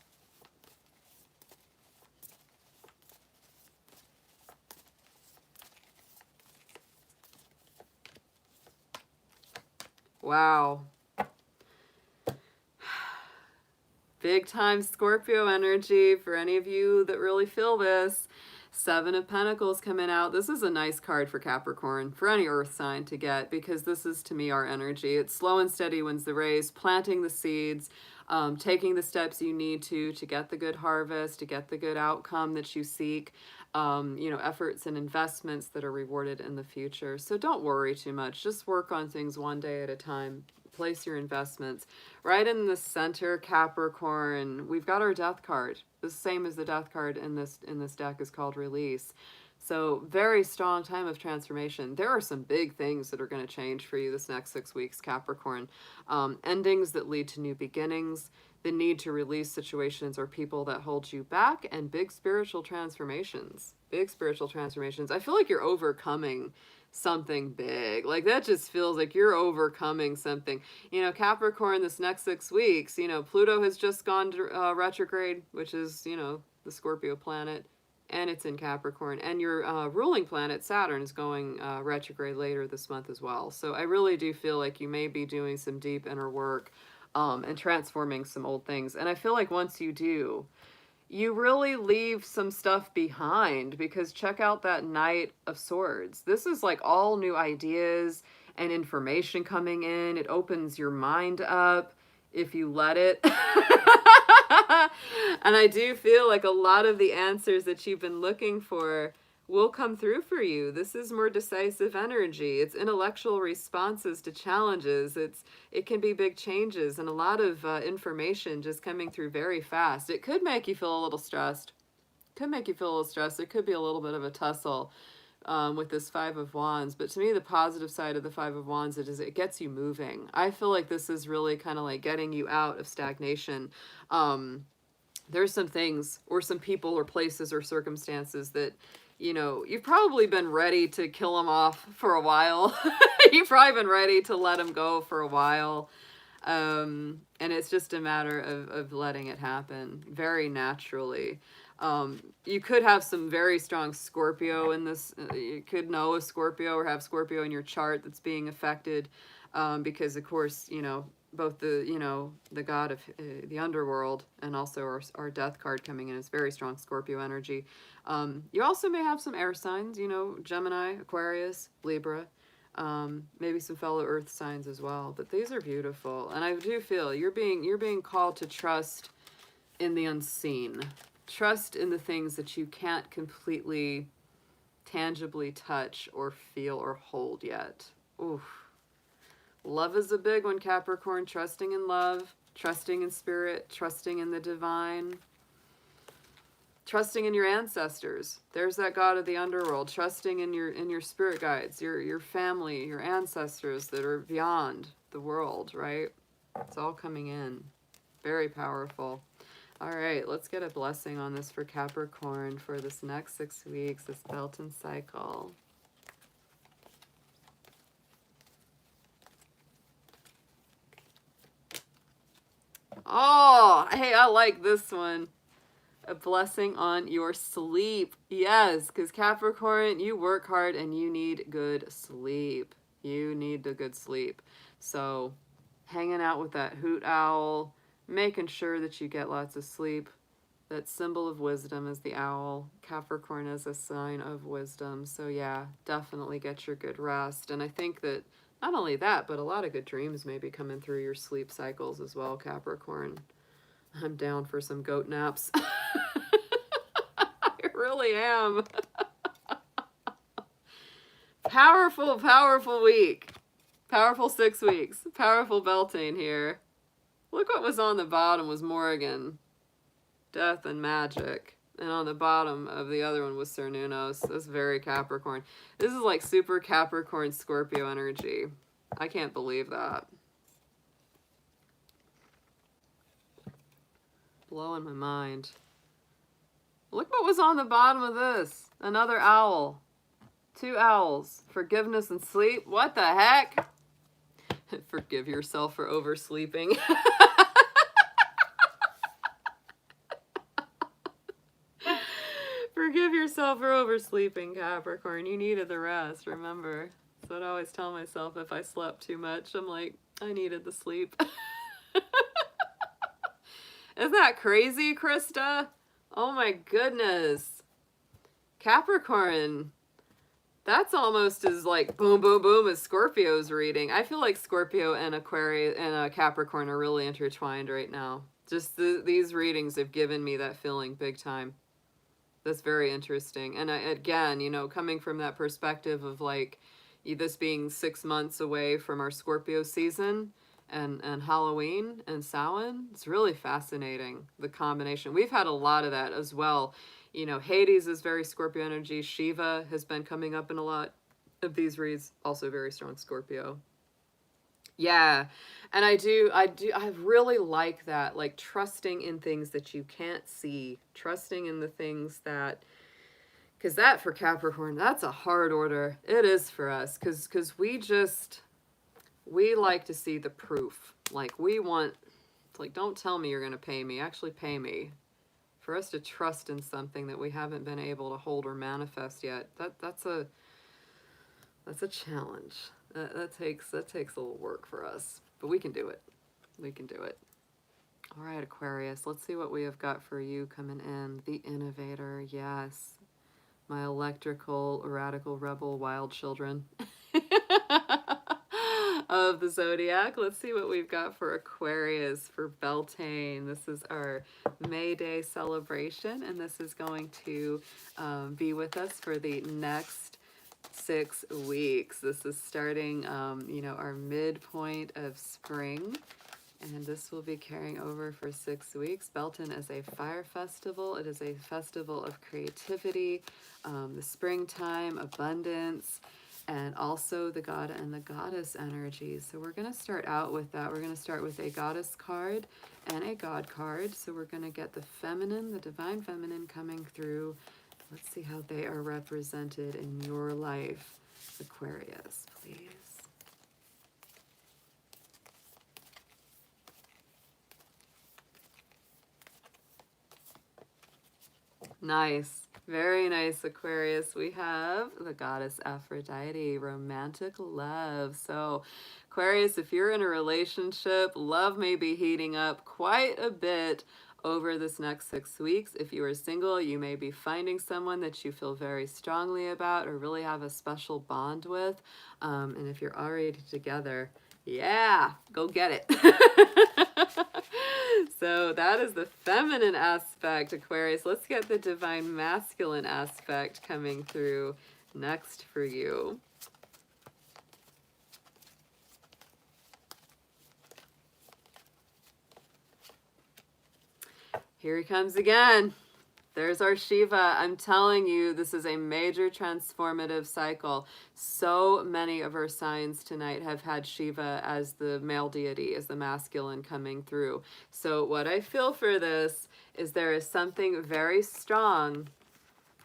Wow. Big time Scorpio energy for any of you that really feel this. 7 of Pentacles coming out. This is a nice card for Capricorn, for any earth sign to get, because this is, to me, our energy. It's slow and steady wins the race, planting the seeds, taking the steps you need to get the good harvest, to get the good outcome that you seek, efforts and investments that are rewarded in the future. So don't worry too much. Just work on things one day at a time. Place your investments. Right in the center, Capricorn, we've got our death card. The same as the death card in this deck is called release. So very strong time of transformation. There are some big things that are going to change for you this next 6 weeks, Capricorn. Endings that lead to new beginnings, the need to release situations or people that hold you back, and big spiritual transformations. Big spiritual transformations. I feel like you're overcoming something big. Like, that just feels like you're overcoming something. Capricorn, this next 6 weeks, Pluto has just gone to retrograde, which is, the Scorpio planet, and it's in Capricorn. And your ruling planet, Saturn, is going retrograde later this month as well. So I really do feel like you may be doing some deep inner work and transforming some old things. And I feel like once you do, you really leave some stuff behind, because check out that Knight of Swords. This is like all new ideas and information coming in. It opens your mind up if you let it. And I do feel like a lot of the answers that you've been looking for will come through for you. This is more decisive energy. It's intellectual responses to challenges. It can be big changes and a lot of information just coming through very fast. It could make you feel a little stressed. There could be a little bit of a tussle with this 5 of Wands. But to me, the positive side of the 5 of Wands is it gets you moving. I feel like this is really kind of like getting you out of stagnation. There's some things or some people or places or circumstances that you've probably been ready to kill them off for a while. You've probably been ready to let them go for a while. And it's just a matter of letting it happen very naturally. You could have some very strong Scorpio in this. You could know a Scorpio or have Scorpio in your chart that's being affected, because of course, both the god of the underworld and also our death card coming in is very strong Scorpio energy. You also may have some air signs, Gemini, Aquarius, Libra, maybe some fellow earth signs as well. But these are beautiful, and I do feel you're being called to trust in the unseen, trust in the things that you can't completely tangibly touch or feel or hold yet. Oof. Love is a big one, Capricorn. Trusting in love, trusting in spirit, trusting in the divine, trusting in your ancestors. There's that god of the underworld. Trusting in your spirit guides, your family, your ancestors that are beyond the world, right? It's all coming in. Very powerful. All right, let's get a blessing on this for Capricorn for this next 6 weeks, this Beltane cycle. Oh, hey, I like this one. A blessing on your sleep. Yes, because Capricorn, you work hard and you need good sleep. You need a good sleep. So hanging out with that hoot owl, making sure that you get lots of sleep. That symbol of wisdom is the owl. Capricorn is a sign of wisdom. So yeah, definitely get your good rest. And I think that not only that, but a lot of good dreams may be coming through your sleep cycles as well, Capricorn. I'm down for some goat naps. I really am. Powerful, powerful week. Powerful 6 weeks. Powerful Beltane here. Look what was on the bottom was Morrigan. Death and magic. And on the bottom of the other one was Cernunnos. That's very Capricorn. This is like super Capricorn Scorpio energy. I can't believe that. Blowing my mind. Look what was on the bottom of this. Another owl. 2 owls. Forgiveness and sleep. What the heck? Forgive yourself for oversleeping. Forgive yourself for oversleeping, Capricorn. You needed the rest, remember. That's what I always tell myself if I slept too much. I'm like, I needed the sleep. Isn't that crazy, Krista? Oh my goodness. Capricorn. That's almost as like boom, boom, boom as Scorpio's reading. I feel like Scorpio and Aquarius and Capricorn are really intertwined right now. Just these readings have given me that feeling big time. That's very interesting. And again, you know, coming from that perspective of like this being 6 months away from our Scorpio season and Halloween and Samhain, it's really fascinating, the combination. We've had a lot of that as well. You know, Hades is very Scorpio energy. Shiva has been coming up in a lot of these reads, also very strong Scorpio. Yeah, and I really like that, like trusting in things that you can't see, trusting in the things that, because that for Capricorn, that's a hard order. It is for us, because we like to see the proof. Like we want, it's like, don't tell me you're going to pay me, actually pay me. For us to trust in something that we haven't been able to hold or manifest yet, that's a challenge. That takes a little work for us, but we can do it. We can do it. All right, Aquarius, let's see what we have got for you coming in. The Innovator, yes. My electrical, radical, rebel, wild children of the zodiac. Let's see what we've got for Aquarius, for Beltane. This is our May Day celebration, and this is going to be with us for the next 6 weeks. This is starting, you know, our midpoint of spring, and this will be carrying over for 6 weeks. Beltane is a fire festival. It is a festival of creativity, the springtime, abundance, and also the god and the goddess energies. So we're going to start out with that. We're going to start with a goddess card and a god card. So we're going to get the feminine, the divine feminine coming through. Let's see how they are represented in your life, Aquarius, please. Nice. Very nice, Aquarius. We have the goddess Aphrodite, romantic love. So, Aquarius, if you're in a relationship, love may be heating up quite a bit over this next 6 weeks. If you are single, you may be finding someone that you feel very strongly about or really have a special bond with. And if you're already together, yeah, go get it. So that is the feminine aspect, Aquarius. Let's get the divine masculine aspect coming through next for you? Here he comes again. There's our Shiva. I'm telling you, this is a major transformative cycle. So many of our signs tonight have had Shiva as the male deity, as the masculine coming through. So what I feel for this is there is something very strong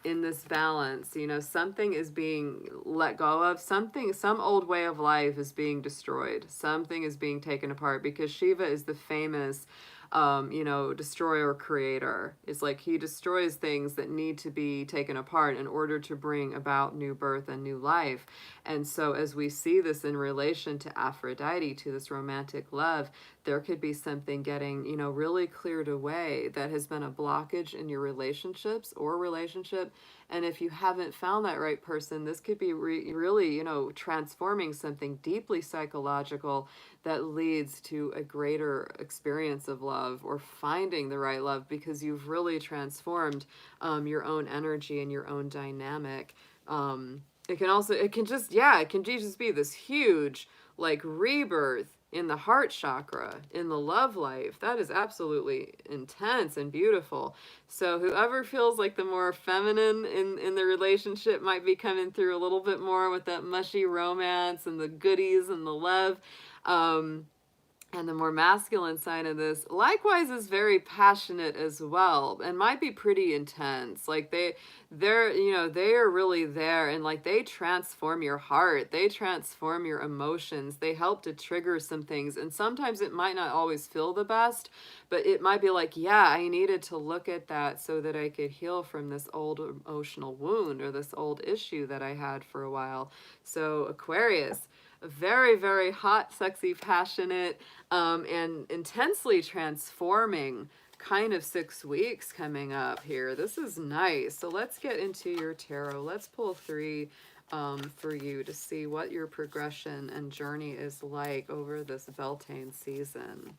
in this balance. You know, something is being let go of, some old way of life is being destroyed, something is being taken apart, because Shiva is the famous you know, destroyer creator. It's like he destroys things that need to be taken apart in order to bring about new birth and new life. And so as we see this in relation to Aphrodite, to this romantic love, there could be something getting, you know, really cleared away that has been a blockage in your relationships or relationship. And if you haven't found that right person, this could be really, you know, transforming something deeply psychological that leads to a greater experience of love, or finding the right love, because you've really transformed your own energy and your own dynamic. It can just be this huge, like, rebirth in the heart chakra, in the love life. That is absolutely intense and beautiful. So whoever feels like the more feminine in the relationship might be coming through a little bit more with that mushy romance and the goodies and the love. And the more masculine side of this, likewise, is very passionate as well, and might be pretty intense. Like they're, you know, they are really there, and like they transform your heart, they transform your emotions, they help to trigger some things. And sometimes it might not always feel the best, but it might be like, yeah, I needed to look at that so that I could heal from this old emotional wound or this old issue that I had for a while. So Aquarius, very, very hot, sexy, passionate, and intensely transforming kind of 6 weeks coming up here. This is nice. So let's get into your tarot. Let's pull 3 for you to see what your progression and journey is like over this Beltane season.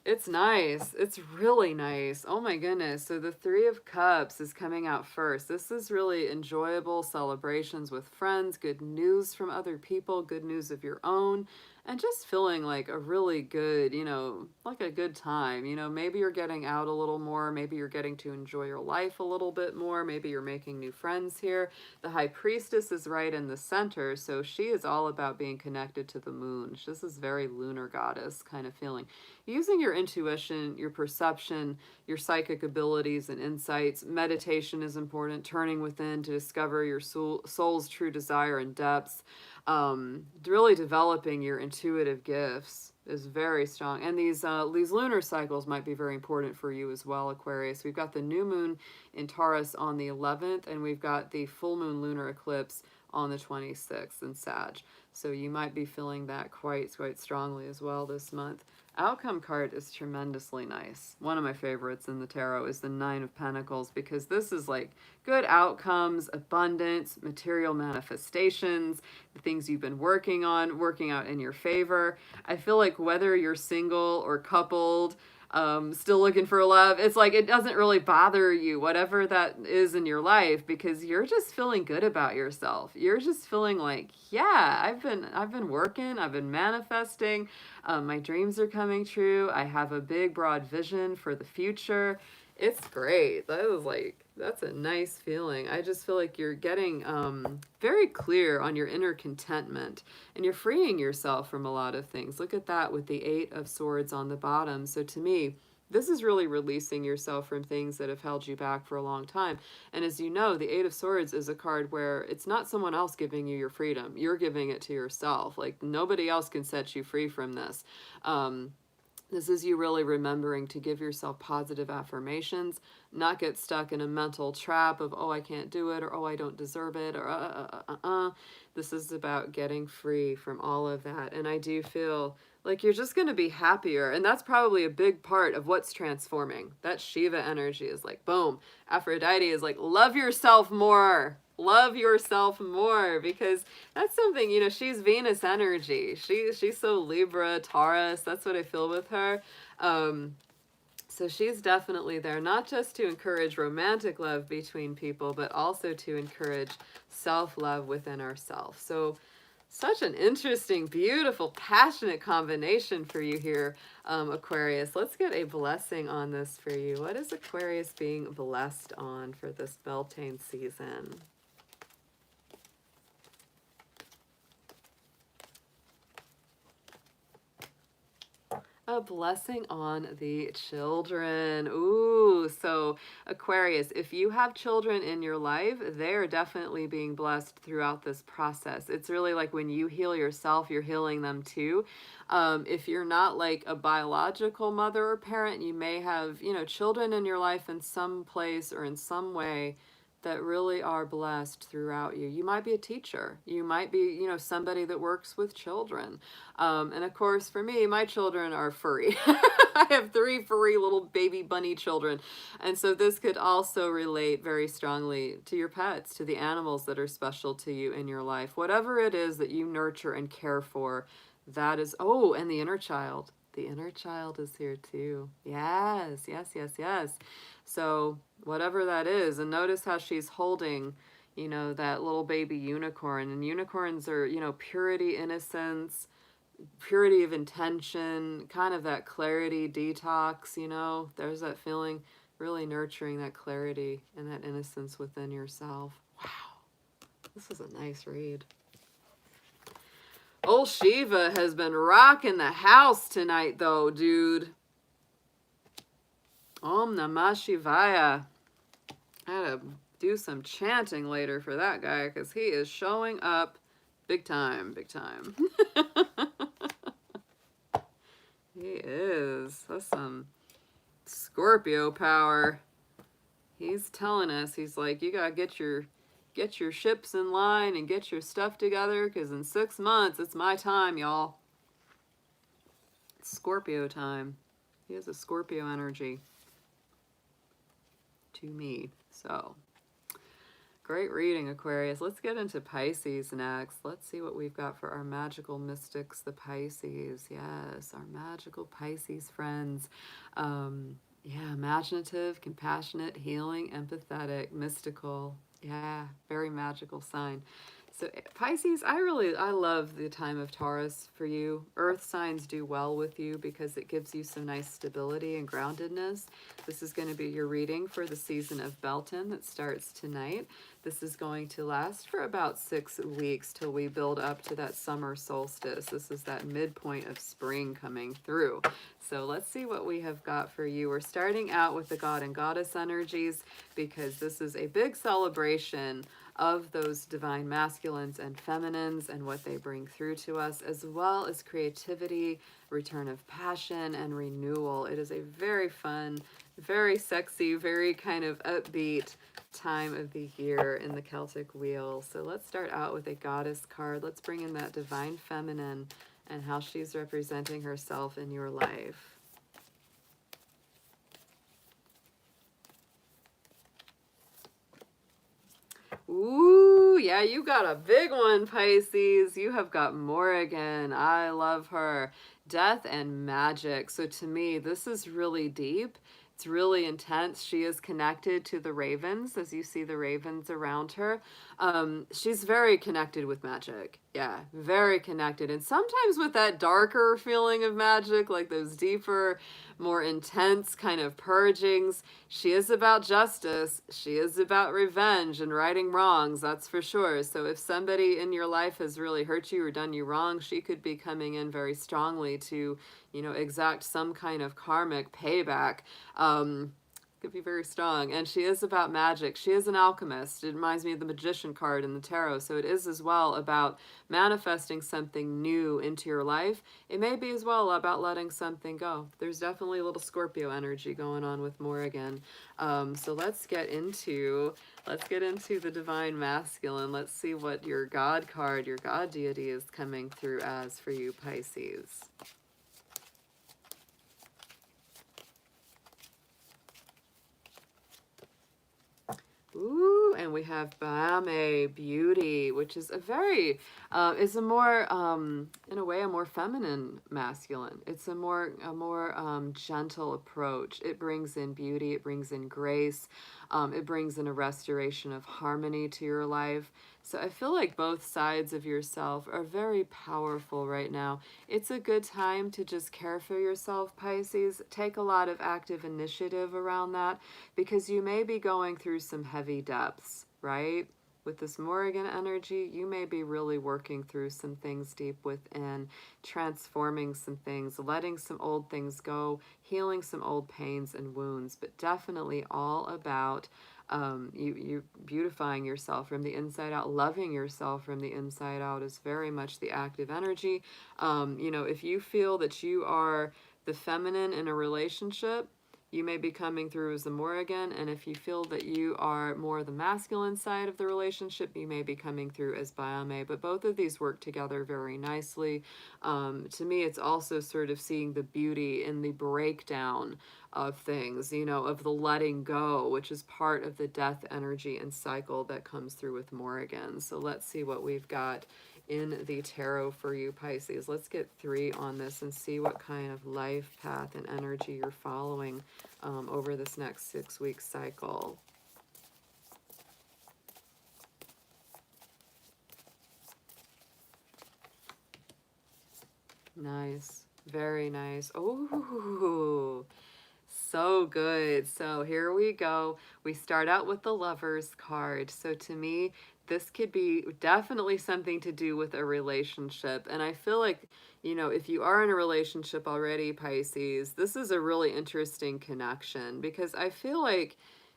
It's nice. It's really nice. Oh my goodness. So the 3 of Cups is coming out first. This is really enjoyable celebrations with friends, good news from other people, good news of your own, and just feeling like a really good, you know, like a good time. You know, maybe you're getting out a little more. Maybe you're getting to enjoy your life a little bit more. Maybe you're making new friends here. The High Priestess is right in the center. So she is all about being connected to the moon. This is very lunar goddess kind of feeling. Using your intuition, your perception, your psychic abilities and insights. Meditation is important, turning within to discover your soul's true desire and depths. Really developing your intuitive gifts is very strong. And these lunar cycles might be very important for you as well, Aquarius. We've got the new moon in Taurus on the 11th, and we've got the full moon lunar eclipse on the 26th in Sag. So you might be feeling that quite strongly as well this month. Outcome card is tremendously nice. One of my favorites in the tarot is the 9 of Pentacles, because this is like good outcomes, abundance, material manifestations, the things you've been working on, working out in your favor. I feel like whether you're single or coupled, still looking for love, it's like it doesn't really bother you, whatever that is in your life, because you're just feeling good about yourself. You're just feeling like, yeah, I've been working, I've been manifesting, my dreams are coming true, I have a big broad vision for the future. It's great. That's a nice feeling. I just feel like you're getting very clear on your inner contentment, and you're freeing yourself from a lot of things. Look at that with the 8 of Swords on the bottom. So to me, this is really releasing yourself from things that have held you back for a long time. And as you know, the 8 of Swords is a card where it's not someone else giving you your freedom. You're giving it to yourself. Like, nobody else can set you free from this. This is you really remembering to give yourself positive affirmations, not get stuck in a mental trap of, oh, I can't do it, or oh, I don't deserve it, or This is about getting free from all of that. And I do feel like you're just going to be happier. And that's probably a big part of what's transforming. That Shiva energy is like, boom. Aphrodite is like, love yourself more. Love yourself more, because that's something, you know, she's Venus energy. She's so Libra, Taurus. That's what I feel with her. So she's definitely there, not just to encourage romantic love between people, but also to encourage self-love within ourselves. So such an interesting, beautiful, passionate combination for you here, Aquarius. Let's get a blessing on this for you. What is Aquarius being blessed on for this Beltane season? A blessing on the children. Ooh, so Aquarius, if you have children in your life, they're definitely being blessed throughout this process. It's really like when you heal yourself, you're healing them too. If you're not like a biological mother or parent, you may have, you know, children in your life in some place or in some way that really are blessed throughout you. You might be a teacher. You might be, you know, somebody that works with children. And of course, for me, my children are furry. I have 3 furry little baby bunny children. And so this could also relate very strongly to your pets, to the animals that are special to you in your life. Whatever it is that you nurture and care for, that is, oh, and the inner child. The inner child is here too. Yes, yes, yes, yes. So whatever that is, and notice how she's holding, you know, that little baby unicorn. And unicorns are, you know, purity, innocence, purity of intention, kind of that clarity detox, you know. There's that feeling, really nurturing that clarity and that innocence within yourself. Wow, this is a nice read. Old Shiva has been rocking the house tonight, though, dude. Om Namah Shivaya. I gotta do some chanting later for that guy, because he is showing up big time, big time. He is. That's some Scorpio power. He's telling us, he's like, you gotta get your ships in line and get your stuff together, because in 6 months, it's my time, y'all. It's Scorpio time. He has a Scorpio energy to me. So, great reading, Aquarius. Let's get into Pisces next. Let's see what we've got for our magical mystics, the Pisces. Yes, our magical Pisces friends. Yeah, imaginative, compassionate, healing, empathetic, mystical. Yeah, very magical sign. So Pisces, I love the time of Taurus for you. Earth signs do well with you because it gives you some nice stability and groundedness. This is going to be your reading for the season of Beltane that starts tonight. This is going to last for about 6 weeks till we build up to that summer solstice. This is that midpoint of spring coming through. So let's see what we have got for you. We're starting out with the God and Goddess energies, because this is a big celebration of those divine masculines and feminines and what they bring through to us, as well as creativity, return of passion, and renewal. It is a very fun, very sexy, very kind of upbeat time of the year in the Celtic wheel. So let's start out with a goddess card. Let's bring in that divine feminine and how she's representing herself in your life. Ooh, yeah, you got a big one, Pisces. You have got Morrigan. I love her. Death and magic. So to me, this is really deep. It's really intense. She is connected to the ravens, as you see the ravens around her. She's very connected with magic. Yeah, very connected. And sometimes with that darker feeling of magic, like those deeper, more intense kind of purgings. She is about justice. She is about revenge and righting wrongs, that's for sure. So if somebody in your life has really hurt you or done you wrong, she could be coming in very strongly to, you know, exact some kind of karmic payback. Could be very strong. And she is about magic. She is an alchemist. It reminds me of the magician card in the tarot. So it is as well about manifesting something new into your life. It may be as well about letting something go. There's definitely a little Scorpio energy going on with Morrigan. So let's get into the divine masculine. Let's see what your God card, your God deity is coming through as for you, Pisces. Ooh, and we have Bame, beauty, which is a very, is a more, in a way, a more feminine masculine. It's a more gentle approach. It brings in beauty, it brings in grace, it brings in a restoration of harmony to your life. So I feel like both sides of yourself are very powerful right now. It's a good time to just care for yourself, Pisces. Take a lot of active initiative around that, because you may be going through some heavy depths, right? With this Morrigan energy, you may be really working through some things deep within, transforming some things, letting some old things go, healing some old pains and wounds, but definitely all about you beautifying yourself from the inside out. Loving yourself from the inside out is very much the active energy. You know, if you feel that you are the feminine in a relationship, you may be coming through as a Morrigan, and if you feel that you are more the masculine side of the relationship, you may be coming through as Biome. But both of these work together very nicely. To me, it's also sort of seeing the beauty in the breakdown of things, you know, of the letting go, which is part of the death energy and cycle that comes through with Morrigan. So let's see what we've got in the tarot for you, Pisces. Let's get 3 on this and see what kind of life path and energy you're following over this next 6-week cycle. Nice. Very nice. Oh, so good. So here we go. We start out with the Lovers card. So to me, this could be definitely something to do with a relationship. And I feel like, you know, if you are in a relationship already, Pisces, this is a really interesting connection, because I feel like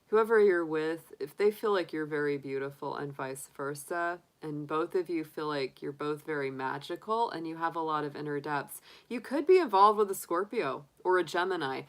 whoever you're with, if they feel like you're very beautiful and vice versa, and both of you feel like you're both very magical and you have a lot of inner depths, you could be involved with a Scorpio or a Gemini,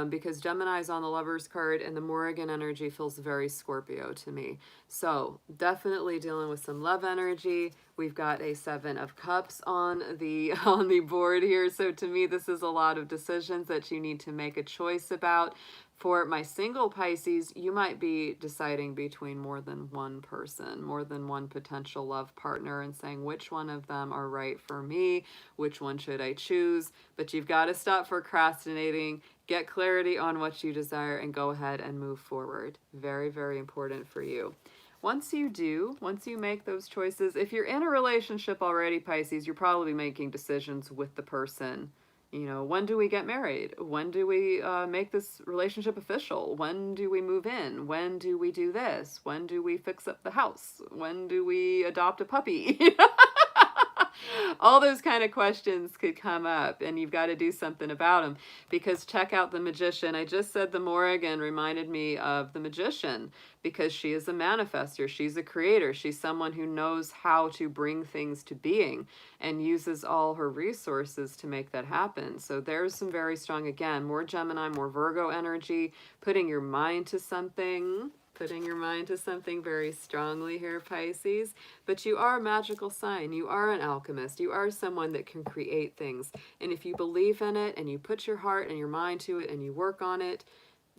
because Gemini is on the Lovers card and the Morrigan energy feels very Scorpio to me. So definitely dealing with some love energy. We've got a 7 of Cups on the board here. So to me, this is a lot of decisions that you need to make a choice about. For my single Pisces, you might be deciding between more than one person, more than one potential love partner, and saying which one of them are right for me, which one should I choose. But you've got to stop procrastinating, get clarity on what you desire, and go ahead and move forward. Very, very important for you. Once you make those choices, if you're in a relationship already, Pisces, you're probably making decisions with the person. You know, when do we get married? When do we make this relationship official? When do we move in? When do we do this? When do we fix up the house? When do we adopt a puppy? All those kind of questions could come up, and you've got to do something about them, because check out the Magician. I just said the Morrigan reminded me of the Magician, because she is a manifester. She's a creator. She's someone who knows how to bring things to being and uses all her resources to make that happen. So there's some very strong, again, more Gemini, more Virgo energy, putting your mind to something. Putting your mind to something very strongly here, Pisces. But you are a magical sign. You are an alchemist. You are someone that can create things. And if you believe in it and you put your heart and your mind to it and you work on it,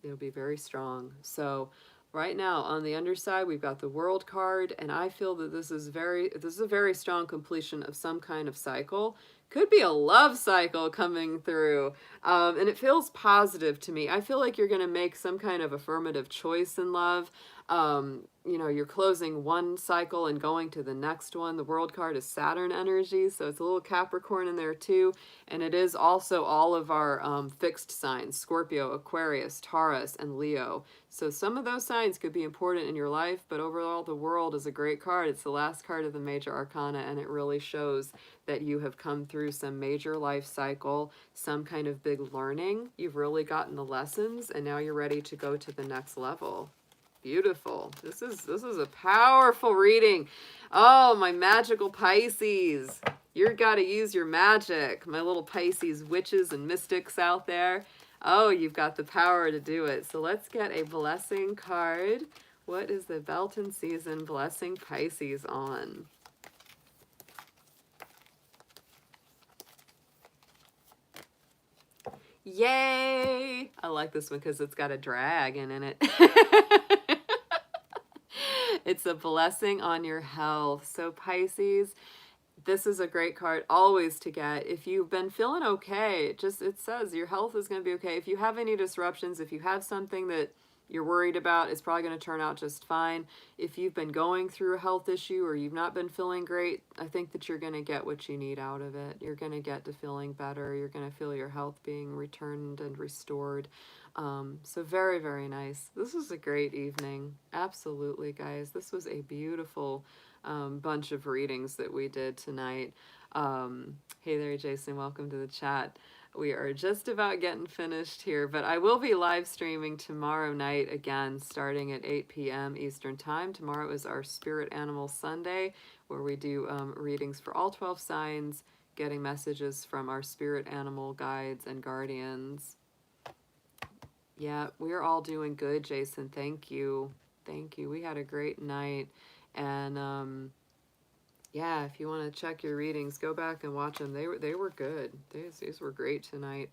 it'll be very strong. So right now on the underside, we've got the World card, and I feel that this is a very strong completion of some kind of cycle. Could be a love cycle coming through, and it feels positive to me. I feel like you're going to make some kind of affirmative choice in love. You know, you're closing one cycle and going to the next one. The World card is Saturn energy, so it's a little Capricorn in there too. And it is also all of our fixed signs, Scorpio, Aquarius, Taurus, and Leo. So some of those signs could be important in your life, but overall the World is a great card. It's the last card of the major arcana, and it really shows that you have come through some major life cycle, some kind of big learning. You've really gotten the lessons, and now you're ready to go to the next level. Beautiful. This is a powerful reading. Oh, my magical Pisces. You've got to use your magic. My little Pisces witches and mystics out there. Oh, you've got the power to do it. So let's get a blessing card. What is the Beltane season blessing Pisces on? Yay! I like this one because it's got a dragon in it. It's a blessing on your health. So Pisces, this is a great card always to get. If you've been feeling okay, it says your health is going to be okay. If you have any disruptions, if you have something that you're worried about, it's probably going to turn out just fine. If you've been going through a health issue or you've not been feeling great, I think that you're going to get what you need out of it. You're going to get to feeling better. You're going to feel your health being returned and restored. So very, very nice. This was a great evening. Absolutely, guys. This was a beautiful bunch of readings that we did tonight. Hey there, Jason. Welcome to the chat. We are just about getting finished here, but I will be live streaming tomorrow night again, starting at 8 p.m. Eastern Time. Tomorrow is our Spirit Animal Sunday, where we do readings for all 12 signs, getting messages from our spirit animal guides and guardians. Yeah, we're all doing good, Jason. Thank you. Thank you. We had a great night. And yeah, if you want to check your readings, go back and watch them. They were good. These were great tonight.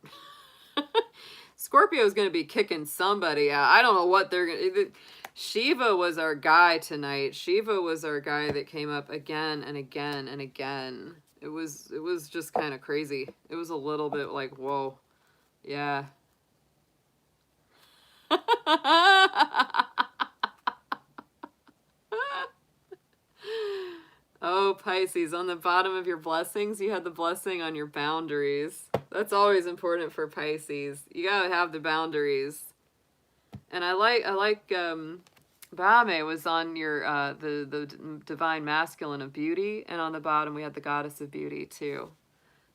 Scorpio's going to be kicking somebody out. I don't know what they're going to... Shiva was our guy tonight. Shiva was our guy that came up again and again and again. It was just kind of crazy. It was a little bit like, whoa. Yeah. Oh, Pisces, on the bottom of your blessings, you had the blessing on your boundaries. That's always important for Pisces. You gotta have the boundaries. And I like Bahame was on your the divine masculine of beauty, and on the bottom we had the goddess of beauty too.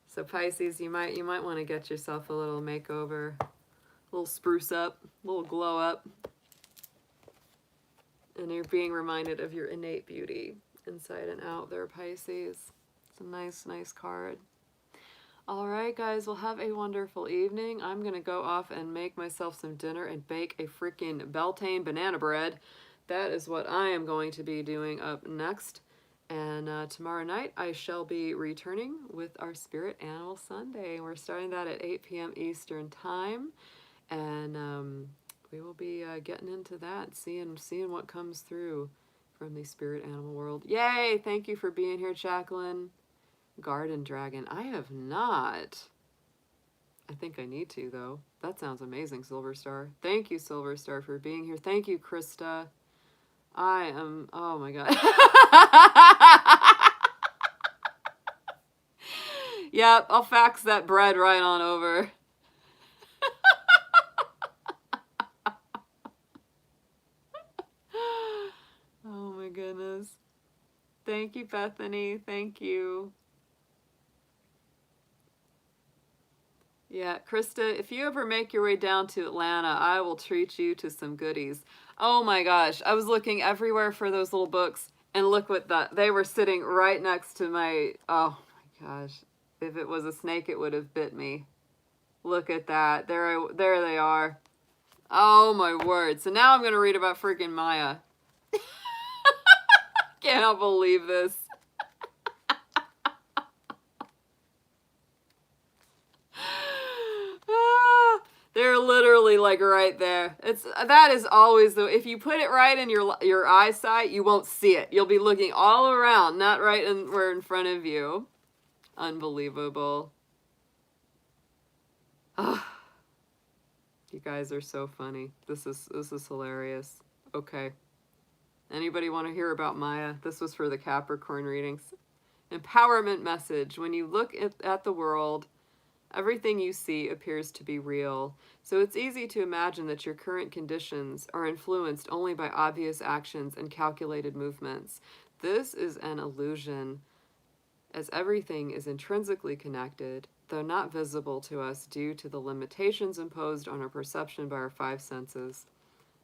So Pisces, you might want to get yourself a little makeover, a little spruce up, a little glow up, and you're being reminded of your innate beauty inside and out there, Pisces. It's a nice card. All right, guys, well, have a wonderful evening. I'm going to go off and make myself some dinner and bake a freaking Beltane banana bread. That is what I am going to be doing up next. And tomorrow night, I shall be returning with our Spirit Animal Sunday. We're starting that at 8 p.m. Eastern Time. And we will be getting into that, seeing what comes through from the spirit animal world. Yay! Thank you for being here, Jacqueline. Garden Dragon. I have not. I think I need to, though. That sounds amazing, Silver Star. Thank you, Silver Star, for being here. Thank you, Krista. I am... Oh, my God. Yep, I'll fax that bread right on over. Oh, my goodness. Thank you, Bethany. Thank you. Yeah, Krista, if you ever make your way down to Atlanta, I will treat you to some goodies. Oh my gosh, I was looking everywhere for those little books, and look what they were sitting right next to my, oh my gosh. If it was a snake, it would have bit me. Look at that. There they are. Oh my word. So now I'm going to read about freaking Maya. Can't believe this. They're literally like right there. That is always though. If you put it right in your eyesight, you won't see it. You'll be looking all around, not right where in front of you. Unbelievable. You guys are so funny. This is hilarious. Okay. Anybody want to hear about Maya? This was for the Capricorn readings. Empowerment message. When you look at the world, everything you see appears to be real. So it's easy to imagine that your current conditions are influenced only by obvious actions and calculated movements. This is an illusion, as everything is intrinsically connected, though not visible to us due to the limitations imposed on our perception by our five senses.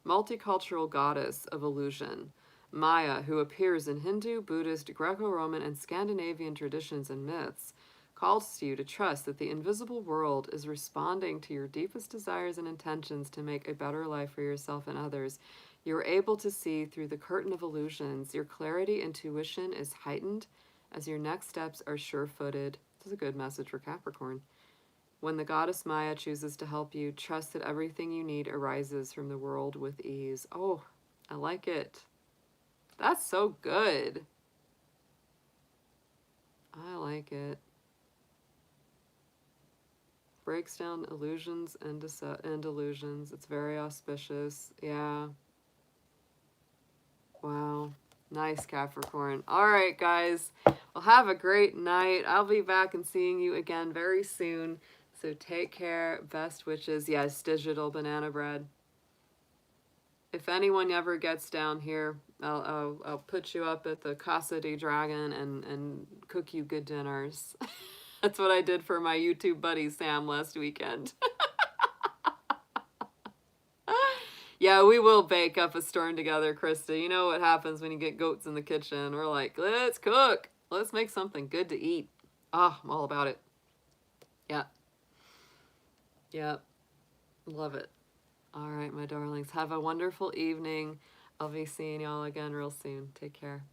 Multicultural goddess of illusion, Maya, who appears in Hindu, Buddhist, Greco-Roman, and Scandinavian traditions and myths, calls you to trust that the invisible world is responding to your deepest desires and intentions to make a better life for yourself and others. You are able to see through the curtain of illusions. Your clarity and intuition is heightened as your next steps are sure-footed. This is a good message for Capricorn. When the goddess Maya chooses to help you, trust that everything you need arises from the world with ease. Oh, I like it. That's so good. I like it. Breaks down illusions and delusions. It's very auspicious. Yeah. Wow. Nice, Capricorn. All right, guys. Well, have a great night. I'll be back and seeing you again very soon. So take care. Best wishes. Yes, digital banana bread. If anyone ever gets down here, I'll put you up at the Casa de Dragon and cook you good dinners. That's what I did for my YouTube buddy Sam last weekend. Yeah, we will bake up a storm together, Krista. You know what happens when you get goats in the kitchen. We're like, let's cook. Let's make something good to eat. Ah, I'm all about it. Yeah. Yeah. Love it. All right, my darlings. Have a wonderful evening. I'll be seeing y'all again real soon. Take care.